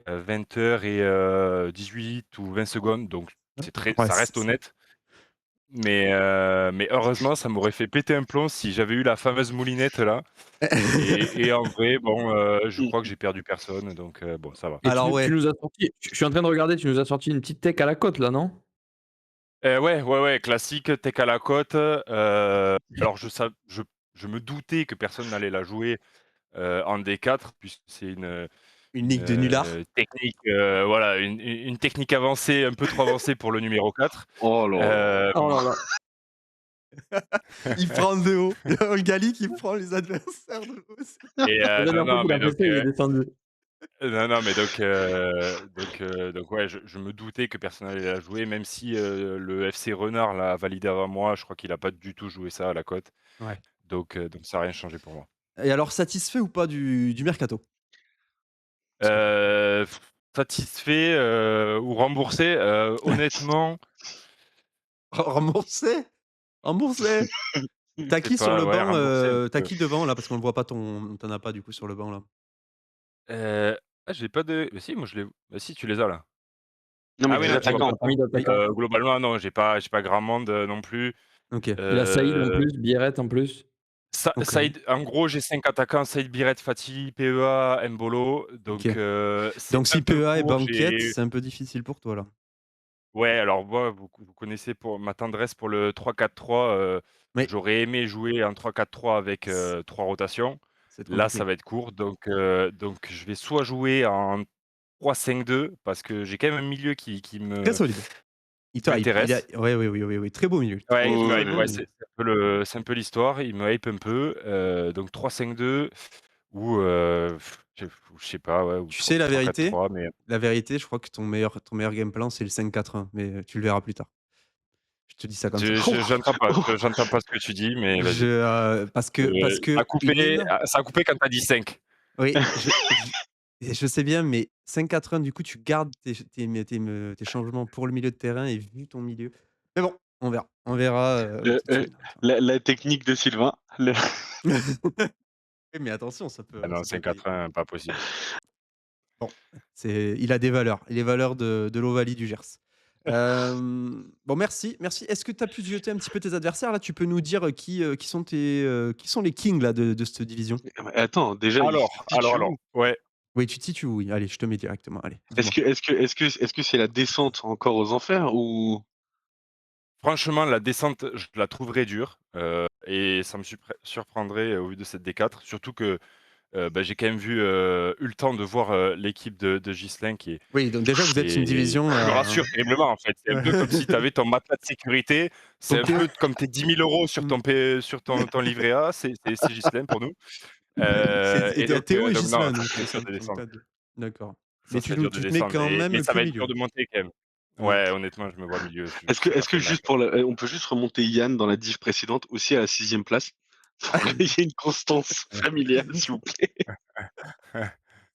20h et 18 ou 20 secondes, donc Ouais, ça reste honnête. Mais heureusement, ça m'aurait fait péter un plomb si j'avais eu la fameuse moulinette là. Et en vrai, bon, je crois que j'ai perdu personne, donc bon, ça va. Et Alors tu ouais, nous as sorti, je suis en train de regarder, tu nous as sorti une petite tech à la côte là, non? Ouais, classique, tech à la côte. Alors je me doutais que personne n'allait la jouer, en D4 puisque c'est une une, ligue de nullards. technique, voilà, une technique avancée, un peu trop avancée pour le numéro 4. Oh là là. Oh là là. Il prend de haut. Il y a un Gali qui prend les adversaires de haut aussi. Et La non, dernière fois non, qu'il mais a fait donc, ça, il est descendu. non, mais donc ouais, je me doutais que personne allait la jouer, même si le FC Renard l'a validé avant moi. Je crois qu'il a pas du tout joué ça à la cote. Ouais. Donc ça a rien changé pour moi. Et alors, satisfait ou pas du mercato? Heu, Satisfait, ou remboursé? Honnêtement, Remboursé? Remboursé? je T'as sais qui sur pas, le ouais, banc, remboursé un tu peu. qui devant là? Parce qu'on le voit pas t'en as pas du coup sur le banc là? J'ai pas de si, moi je les bah si, tu les as là. Non, mais Ah oui, des non, tu vois T'as pas. attaquants. pas mis Oui. d'attaquant. Globalement, non, j'ai pas grand monde, non plus. OK. Il a Saïd en Heu, plus, Biarrette en plus. OK. Saïd, en gros, j'ai 5 attaquants, Saïd, Biret, Fati, PEA, Embolo, OK. donc c'est Donc un si peu PEA est court. banquette, J'ai c'est un peu difficile pour toi là? Ouais, alors moi, vous connaissez pour ma tendresse pour le 3-4-3, Oui. j'aurais aimé jouer en 3-4-3 avec, C 3 rotations. c'est Là, ça compliqué. va être court, donc je vais soit jouer en 3-5-2 parce que j'ai quand même un milieu Très qui solide. qui Il a m'intéresse. ouais, oui, oui, oui, oui, très beau milieu, Ouais, il très, me très hype, beau ouais, milieu. c'est un peu l'histoire, il me hype un peu, donc 3-5-2 ou je sais pas, ouais, ou Tu sais la vérité? 3-4-3, mais La vérité, je crois que ton meilleur game plan, c'est le 5-4-1, mais tu le verras plus tard. Je te dis ça comme ça. j'entends pas ce que tu dis, mais Je, vas-y. parce Ça a que coupé Lynn ça a coupé quand tu as dit 5. oui, je sais bien, mais 5-4-1, du coup, tu gardes tes changements pour le milieu de terrain et vu ton milieu mais bon, on verra. On verra, Le tout de suite. la technique de Sylvain, le Oui, mais attention, Ah non, ça peut payer. 5-4-1, pas possible. Bon, il a des valeurs, les valeurs de l'Ovalie du Gers. Bon, merci, merci. Est-ce que tu as pu jeter un petit peu tes adversaires là? Tu peux nous dire, qui sont les kings là de cette division? attends, déjà, il se situe Alors, où? ouais, Oui, tu te situes où? Oui, allez, je te mets directement, allez, Est-ce dis-moi. que c'est la descente encore aux enfers ou franchement, la descente, je la trouverais dure, et ça me surprendrait, au vu de cette D4, surtout que, bah, j'ai quand même eu le temps de voir, l'équipe de Ghislain Oui, donc déjà vous êtes une division, qui me rassure terriblement, en fait. C'est un peu comme si tu avais ton matelas de sécurité, c'est ton un P peu comme tes 10 000 € sur mmh, ton livret A, c'est Ghislain pour nous. c'est Et Théo et donc non, Ghislain, ça donc serait dur ça de donc descendre. tu 2. D'accord. Ça Mais serait dur de tu te mets descendre, quand mais même ça que va être dur milieu? de monter quand même. Ouais. Ouais, honnêtement, je me vois milieu, je est-ce que c'est pas très mal. juste pour on peut juste remonter Yann dans la div précédente aussi à la 6e place? Pour qu'il y ait une constance familiale, s'il vous plaît.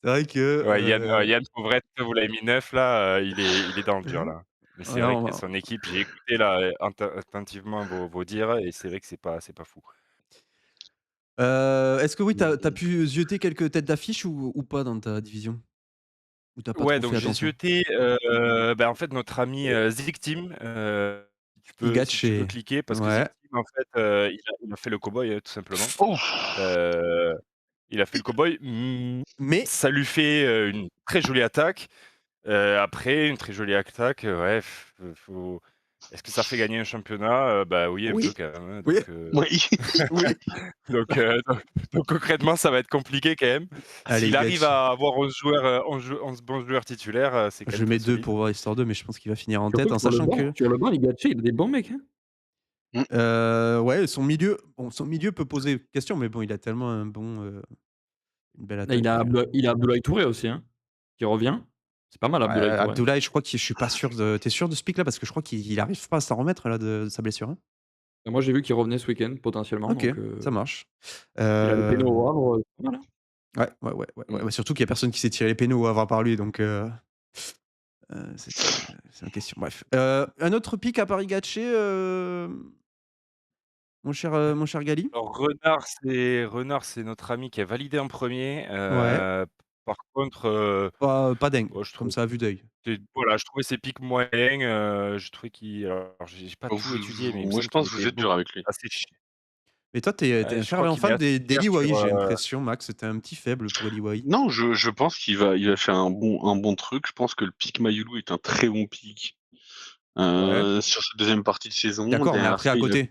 C'est vrai que, Ouais, Yann Pauvrette, vous l'avez mis 9 là, il est dans le dur là. Mais c'est ouais, vrai on que va son équipe, j'ai écouté là, attentivement vos dires et c'est vrai que c'est pas fou. est-ce que oui, tu as Mmh. pu zioter quelques têtes d'affiche ou pas dans ta division? Ou tu as pas Ouais, trop donc fait j'ai attention? zioté, bah, en fait, notre ami, Ziktim, si tu peux Igatché. cliquer parce que Ouais. Ziktim, en fait, il a fait le cow-boy, tout simplement. Ouf! Heu, il a fait le cow-boy, Mais ça lui fait, une très jolie attaque. Après, une très jolie attaque, ouais, faut est-ce que ça fait gagner un championnat? Bah, oui, un peu oui, quand même, hein, oui, Oui. oui. donc heu, donc donc concrètement, ça va être compliqué quand même. Allez, S'il arrive Igatché. à avoir 11 joueurs, 11 bons joueurs titulaires, c'est quand Je même très mets 2 solide. pour voir histoire d'eux, mais je pense qu'il va finir en Surtout tête que en sachant que, sur le banc, les Gatché, il a des bons mecs, hein. Mmh. ouais, son milieu peut poser question, mais bon, il a tellement une belle Là, attaque que il a Abdoulaye Touré aussi, hein, qui revient. C'est pas mal ouais, Abdoulaye Touré. Abdoulaye, je suis pas sûr de tu es sûr de ce pic là? Parce que je crois qu'il arrive pas à s'en remettre là de sa blessure, hein? Bah, moi, j'ai vu qu'il revenait ce week-end potentiellement, OK, donc ça marche. il a les pénaux Hem, au Havre, c'est pas mal, hein. ouais, ouais, ouais, ouais, ouais, Mmh. ouais, surtout qu'il y a personne qui s'est tiré les pénaux avant par lui, donc c'est une question. Bref, un autre pic à Paris Gatché, mon cher Gali? Alors Renard, c'est notre ami qui a validé en premier. Ouais, Par contre, pas dingue, oh, je comme trouve ça à vue d'œil. voilà, je trouvais ses pics moyens, je trouvais qu'il alors j'ai pas tout étudié, mais il me Moi, je semble qu'il pense que vous était êtes dur avec lui. assez ch Mais toi, tu es ouais, un je crois fervent qu'il est fan assez cher d'Eli Wahi, sur, j'ai l'impression, Max. Tu es un petit faible pour Eli Wahi. Non, je pense il va faire un bon truc. Je pense que le pic Mayoulou est un très bon pic, Ouais, sur cette 2e partie de saison. d'accord, mais Derrière après à ça, côté?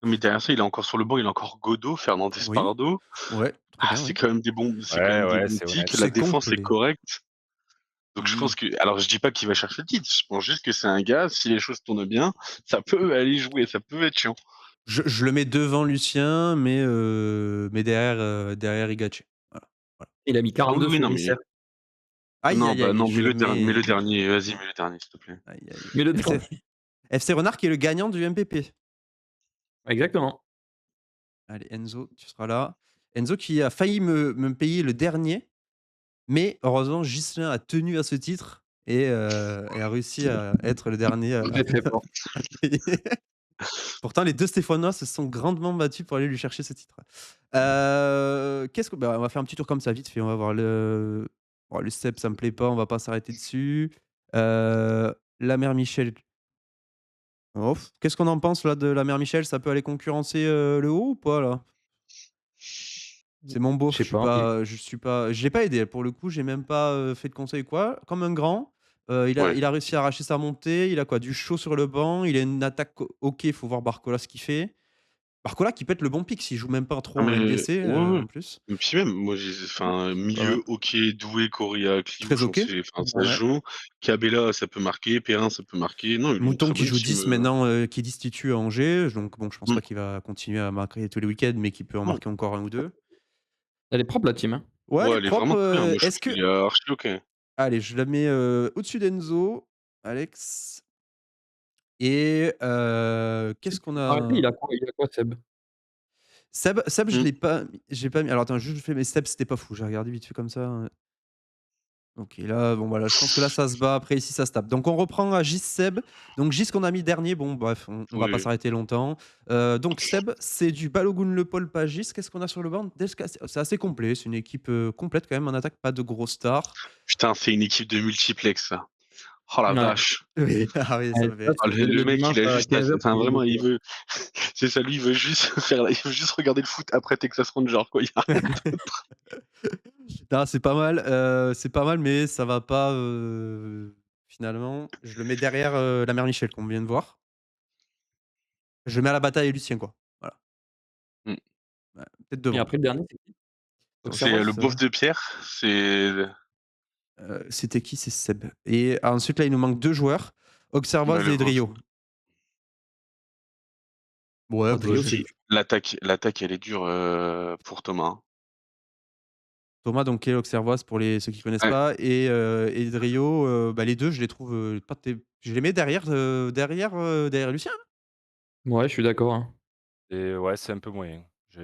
il est encore sur le banc, il a encore Godot, Fernandez Oui, Pardo. ouais, très Ah, bien, oui. c'est quand même des ouais, bons c'est pics. honnête. La C'est défense est complet. correcte. Donc je Mmh. pense que alors je dis pas qu'il va chercher le titre, je pense juste que c'est un gars, si les choses tournent bien, ça peut aller jouer, ça peut être chiant. Je le mets devant Lucien, mais derrière Igache. Voilà, voilà. Il a mis Ah oui, 42 oui, sur non, mais Visser. Aïe, non, aïe, bah aïe, non, je le mets le mets dernier. Vas-y, mets le dernier, s'il te plaît. aïe, aïe, Mais le aïe. FC dernier. FC Renard qui est le gagnant du MPP. Exactement. Allez, Enzo, tu seras là. Enzo qui a failli me payer le dernier, mais heureusement, Ghislain a tenu à ce titre et a réussi à être le dernier Très, très fort. à payer. Pourtant, les 2 Stéphanois se sont grandement battus pour aller lui chercher ce titre. Qu'est-ce que bah, on va faire un petit tour comme ça, vite fait. On va voir le cep, ça me plaît pas, on va pas s'arrêter dessus. La mère Michel. Oh, qu'est-ce qu'on en pense là de la mère Michel? Ça peut aller concurrencer, le haut ou pas là? C'est mon Je beauf, sais pas. je l'ai pas aidé pour le coup, j'ai même pas, fait de conseils ou quoi. Comme un grand, Ouais. il a réussi à arracher sa montée, il a quoi? Du chaud sur le banc, il a une attaque OK, il faut voir Barcola ce qu'il fait. Barcola qui peut être le bon pick s'il joue même pas trop Ah en mais LDC, ouais, ouais. en plus. Et puis même, moi, enfin, Pas mal. milieu OK, Doué, Correa, Très Kliouch, OK. enfin, ça se Ouais. joue. Cabella, ça peut marquer. Perrin, ça peut marquer. Non, il a une Mouton très qui bonne joue team. 10 maintenant, qui est 10 titu à Angers, donc bon, je pense Mmh. pas qu'il va continuer à marquer tous les week-ends, mais qu'il peut en Non. marquer encore 1 ou 2. Elle est propre la team, hein. Ouais, elle Ouais, est elle est propre, vraiment très bien. Moi, je est-ce trouve que qu'il est archi OK. allez, je la mets, au-dessus d'Enzo, Alex et qu'est-ce qu'on Arrêtez, a? il a quoi Seb? Seb, je Mmh. l'ai pas j'ai pas mis alors attends, juste je fais mes Seb, c'était pas fou, j'ai regardé vite fait comme ça, OK, là, bon, voilà, je pense que là, ça se bat. Après, ici, ça se tape. Donc, on reprend à Gis Seb. Donc, Gis qu'on a mis dernier. Bon, bref, on va pas Oui. s'arrêter longtemps. Donc, Seb, c'est du Balogun Le Paul, pas Gis. Qu'est-ce qu'on a sur le banc? Delska, c'est assez complet. C'est une équipe complète quand même en attaque, pas de gros stars. Putain, c'est une équipe de multiplex, ça. Oh la Ouais. vache! Oui, ah oui, ça Ouais, ça, fait. Oh, c'est le le mec, dimanche il a à juste à 15h enfin, tu vraiment, beaucoup, il là. veut c'est ça, lui, il veut juste il veut juste regarder le foot après Texas Rangers, quoi. Il y a rien d'autre. Non, c'est pas mal, mais ça va pas. Finalement, je le mets derrière la mère Michel qu'on vient de voir. Je le mets à la bataille et Lucien, quoi. Voilà. Mmh. Ouais, peut-être Et devant. après le dernier, c'est qui? C'est, Auxerrois? le beauf de Pierre, c'est C'était qui? C'est Seb. Et ensuite, là, il nous manque 2 joueurs, bah, Auxerroise le et beauf. Drio. Ouais, bah, Adrio, c'est je qui? L'attaque, elle est dure, pour Thomas, hein. Thomas, donc qui est l'Auxerroise pour ceux qui connaissent Ouais. pas et Drio, bah, les 2 je les trouve, pas té je les mets derrière Lucien, hein. Ouais, je suis d'accord, hein. Et ouais, c'est un peu moyen. Je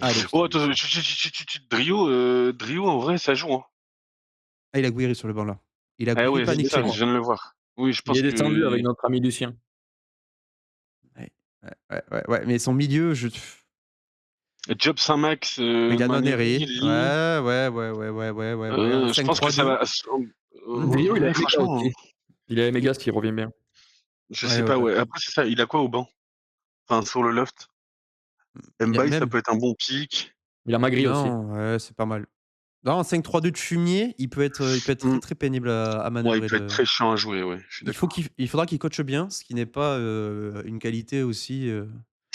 Allez. suis Oh sur attends, Lucien. Drio, en vrai, ça joue, hein. Ah, il a Gouiri sur le banc, là. Il a Ah Gouiri, ouais, c'est Panic, ça, je Clément. viens de le voir. Oui, je Il pense est descendu avec que notre ami Lucien. Ouais, ouais, mais son milieu, Job Saint-Max, Megano Maneri, Neri. Lee, Ouais, un je pense que ça 5-3-2. va Drio, il a ouais, Emeka franchement, aussi. Il a Emegas qui revient bien. je Ouais, sais ouais, pas, ouais. ouais. Après, c'est ça, il a quoi au banc? Enfin, sur le loft? Il a Mbaye, ça même peut être un bon pick. Il a Magri aussi. non, ouais, c'est pas mal. Non, un 5-3-2 de fumier, il peut être très, Mmh. très pénible à Ouais, il manœuvrer peut être le très chiant à jouer, ouais, je suis d'accord. il faudra qu'il coache bien, ce qui n'est pas, une qualité aussi,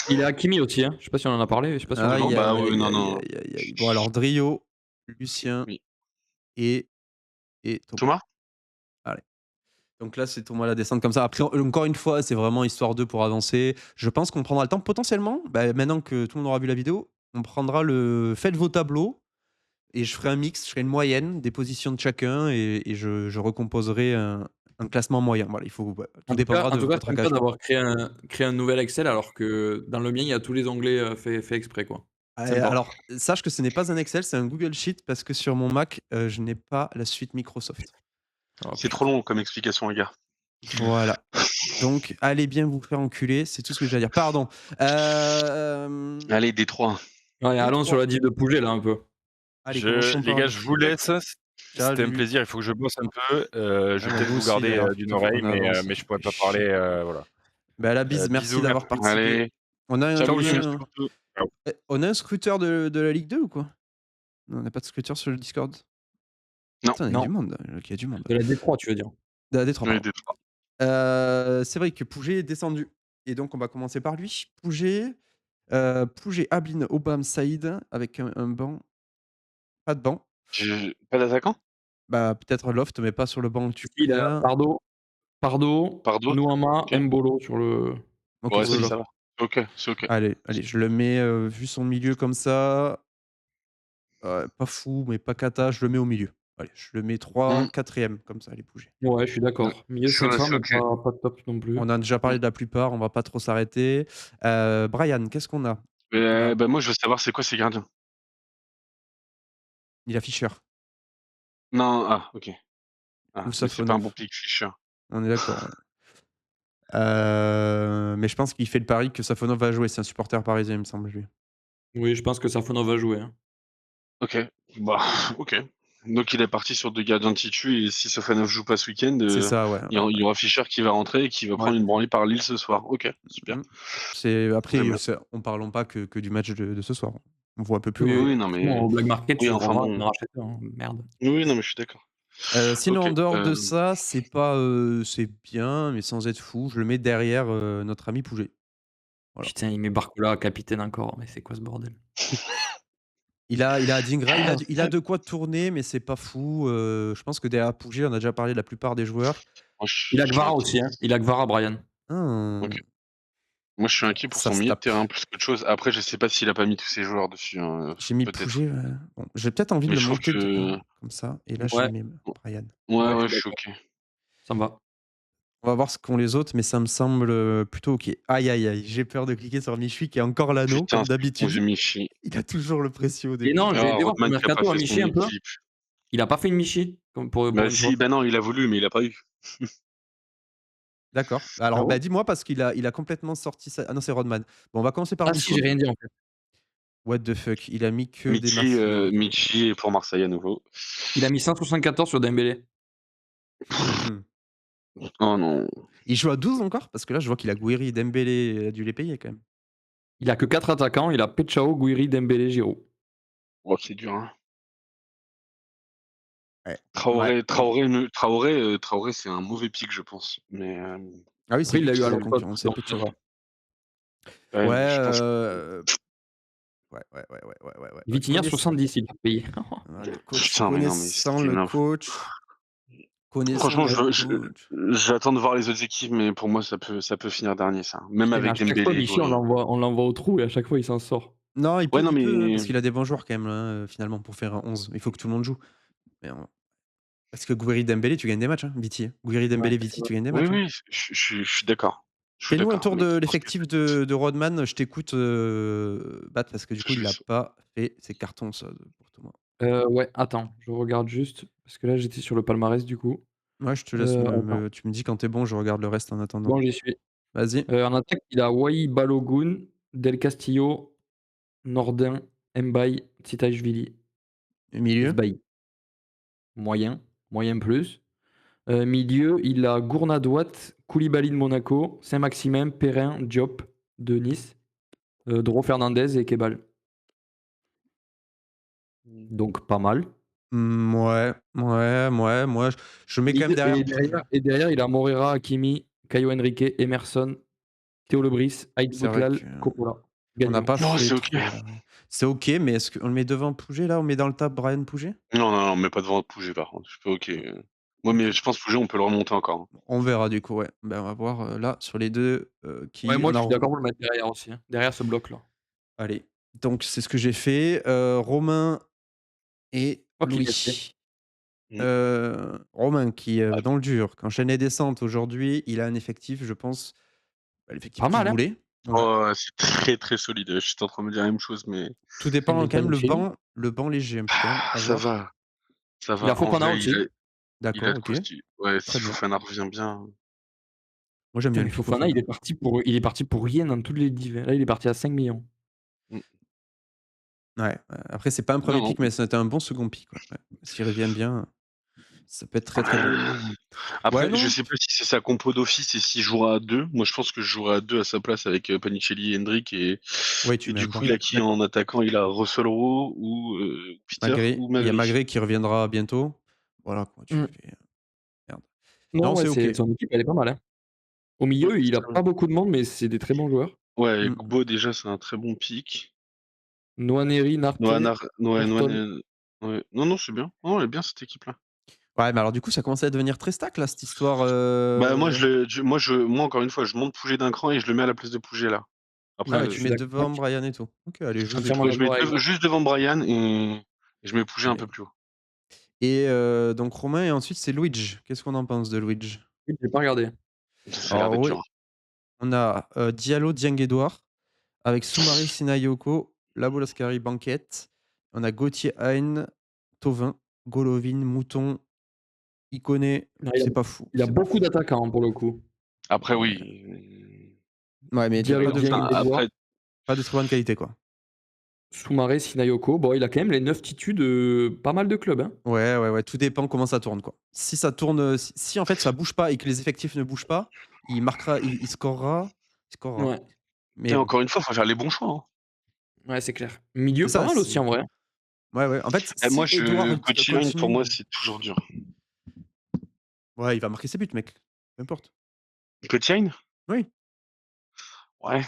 Il a Hakimi aussi, hein. Je sais pas si on en a parlé, je sais pas si on l'a Non, aïe, dit. bah, aïe, ouais, aïe, non, aïe, non. aïe, aïe, aïe. Bon alors Drio, Lucien Oui. et Thomas. Thomas? Allez. Donc là, c'est Thomas la descente comme ça. Après, encore une fois, c'est vraiment histoire d'eux pour avancer. Je pense qu'on prendra le temps potentiellement, bah, maintenant que tout le monde aura vu la vidéo, on prendra faites vos tableaux et je ferai un mix, je ferai une moyenne des positions de chacun et je recomposerai un classement moyen. Voilà, tout dépendra En de tout cas, votre sympa engagement. d'avoir créé un nouvel Excel alors que dans le mien, il y a tous les onglets, fait exprès, quoi. Sympa. Alors, sache que ce n'est pas un Excel, c'est un Google Sheet parce que sur mon Mac, je n'ai pas la suite Microsoft. Oh C'est trop putain. long comme explication, les gars. Voilà. Donc, allez bien vous faire enculer, c'est tout ce que j'ai à dire. Pardon. Allez, Détroit. Ouais, allons sur Détroit. la div de Pougé, là, un peu. Allez, commençons Les par gars, lui. je vous laisse. C'était un Salut. plaisir. Il faut que je bosse un peu. Je Ah vais bah, peut-être nous vous aussi garder d'ailleurs, d'une putain, faut oreille, qu'on avance, mais je ça pourrais fait pas chier. parler. Voilà. Bah, la bise, merci Bisous, d'avoir merci. participé. Allez. On a Ciao, Salut, Lucien. merci un beaucoup. on a un scruteur de la Ligue 2 ou quoi? Non, on n'a pas de scruteur sur le Discord? Non. Putain, il y a Non, du monde, il y a du monde. de la D3, tu veux dire. De Détroit, Oui, pardon. Détroit. C'est vrai que Pouget est descendu et donc on va commencer par lui. Pouget, Ablin, Obam, Saïd avec un banc. Pas de banc. Pas d'attaquant? Bah, peut-être Loft, mais pas sur le banc Il a titulaire. Pardo, Pardo? Nouama, OK. Mbolo sur OK, Ouais, sur c'est le si, lui. ça loft. va. C'est OK. Allez, je le mets, vu son milieu comme ça, pas fou, mais pas cata, je le mets au milieu. Allez, je le mets 3 Mmh. 4e comme ça, les Pougé. Ouais, je suis Ouais, d'accord. Milieu c'est sympa, mais OK. pas top non plus. On a déjà Mmh. parlé de la plupart, on va pas trop s'arrêter. Brian, qu'est-ce qu'on a? Là, Bah, moi, je veux savoir c'est quoi ces gardiens? il a Fischer Non, OK. ou Mais c'est pas un Safonov, bon pick Fischer. on est d'accord, ouais. Mais je pense qu'il fait le pari que Safonov va jouer, c'est un supporter parisien, il me semble, lui. Oui, je pense que Safonov va jouer, hein. OK. Bah, OK. Donc il est parti sur 2 gardiens de titu et si Sofanov joue pas ce week-end, C'est ça, ouais, il y aura Fischer qui va rentrer et qui va Ouais. prendre une branlée par Lille ce soir. OK, super. Mmh. C'est Très après, bien. on parlons pas que du match de ce soir. On voit un peu plus Oui, loin. oui, Oui, non, franchement, mais au black market, oui, tu enfin trouveras bon. un racheteur, hein, merde. Oui, non, mais je suis d'accord. Sinon, OK, en dehors de ça, c'est pas, c'est bien, mais sans être fou. Je le mets derrière, notre ami Pouget. Voilà. Putain, il met Barcola capitaine encore, mais c'est quoi ce bordel? Il a Adingra, il a de quoi tourner, mais c'est pas fou. Je pense que derrière Pouget, on a déjà parlé de la plupart des joueurs. Moi, Il a je suis Gvara inquiet. aussi, hein. Il a Gvara, Brian. Hein, OK. Moi, je suis inquiet pour ça son se milieu de tape. terrain plus qu'autre chose. Après, je sais pas s'il a pas mis tous ses joueurs dessus, hein, J'ai mis peut-être. Pouget, bon, j'ai peut-être envie de Mais le je trouve monter de que comme ça et là, je Ouais, mets Brian. ouais, je ouais, suis je suis d'accord. OK. Ça me va. On va voir ce qu'ont les autres, mais ça me semble, plutôt OK. Aïe, aïe, aïe, j'ai peur de cliquer sur Michui qui a encore l'anneau Putain, comme ce con d'habitude. de Michi. Il a toujours le précieux au Et début. non, j'ai été voir son Rodman qui a pas mercato à fait son Michi un peu. équipe. Il a pas fait une Michi, comme pour Bah une fois. si, bah non, il a voulu, mais il a pas eu. D'accord. Ah Alors, bon? bah, dis-moi parce qu'il a complètement sorti sa ah non, c'est Rodman. Bon, on va commencer par Ah si, j'ai Michi. rien dit en fait. What the fuck? Il a mis que des Marseillais. Michi est pour Marseille à nouveau. Il a mis 174 sur Dembélé. Oh non. Il joue à 12 encore? Parce que là, je vois qu'il a Gouiri, Dembélé, il a dû les payer quand même. Il a que 4 attaquants, il a Pechao, Gouiri, Dembélé, Giroud. Oh, c'est dur, hein. Ouais. Ouais, Traoré ouais. Traoré ne Traoré, Traoré, c'est un mauvais pick, je pense. Mais, Ah oui, c'est Après, il lui l'a qui eu à fait la l'autre poste, concurrence, c'est donc ça Pécho. va. ouais, Ouais, mais je pense ouais. Vitinha 70, il a payé. Le coach, putain, mais non, mais connaissant c'est le n'imp coach, connaissant franchement, le Ouais. coach. j'attends de voir les autres équipes, mais pour moi, ça peut finir dernier, ça. Même Putain, mais à avec chaque fois, Dembélé et Michi, Gouiri. on l'envoie au trou et à chaque fois, il s'en sort. Non, Ouais, non, il peut, mais parce qu'il a des bons joueurs quand même, hein, finalement, pour faire un 11. Il faut que tout le monde joue. Mais parce que Gouiri, Dembélé, tu gagnes des matchs, hein, Viti. Gouiri, Ouais, Dembélé, c'est Viti, vrai. tu gagnes des oui, matchs, hein. oui, je suis d'accord. Je suis Fais-nous un d'accord, tour mais de je pense que l'effectif de Rodman. Je t'écoute, Bat, parce que du coup, je il a sais pas fait ses cartons, ça, pour tout moi. Ouais, attends, je regarde juste, parce que là, j'étais sur le palmarès du coup. Ouais, je te laisse Attends, tu me dis quand tu es bon, je regarde le reste en attendant. bon, j'y suis. Vas-y. En attaque, il a Wai Balogun, Del Castillo, Nordin, Mbaye, Tsitaishvili, Milieu? Sbailly. Moyen, moyen plus. Milieu, il a Gournadouat, Koulibaly de Monaco, Saint-Maximin, Perrin, Diop de Nice, Dro Fernandez et Kebal. Donc pas mal. Moi, je mets quand même Mid derrière Pouge. et derrière, il a Morera, Hakimi, Caio Henrique, Emerson, Théo Lebris, Aïd C'est vrai Boutlal, qu'on Coppola. n'a Gagnon. pas non, fait c'est OK. trop derrière. C'est OK, mais est-ce qu'on le met devant Pouget, là? On met dans le top Brian Pouget? Non, non, non, mais pas devant Pouget, par contre. Je suis pas OK, moi, mais OK. je pense Pouget, on peut le remonter encore, hein. On verra du coup, ouais. Ben, on va voir, là, sur les 2 Ouais, qui moi on je a suis d'accord pour le mettre derrière aussi, hein, derrière ce bloc-là. allez, donc c'est ce que j'ai fait, Romain et OK, testé. Louis. Mmh. Romain qui, Ah, dans le dur, qui enchaîne les descentes aujourd'hui, il a un effectif, je pense, l'effectif Pas qu'il mal, hein? voulait. Ouais. oh, ouais, c'est très, très solide. J'étais en train de me dire la même chose, mais Tout Putain, il dépend est quand même Panicelli. le banc léger un peu quand même, à ça voir. va, ça Il a va. En Fofana vrai, aussi. il a D'accord, de OK, quoi se ouais, si très bien. Fofana revient bien. Moi, j'aime Putain, bien le mais pic Fofana, Fofana. il est parti pour rien dans toutes les divs, hein. Là, il est parti à 5 millions. Mmh. Ouais, après c'est pas un Non, premier non. pic, mais c'était un bon second pic, ouais. S'il revient bien, ça peut être très, très bon. Ouais, Après, je non, sais pas si c'est sa compo d'office et s'il jouera à 2. Moi, je pense que je jouerai à 2 à sa place avec, Panicelli et Hendrick ouais, tu et mets du un coup, banc. il a qui en attaquant? Il a Russell Rowe ou, Peter Magré, ou il y a Magri? Magré qui reviendra bientôt. Voilà quoi, tu Mmh. fais merde. Non, Non, ouais, c'est OK. c'est son équipe, elle est pas mal, hein. Au milieu, il a Ça pas beaucoup de monde, mais c'est des très bons joueurs. ouais, Mmh. Gbo déjà, c'est un très bon pick. Nwaneri, Narté, Noah Ayrton. ouais. Non, non, c'est bien. Non, elle est bien cette équipe-là. Ouais, mais alors du coup, ça commence à devenir très stack là, cette histoire, Bah, moi, moi, encore une fois, je monte Pouget d'un cran et je le mets à la place de Pouget là. Après, Ah ouais, je tu suis mets d'accord. devant Brian et tout. OK, allez, je Entièrement je mets d'accord avec toi. juste devant Brian et je mets Pougé un allez peu plus haut. et donc Romain et ensuite c'est Luigi. Qu'est-ce qu'on en pense de Luigi? Oui, j'ai pas regardé. Ça a l'air Alors d'être oui, dur, hein. on a, Diallo, Dieng Edouard avec Soumaré, Sinayoko, Labolascari, Banquette. On a Gauthier, Hein, Thauvin, Golovin, Mouton, Ikoné. Non, C'est pas fou, il a c'est pas beaucoup fou. d'attaquants, pour le coup. Après Ouais, oui, ouais, mais de Diallo, pas de Dieng, enfin, Edouard, après pas de très bonne qualité, quoi. Soumaré, Sinayoko. Bon, il a quand même les 9 titus de pas mal de clubs, hein. Ouais, ouais, ouais, tout dépend comment ça tourne, quoi. Si ça tourne, si en fait ça bouge pas et que les effectifs ne bougent pas, il marquera, il scorera, il scorera. Ouais, Mais et bon, encore une fois, faut faire les bons choix, hein. ouais, c'est clair. c'est Milieu, pas ça, mal aussi, c'est en vrai. ouais, ouais. En fait, Moi, si Edouard Gauthier Hein, pour moi, continue, c'est toujours dur. ouais, il va marquer ses buts, mec. Peu importe. Gauthier Hein? Oui, Ouais,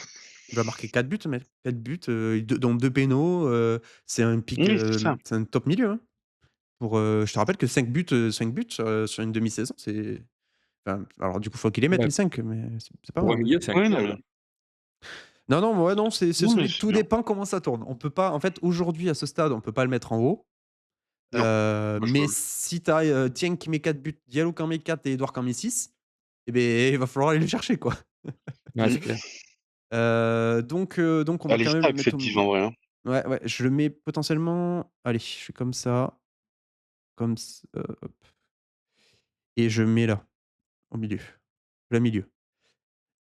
il va marquer 4 buts, mec. 4 buts, dont 2 pénaux, c'est un pic, oui, c'est ça. c'est un top milieu, hein. Je te rappelle que 5 buts, sur une demi-saison, c'est enfin, alors du coup, faut qu'il les mette Ouais, les 5, mais c'est pas pour un mal, hein. milieu, c'est Oui, non, incroyable, mais hein. Non, non, ouais, non, c'est non, mais solide. c'est Tout bien. dépend comment ça tourne. On peut pas en fait, aujourd'hui, à ce stade, on peut pas le mettre en haut, Non, moi je mais si tu as, Dieng qui met 4 buts, Diallo qui en met 4 et Edouard qui en met 6, et beh, il va falloir aller le chercher, quoi. Ouais, mmh. c'est clair. Donc on va Allez, quand c'est même le mettre au affectif milieu. en vrai, hein. Ouais, ouais, je le mets potentiellement allez, je fais comme ça, hop et je mets là, au milieu, plein milieu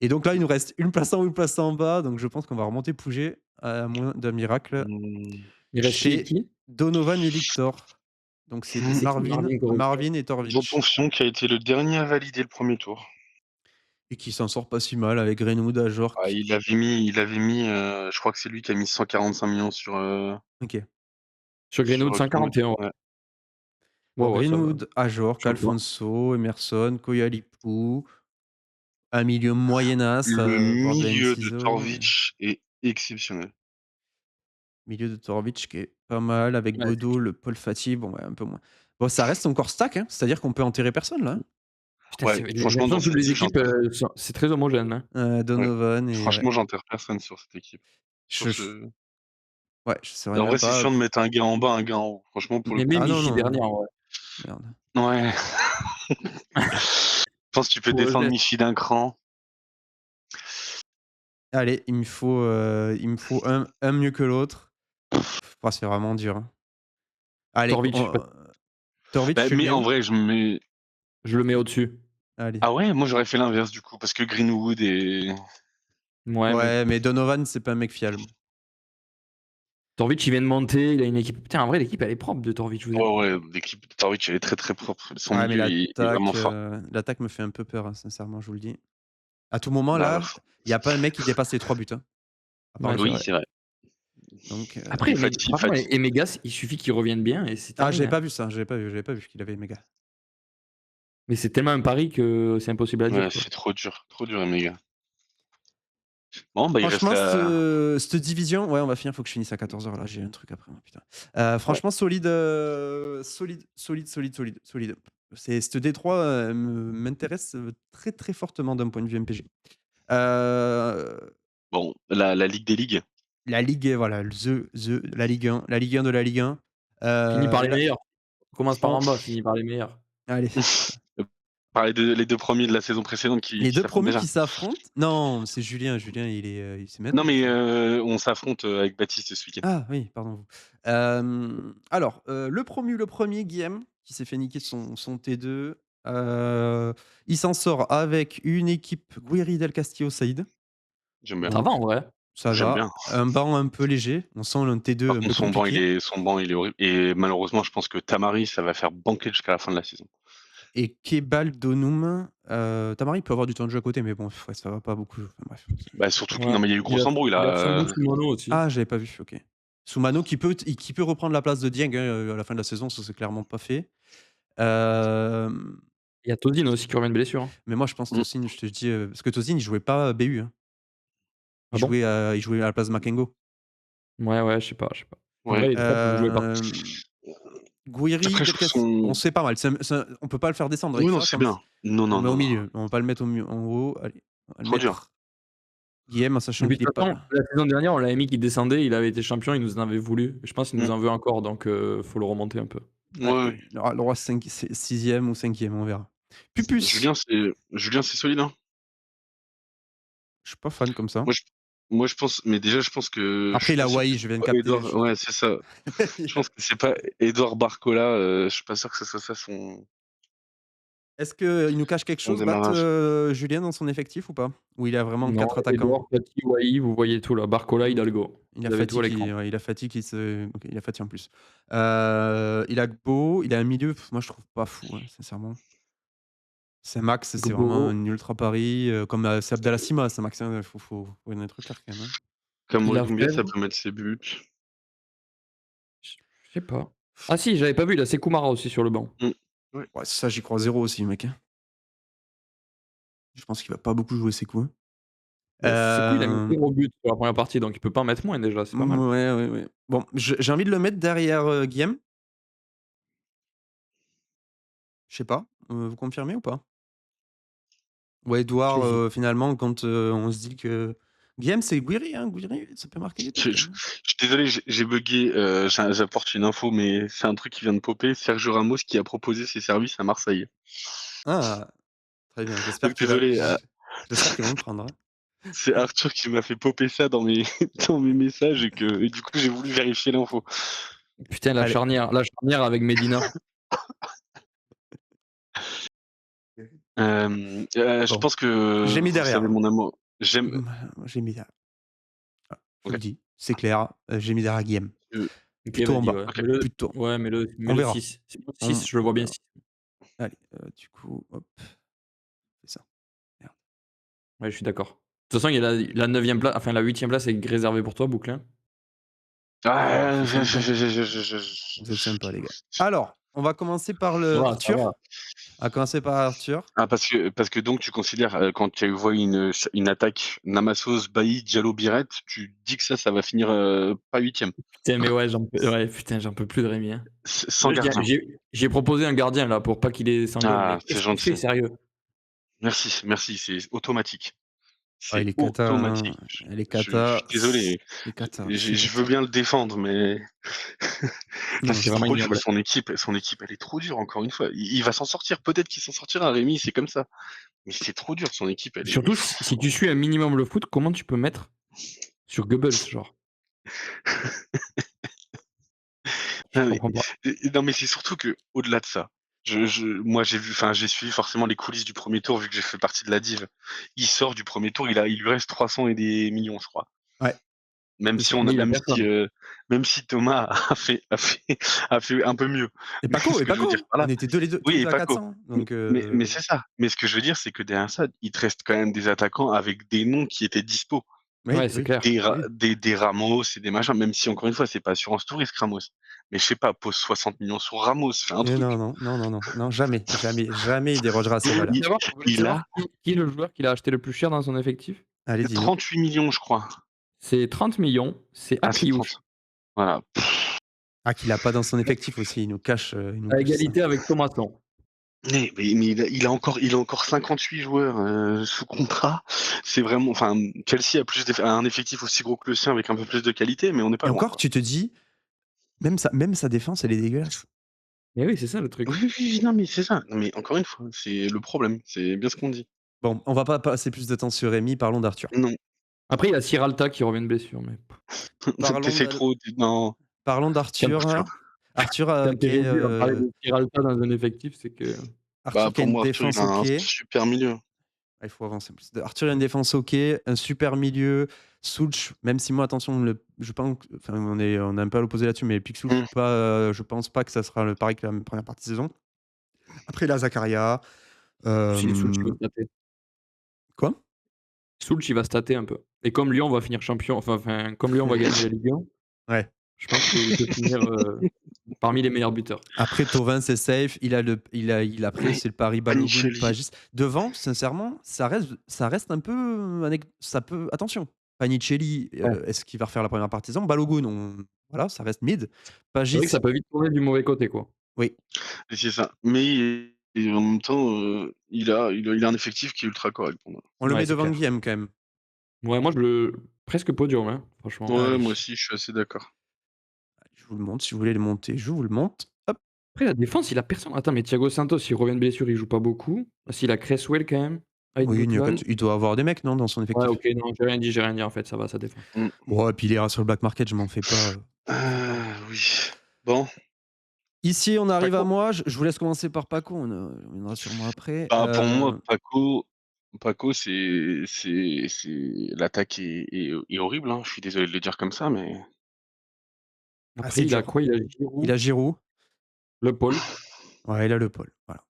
et donc là, il nous reste une place en haut, une place en bas, donc je pense qu'on va remonter Pouget, à moins d'un miracle, Mmh. Il reste qui et chez qui? Donovan et Victor. Donc c'est Mmh. C'est qui Marvin Marvin Gorovka? Marvin et Torvic Bonponfion qui a été le dernier à valider le premier tour. et qui s'en sort pas si mal avec Greenwood, Ah, Ajorc. il avait mis, je crois que c'est lui qui a mis 145 millions OK. Sur Greenwood, sur, Greenwood. 141, ouais. Ouais. Ouais, Bon, ouais, ça va. Greenwood, Ajorc, Choque pas. Alfonso, Emerson, Koyalipou, un milieu moyennas, Le voire de milieu de Enciso et Torvic est exceptionnel. milieu de Torovic qui est pas mal avec Ouais, c'est Godot, clair. le Paul Fati, bon, ouais, un peu moins. Bon, ça reste encore stack, hein, c'est-à-dire qu'on peut enterrer personne là, hein. Putain, Ouais, j'ai franchement, l'impression dans que toutes cette les équipe, équipes, j'enterre. c'est très homogène, hein. Ouais. Donovan et ouais. Franchement, j'enterre personne sur cette équipe. Sur Je ce ouais, je Et saurais en même vrai, c'est pas. chiant de mettre un gars en bas, un gars en haut. Franchement, pour le Mais coup, même Ah non, Michi non, dernier, en vrai. merde. ouais. Je pense que tu peux Faut descendre rejeter. Michi d'un cran. Allez, il me faut un mieux que l'autre. Oh, c'est vraiment dur, hein. Allez, Torvic, je sais pas, Torovic, Bah, tu le mais mets en où? vrai, je me mets je le mets au-dessus. Allez. ah ouais? Moi, j'aurais fait l'inverse du coup, parce que Greenwood et Ouais, mais Ouais, mais Donovan, c'est pas un mec fiable. Torvic, il vient de monter, il a une équipe. Putain, en vrai, l'équipe, elle est propre de Torvic, vous êtes. ouais, ouais, l'équipe de Torwich, elle est très, très propre. Son Ouais, mais milieu, il est vraiment fort. l'attaque me fait un peu peur, hein, sincèrement, je vous le dis. À tout moment, Bah, là, il y a pas un mec qui dépasse les 3 buts, hein, à part Ouais, lui. c'est oui, vrai. c'est vrai. Donc Après, Et Fati franchement, Fati Emegas, il suffit qu'il revienne bien et c'est ah, j'avais terminé, hein. pas vu ça, j'avais pas vu qu'il avait méga. Mais c'est tellement un pari que c'est impossible à ouais, dire, quoi. c'est trop dur, les gars. Bon, bah, il reste Franchement, la cette division ouais, on va finir, faut que je finisse à 14h là, j'ai un truc après, moi, putain. Ouais. Franchement solide, solide. C'est cette D3, m'intéresse, très, très fortement d'un point de vue MPG. Heu, bon, la Ligue des ligues. la Ligue, voilà, la Ligue 1, la Ligue 1 de la Ligue 1. Fini par les Là meilleurs. On commence par fran en bas, fini par les meilleurs. allez, Par les 2 premiers de la saison précédente les qui 2 s'affrontent promus déjà. qui s'affrontent? Non, c'est Julien, il est, il sait Non, maintenant mais ça. on s'affronte, avec Baptiste ce week-end. Ah oui, pardon vous. Alors, le promu, le premier Guillaume, qui s'est fait niquer son T2, il s'en sort avec une équipe Guiri del Castillo Saïd. J'aime bien, Ça Donc va, en vrai. ça j'aime va. bien. Un banc un peu léger. On sent un Par T2 un peu contre, compliqué. son banc, il est horrible et malheureusement, je pense que Tamari, ça va faire banquer jusqu'à la fin de la saison. Et Kebal Donum, Tamari peut avoir du temps de jeu à côté, mais bon, ouais, ça va pas beaucoup. Enfin bref. Bah, surtout que Ouais. non, mais il y a eu gros embrouille Il a là, Tsongo Sumono aussi. Ah, j'avais pas vu, OK. Soumano qui peut reprendre la place de Dieng, hein, à la fin de la saison, ça c'est clairement pas fait. Hem Il y a Tozin aussi qui revient de blessure, hein. Mais moi, je pense mmh, Tosin, je te dis, parce que Tosin, il jouait pas BU, hein. Ah bon? Il jouait à la place de Makengo. Ouais, ouais, je sais pas, je sais pas. En ouais. vrai, les 3 peuvent jouer partout. Hem, Gouiri, Après, je trouve Delcas, bon, son c'est pas mal. On peut pas le faire descendre avec oui, non, ça, c'est comme bien. Non, on non, le met au non, non, milieu. On va pas le mettre en haut. Allez, on va le trop dur. mettre Guillaume, en Et sachant puis de qu'il est toute façon, pas. la saison dernière, on l'avait mis qu'il descendait, il avait été champion, il nous en avait voulu. Je pense qu'il nous Mm. en veut encore, donc faut le remonter un peu. Ouais, Ouais, le roi 6e ou 5e, on verra. Pupus, Julien, c'est solide, hein. je suis pas fan comme ça. Moi, je, moi, je pense, mais déjà, je pense que je Après, suis il pas a sûr que Wai, ce je viens de soit capter. Edouard. Ouais, c'est ça. Je pense que c'est pas Edouard Barcola. Je suis pas sûr que ce soit ça Est-ce qu'il nous cache quelque son chose, Bat, démarrage. Julien, dans son effectif ou pas? Ou il a vraiment Non, 4 attaquants? Edouard, Fati, Wai, vous voyez tout là. Barcola, OK. Hidalgo. Il a Vous avez tout Fati à l'écran. qui ouais, il a Fati qui se OK, il a Fati en plus. Il a Gbo, il a un milieu, moi je trouve pas fou, hein, sincèrement. Saint-Max, c'est vraiment Gbo, un ultra pari, comme, c'est Abdallah Sima, Saint-Max, hein, faut en être clair quand même, hein. Comme il a Doumbia, ça Fèvre. peut mettre ses buts. Je sais pas. Ah si, j'avais pas vu, il a Sekou aussi sur le banc. Mm. Ouais. Ouais, ça, j'y crois zéro aussi, mec, hein. Je pense qu'il va pas beaucoup jouer Sekou, hein. Bah, Sekou, il a mis Hem, 0 but sur la première partie, donc il peut pas en mettre moins déjà, c'est pas mal. ouais, ouais, ouais. Bon, j'ai envie de le mettre derrière, Guillaume. Je sais pas, vous confirmez ou pas? Ou Edouard, J'hésite. finalement, quand, on se dit que Guillaume, c'est Guiri, hein, Guiri, ça peut marquer des Je, têtes, je- hein. je suis désolé, j'ai bugué. J'apporte une info, mais c'est un truc qui vient de popper. Sergio Ramos qui a proposé ses services à Marseille. Ah! Très bien, Donc désolé, j'espère qu'ils vont le prendre, hein. c'est Arthur qui m'a fait popper ça dans mes dans mes messages et du coup j'ai voulu vérifier l'info. Putain, Allez. la charnière avec Medina. Je Bon, pense que j'ai mis vous savez derrière. mon amour. J'aime. J'ai mis derrière. Ah, je vous Ok. le dis, c'est clair, j'ai mis derrière Guillaume. Euh, OK, Plutôt en vas-y, bas, ouais. ok. plutôt. Mets On le verra. 6. C'est bon, On 6, je le vois bien verra. 6. Allez, du coup, hop, c'est ça. Merde. Ouais, je suis d'accord. De toute façon, il y a la 9e place, enfin la 8e place est réservée pour toi, Bouclin. Oh, Ah, c'est sympa. Vous êtes sympa, les gars. Alors, on va commencer par Ça le va, ça Arthur. va. On va commencer par Arthur. Ah, parce que donc tu considères, quand tu vois une attaque Namassos, Bailly, Diallo, Biret, tu dis que ça va finir, pas 8e. Putain, mais ouais, j'en peux plus de Rémi, hein. Sans Là, gardien. j'ai proposé un gardien là pour pas qu'il ait s'engueule, mais Ah, c'est qu'est-ce qu'il fait gentil. sérieux? Merci, c'est automatique. Ah, C'est il est cata, hein. automatique. Elle est Je suis cata. désolé. Il est cata, c'est Je veux cata. bien le défendre, mais Non, C'est c'est vraiment trop dur. ignoble. Son équipe, elle est trop dure, encore une fois. Il va s'en sortir, peut-être qu'il s'en sortira, Rémi, c'est comme ça. Mais c'est trop dur, son équipe, elle est. Surtout si tu suis un minimum le foot, comment tu peux mettre sur Goebbels, genre? Je Non mais, comprends pas. non, mais c'est surtout que au-delà de ça, moi j'ai suivi forcément les coulisses du premier tour vu que j'ai fait partie de la div. Il sort du premier tour, il lui reste 300 et des millions, je crois. Ouais, Même c'est si ça. Mais il a personne. même si Thomas a fait un peu mieux. Et Mais Paco, ce que je veux dire par on là, était tous oui, les et 2 à Paco. 400, donc Mais c'est ça. Mais ce que je veux dire, c'est que derrière ça, il te reste quand même des attaquants avec des noms qui étaient dispo. Ouais, oui, c'est oui, clair. oui. Des Ramos et des machins, même si encore une fois, c'est pas assurance tout risque Ramos. Mais je sais pas, pose 60 millions sur Ramos, fais un truc. Non, non, non, non, non, non, jamais, jamais, jamais il dérogera à ces valeurs. Il Vous voulez il savoir a qui est le joueur qu'il a acheté le plus cher dans son effectif? Allez, dis-nous. 38 millions, je crois. C'est 30 millions, c'est Ah, c'est Akliouche, 30. Voilà. Ah, qu'il a pas dans son effectif aussi, il nous à cache ça. égalité avec Thomasson. Mais il a encore 58 joueurs sous contrat. C'est vraiment, enfin, Chelsea a un effectif aussi gros que le sien avec un peu plus de qualité, mais on n'est pas Et loin, encore, quoi. tu te dis, même sa défense, elle est dégueulasse. Mais oui, c'est ça le truc. Oui, oui, oui, non, mais c'est ça. Non, mais encore une fois, c'est le problème. C'est bien ce qu'on dit. Bon, on va pas passer plus de temps sur Rémi, parlons d'Arthur. Non, Après, il y a Siralta qui revient de blessure, mais Parlons t'essaies de trop. Non, parlons d'Arthur. Arthur. Arthur, quand qui tu est, réduit à parler de Siralta dans un effectif, c'est que Bah, Arthur qui a pour une moi, Arthur, il défense a OK. un super milieu. Ah, il faut avancer plus. Arthur a une défense OK, un super milieu. Souch, même si moi, attention, je pense, enfin, on est un peu à l'opposé là-dessus, mais Picsou, Mm. je pense pas que ça sera le pareil que la première partie de saison. Après, il a Zakaria. si Soultz il va stater. Quoi? Soultz il va stater un peu. Et comme Lyon va finir champion, enfin comme Lyon va gagner la Ligue 1, Ouais. je pense qu'il peut finir parmi les meilleurs buteurs. Après, Thauvin, c'est safe. Après, Mais c'est le pari Balogun, Panicelli. Pagis. Devant, sincèrement, ça reste un peu. Ça peut. Attention. Panicelli, Ouais. est-ce qu'il va refaire la première partie de saison? Balogun, voilà, ça reste mid. C'est Pagis, vrai que ça peut vite tourner du mauvais côté, quoi. oui. C'est ça. Mais et en même temps, il a un effectif qui est ultra correct pour moi. On le Ouais, met c'est devant clair. Guillaume quand même. Ouais, moi, presque podium, hein, franchement. Ouais, Allez, moi aussi, je suis assez d'accord. je vous le montre. Si vous voulez le monter, je vous le monte. Hop. Après, la défense, il a personne. Attends, mais Thiago Santos, il revient de blessure, il joue pas beaucoup. S'il a Cresswell quand même, Aït Oui, Boutval. il doit avoir des mecs, non, dans son Ouais, effectif. ok, non, j'ai rien dit en fait, ça va, ça défend. Mmh. Bon, et puis il ira sur le black market, je m'en fais pas. Oui. Bon, Ici, on arrive à Paco. moi. Je vous laisse commencer par Paco. On reviendra sur moi après. Bah, pour moi, Paco, c'est l'attaque est horrible, hein. Je suis désolé de le dire comme ça, mais Après, c'est il a dur. quoi? Il a Il Giroud, a Giroud. Le Paul, Ouais, il a le Paul. Voilà.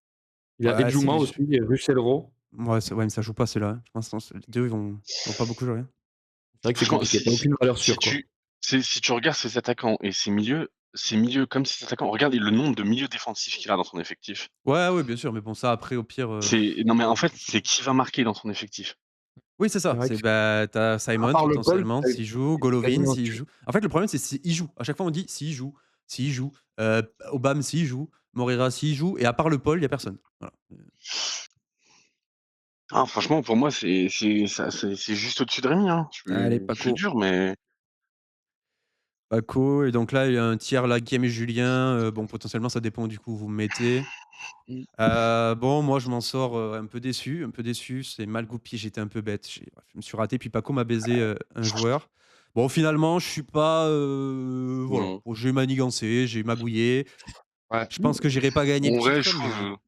il a Ouais, Edjouma aussi, et Russell Rowe. ouais, mais ça joue pas, c'est là. Je pense que les deux, ils vont pas beaucoup jouer, hein. C'est vrai que c'est franchement, compliqué, tu aucune valeur si sûre, quoi. tu si tu regardes ses attaquants et ses milieux comme ses attaquants, regarde le nombre de milieux défensifs qu'il a dans son effectif. Ouais, bien sûr, mais bon, ça, après, au pire. Non, mais en fait, c'est qui va marquer dans son effectif. Oui, c'est C'est ça. vrai que T'as à Simon part Le Paul, potentiellement s'il joue, c'est Golovin quasiment s'il sûr. joue. En fait, le problème, c'est s'il joue. À chaque fois, on dit s'il joue, Obama s'il joue, Moreira s'il joue, et à part le Paul, il y a personne. Voilà. Ah, franchement, pour moi, c'est juste au-dessus de Rémi, hein. Allez, Je suis Paco. dur, mais Paco, et donc là, il y a un tiers là, Guillaume et Julien. Bon, potentiellement, ça dépend du coup où vous me mettez. Mmh. Bon, moi, je m'en sors un peu déçu. Un peu déçu. C'est mal goupillé, j'étais un peu bête. Je me suis raté. Puis Paco m'a baisé un joueur. Bon, finalement, je suis pas. Voilà. Mmh. Bon, j'ai manigancé, j'ai magouillé. Ouais. Je pense que j'irai pas gagner le En vrai, titre,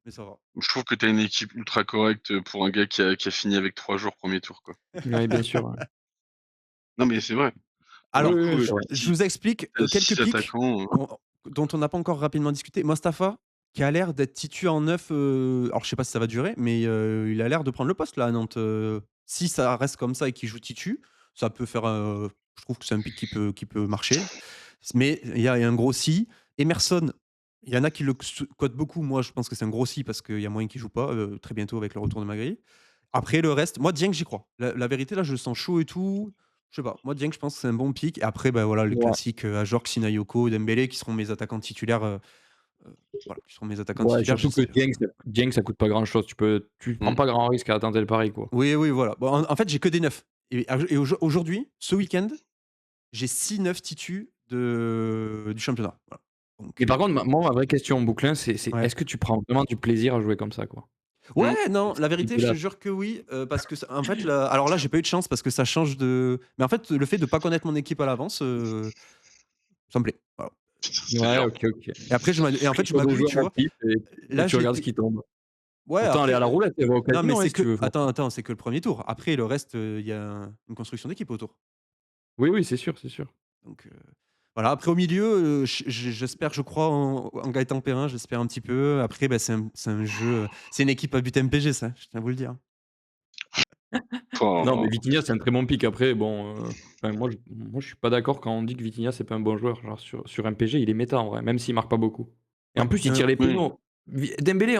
mais ça va. je trouve que tu as une équipe ultra correcte, pour un gars qui a fini avec 3 jours premier tour, quoi. Ouais, bien sûr, ouais. Non, mais c'est vrai. Pour Oui, le Alors, oui, coup, c'est vrai. je vous explique tu as quelques 6 pics attaquants, on- dont on n'a pas encore rapidement discuté. Mostafa, qui a l'air d'être titu en neuf. Alors, je sais pas si ça va durer, mais il a l'air de prendre le poste là à Nantes. Si ça reste comme ça et qu'il joue titu, ça peut faire. Je trouve que c'est un pic qui peut marcher. Mais il y a un gros si. Emerson, il y en a qui le cotent beaucoup. Moi, je pense que c'est un gros si parce qu'il y a moyen qu'il joue pas très bientôt avec le retour de Magri. Après, le reste, moi, Dieng, j'y crois. La vérité, là, je le sens chaud et tout. Je sais pas. Moi, Dieng, je pense que c'est un bon pic. Et après, bah, voilà, le Ouais. classique Ajorc, Sinayoko, Dembélé, qui seront mes attaquants titulaires. Voilà, qui seront mes attaquants Ouais, titulaires. surtout que Dieng, ça coûte pas grand-chose. Tu prends Mmh. pas grand risque à tenter le pari, quoi. Oui, voilà. Bon, en fait, j'ai que des neufs. Et aujourd'hui, ce week-end, j'ai 6 neufs titus du championnat. Voilà. Donc, Et par contre, moi, ma vraie question, Bouclin, c'est ouais. est-ce que tu prends vraiment du plaisir à jouer comme ça, quoi? Ouais, Mmh. non, la C'est vérité, je te dégueulasse. jure que oui, parce que en fait, alors là, j'ai pas eu de chance parce que ça change de. Mais en fait, le fait de pas connaître mon équipe à l'avance, ça me plaît. Voilà. C'est Ouais, dur. OK, OK. Et en fait, je Sur des m'agouille, joueurs tu vois. actifs et Là, tu j'ai regardes ce été. qui tombe. Ouais, Autant aller après. à la roulette et va au Non, mais casino, hein, c'est si tu que. veux, Attends, c'est que le premier tour. Après, le reste, il y a une construction d'équipe autour. Oui, oui, c'est sûr, c'est sûr. Donc, voilà. Après, au milieu, j'espère, je crois en Gaëtan Perrin, j'espère un petit peu. Après, bah, c'est un jeu. C'est une équipe à but MPG, ça, je tiens à vous le dire. Non, mais Enfin, Vitinha, c'est un très bon pick. Après, bon, enfin, moi, je suis pas d'accord quand on dit que Vitinha, c'est pas un bon joueur. Genre, sur MPG, il est méta, en vrai, même s'il marque pas beaucoup. Et en plus, il tire les oui. pénaux. Dembélé,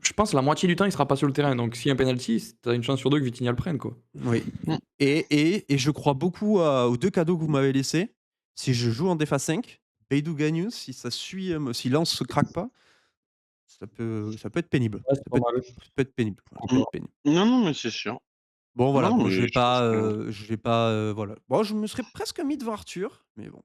je pense la moitié du temps, il sera pas sur le terrain. Donc, s'il y a un penalty, t'as une chance sur deux que Vitinha le prenne, quoi. Oui. Mmh. Et je crois beaucoup aux deux cadeaux que vous m'avez laissés. Si je joue en défa 5, Beidou Ganius, si ça suit, si Lance se craque pas, ça peut être pénible. Ouais, c'est pas mal. Ça peut être pénible. Voilà, ça peut Mmh. être pénible. Non, mais c'est sûr. Bon, voilà. Non, Bon, mais je vais je pense pas, que voilà. Bon, je me serais presque mis devant Arthur, mais bon.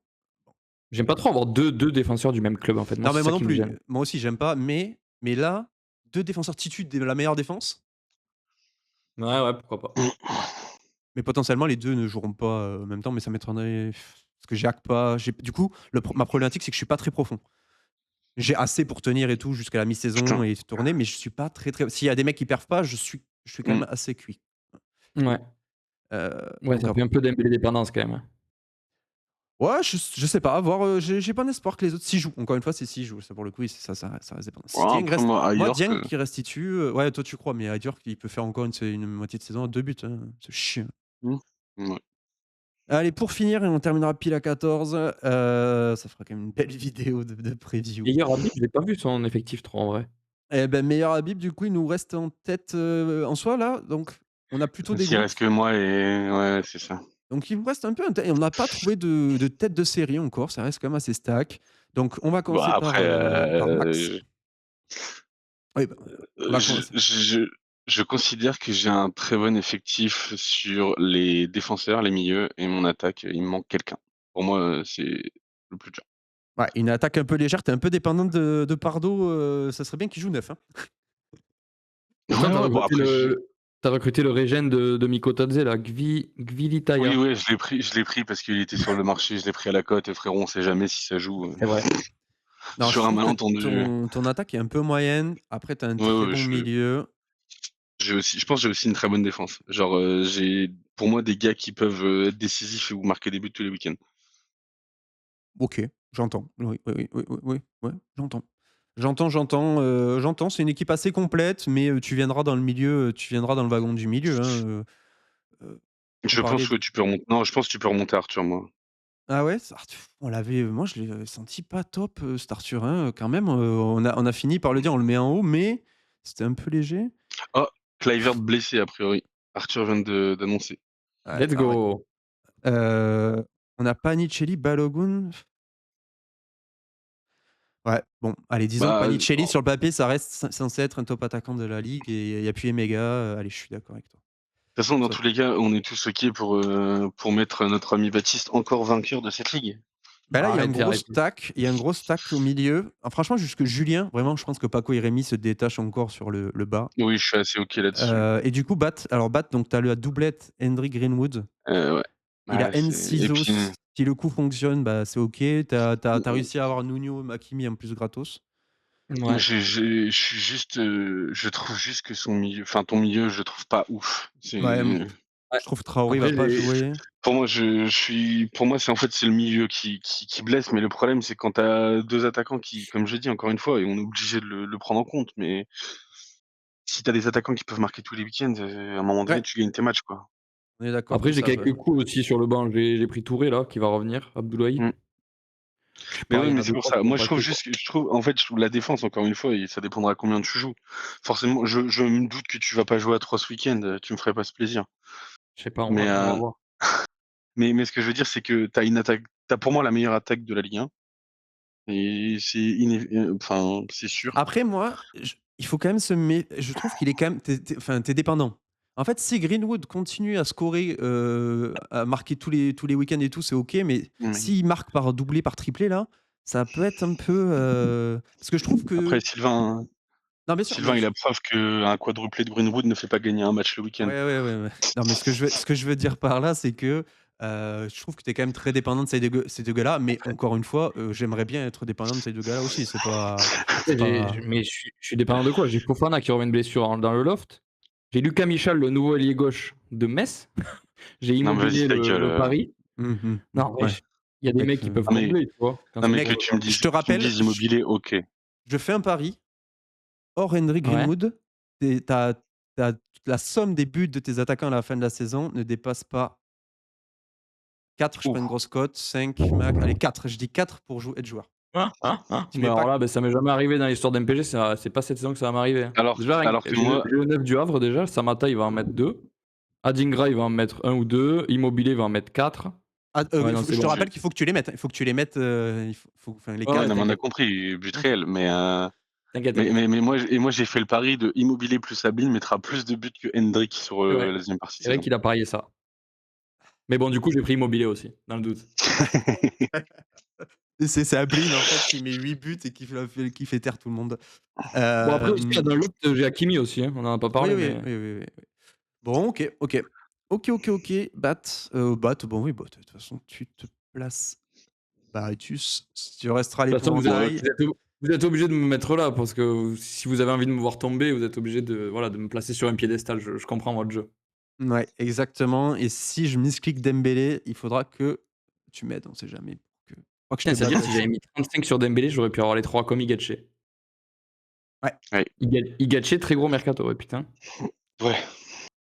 J'aime pas trop avoir deux défenseurs du même club, en fait. Moi, Non, mais c'est moi ça non qui me plus. gêne. Moi aussi, j'aime pas. Mais là, deux défenseurs titus de la meilleure défense. Ouais, pourquoi pas. Mais potentiellement, les deux ne joueront pas en même temps, mais ça m'étonnerait. Parce que j'ai hack pas. Du coup, ma problématique, c'est que je suis pas très profond. J'ai assez pour tenir et tout jusqu'à la mi-saison putain. et tourner, mais je suis pas très très. S'il y a des mecs qui perfent pas, je suis quand Mmh. même assez cuit. Ouais. Ouais, Donc ça fait un peu Dembélé dépendance, quand même, hein. ouais, je sais pas, à voir. J'ai pas d'espoir que les autres s'y jouent. Encore une fois, c'est s'y jouent. Ça pour le coup, ça reste dépendant. Si Ouais, Dieng après reste, moi, moi ailleurs Dieng que qui restitue, ouais, toi tu crois, mais Dior il peut faire encore une moitié de saison à 2 buts, hein. C'est chiant. mmh, ouais. Allez, pour finir, et on terminera pile à 14. Ça fera quand même une belle vidéo de preview. Et hier, Habib, je l'ai pas vu son effectif trop, en vrai. Eh ben, meilleur Habib, du coup, il nous reste en tête en soi là. Donc, on a plutôt des S'il groupes. reste que moi et ouais, c'est ça. Donc, il nous reste un peu. Et on n'a pas trouvé de tête de série encore. Ça reste quand même assez stack. Donc, on va commencer Bah, par après, Max. Oui, bah, on va je commencer. Je considère que j'ai un très bon effectif sur les défenseurs, les milieux et mon attaque, il me manque quelqu'un. Pour moi, c'est le plus dur. Ouais, une attaque un peu légère, t'es un peu dépendante de Pardo, ça serait bien qu'il joue neuf, hein. Pourtant, Ouais, bon après t'as recruté le régène de Mikotadze, là, oui, Gvilitaya. ouais, je l'ai pris parce qu'il était sur le marché, je l'ai pris à la cote, frérot, on sait jamais si ça joue, C'est vrai. Non, je sur un trouve que malentendu. ton attaque est un peu moyenne. Après, t'as un Ouais, très ouais, bon milieu. je pense que j'ai aussi une très bonne défense. Genre, j'ai pour moi des gars qui peuvent, être décisifs et vous marquer des buts tous les week-ends. OK, j'entends. Oui, oui, oui, oui, oui, oui, ouais, j'entends. J'entends, c'est une équipe assez complète, mais tu viendras dans le milieu, tu viendras dans le wagon du milieu, hein, on Je parlait pense, ouais, de tu peux remonter non, je pense que tu peux remonter Arthur, moi. ah ouais? On l'avait, moi je l'ai senti pas top, cet Arthurin, quand même, on a fini par le dire, on le met en haut, mais c'était un peu léger. Oh, Kluivert blessé a priori. Arthur vient d'annoncer. Ouais, Let's ah ouais. go. On a Panicelli, Balogun. Ouais, bon, allez, disons que Bah, Panicelli, en sur le papier, ça reste censé être un top attaquant de la ligue et il y a plus Emega, allez, je suis d'accord avec toi. de toute façon, dans Ça tous les cas, on est tous OK pour mettre notre ami Baptiste encore vainqueur de cette ligue. bah, là, Arrête, j'ai arrêté. il y a un gros stack au milieu. Ah, franchement, jusque Julien, vraiment, je pense que Paco et Rémi se détachent encore sur le bas. Oui, je suis assez OK là-dessus. Et du coup, Bat, donc tu as la doublette Hendry Greenwood. Ouais. Il a Ouais, c'est et puis Encisos, si le coup fonctionne, bah, c'est OK. Tu as réussi à avoir Nuno Makimi en plus gratos. moi, Ouais. je suis juste, je trouve juste que son milieu enfin, ton milieu, je le trouve pas ouf. Ouais, Ouais. je trouve Traoré va Après, pas j'ai. jouer. Pour moi, pour moi, c'est en fait, c'est le milieu qui blesse, mais le problème, c'est quand tu as 2 attaquants qui, comme je dis encore une fois et on est obligé de le prendre en compte, mais si tu as des attaquants qui peuvent marquer tous les week-ends, à un moment donné, Ouais, tu gagnes tes matchs, quoi. on est d'accord Après, que j'ai ça va. quelques coups aussi sur le banc. J'ai pris Touré, là, qui va revenir, Abdoulaye. Mmh. Je sais Mais pas, il oui, y en mais a c'est deux pour trois ça. qui vont Moi, je trouve passer, quoi. juste que en fait, je trouve la défense, encore une fois, et ça dépendra combien tu joues. Forcément, je me doute que tu vas pas jouer à 3 ce week-end, tu me ferais pas ce plaisir. Je sais pas, Mais, on va voir. mais ce que je veux dire, c'est que tu as pour moi la meilleure attaque de la Ligue 1 et enfin, c'est sûr. Après, moi, il faut quand même je trouve qu'il est quand même. Enfin, t'es dépendant. En fait, si Greenwood continue à scorer, à marquer tous les week-ends et tout, c'est OK. Mais Mmh. s'il marque par doublé, par triplé, là, ça peut être un peu. Parce que je trouve Après que. Non, bien sûr, mais Sylvain, il a preuve qu'un quadruplé de Greenwood ne fait pas gagner un match le week-end. ouais, ouais, ouais, ouais. Non, mais ce que je veux dire par là, c'est que je trouve que tu es quand même très dépendant de ces deux gars-là. Mais encore une fois, j'aimerais bien être dépendant de ces deux gars-là aussi. C'est pas. C'est Après, pas. mais je suis dépendant de quoi? J'ai Fofana qui revient de blessure dans le loft. J'ai Lucas Michel, le nouveau ailier gauche de Metz. J'ai Non, mais vas-y, Immobilier, ta le gueule. Pari. Non, Ouais. wesh, il y a des Mec, mecs qui peuvent Non, mais combler, tu vois? Quand non, c'est mais pour que mec, eux, quoi. je te tu me rappelle, dises Immobilier, OK. je fais un pari. Hors Henry Ouais. Greenwood, la somme des buts de tes attaquants à la fin de la saison ne dépasse pas 4. Je Ouh, prends une grosse cote, 5 max. Allez, 4. Je dis 4 pour être joueur. Tu Bah, mets alors pas. là, bah, ça m'est jamais arrivé dans l'histoire d'MPG, c'est pas cette saison que ça va m'arriver, hein. alors Déjà, alors que j'ai le moi j'ai le 9 du Havre déjà, Samata, il va en mettre 2. Adingra, il va en mettre 1 ou 2. Immobilier va en mettre 4. Ah, Ouais, non, c'est je te bon. rappelle qu'il faut que tu les mettes. Il faut que tu les mettes. Enfin, les Ouais, ouais, ouais, quatre. non, mais on a t'inquiète. compris, but Ok. réel, mais T'inquiète. moi j'ai fait le pari de Immobilier plus Sabine mettra plus de buts que Hendrick sur, C'est vrai. la 2e partie de C'est vrai saison. qu'il a parié ça. Mais bon, du coup, j'ai pris Immobilier aussi, dans le doute. C'est Ablin en fait qui met 8 buts et qui fait taire tout le monde. Bon, après aussi, Euh, dans le loft, j'ai Hakimi aussi, hein. On en a pas oui, parlé, oui, mais oui, oui, oui. Bon, ok, ok. Ok. Bon, oui, bah, de toute façon, tu te places. Baritus, tu resteras de toute façon, l'épouvantail. vous êtes obligés de me mettre là, parce que si vous avez envie de me voir tomber, vous êtes obligés de, voilà, de me placer sur un piédestal. Je comprends votre jeu. Ouais, exactement. Et si je misclick Dembélé, il faudra que tu m'aides, on sait jamais. Pas que je te Putain, c'est-à-dire, batte. si j'avais mis 35 sur Dembélé, j'aurais pu avoir les 3 comme Igache. Ouais. Ouais. Igache, très gros mercato, ouais, putain. Ouais.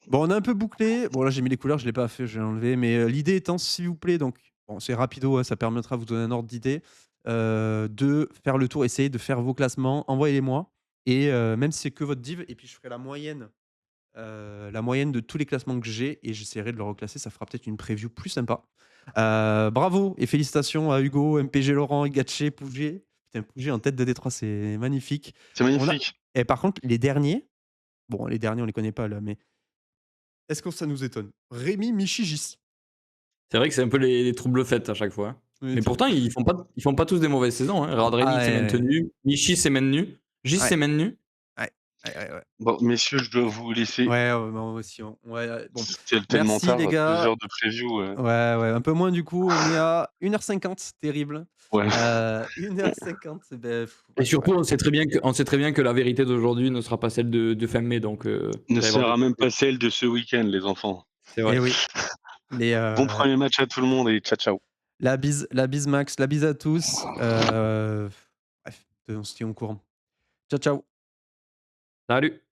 Bon, on a un peu bouclé. Bon, là, j'ai mis les couleurs, je l'ai pas fait, je l'ai enlevé. Mais l'idée étant, s'il vous plaît, donc, bon, c'est rapido, ça permettra de vous donner un ordre d'idée, de faire le tour, essayer de faire vos classements, envoyez-les-moi. Et même si c'est que votre div, et puis je ferai la moyenne de tous les classements que j'ai et j'essaierai de le reclasser. Ça fera peut-être une preview plus sympa. Bravo et félicitations à Hugo, MPG Laurent, Gatché, Pouget. Putain, Pouget en tête de Détroit, c'est magnifique. C'est On a... magnifique. Et par contre, les derniers, Bon, les derniers, on les connaît pas là, mais est-ce que ça nous étonne? Rémi Michigis. C'est vrai que c'est un peu les troubles fêtes à chaque fois, hein. Oui, Mais tu pourtant, ils font pas tous des mauvaises saisons, hein. Radremi Ah s'est ouais, maintenu, Michi s'est maintenu, Gis ouais, s'est maintenu. ouais, ouais. Bon, messieurs, je dois vous laisser. Ouais, moi aussi. Ouais, bon. C'est tellement Merci tard, les 2 gars. heures de preview. Ouais, un peu moins du coup. On est à 1h50, terrible. Ouais. 1h50, ben, Et surtout, on sait très bien que la vérité d'aujourd'hui ne sera pas celle de fin mai, donc Ne il va y avoir sera des même pas celle de ce week-end, les enfants. c'est vrai. Eh oui. Les, Bon premier match à tout le monde et ciao. la bise Max, la bise à tous. Bref, on se tient au courant. Ciao. Salut!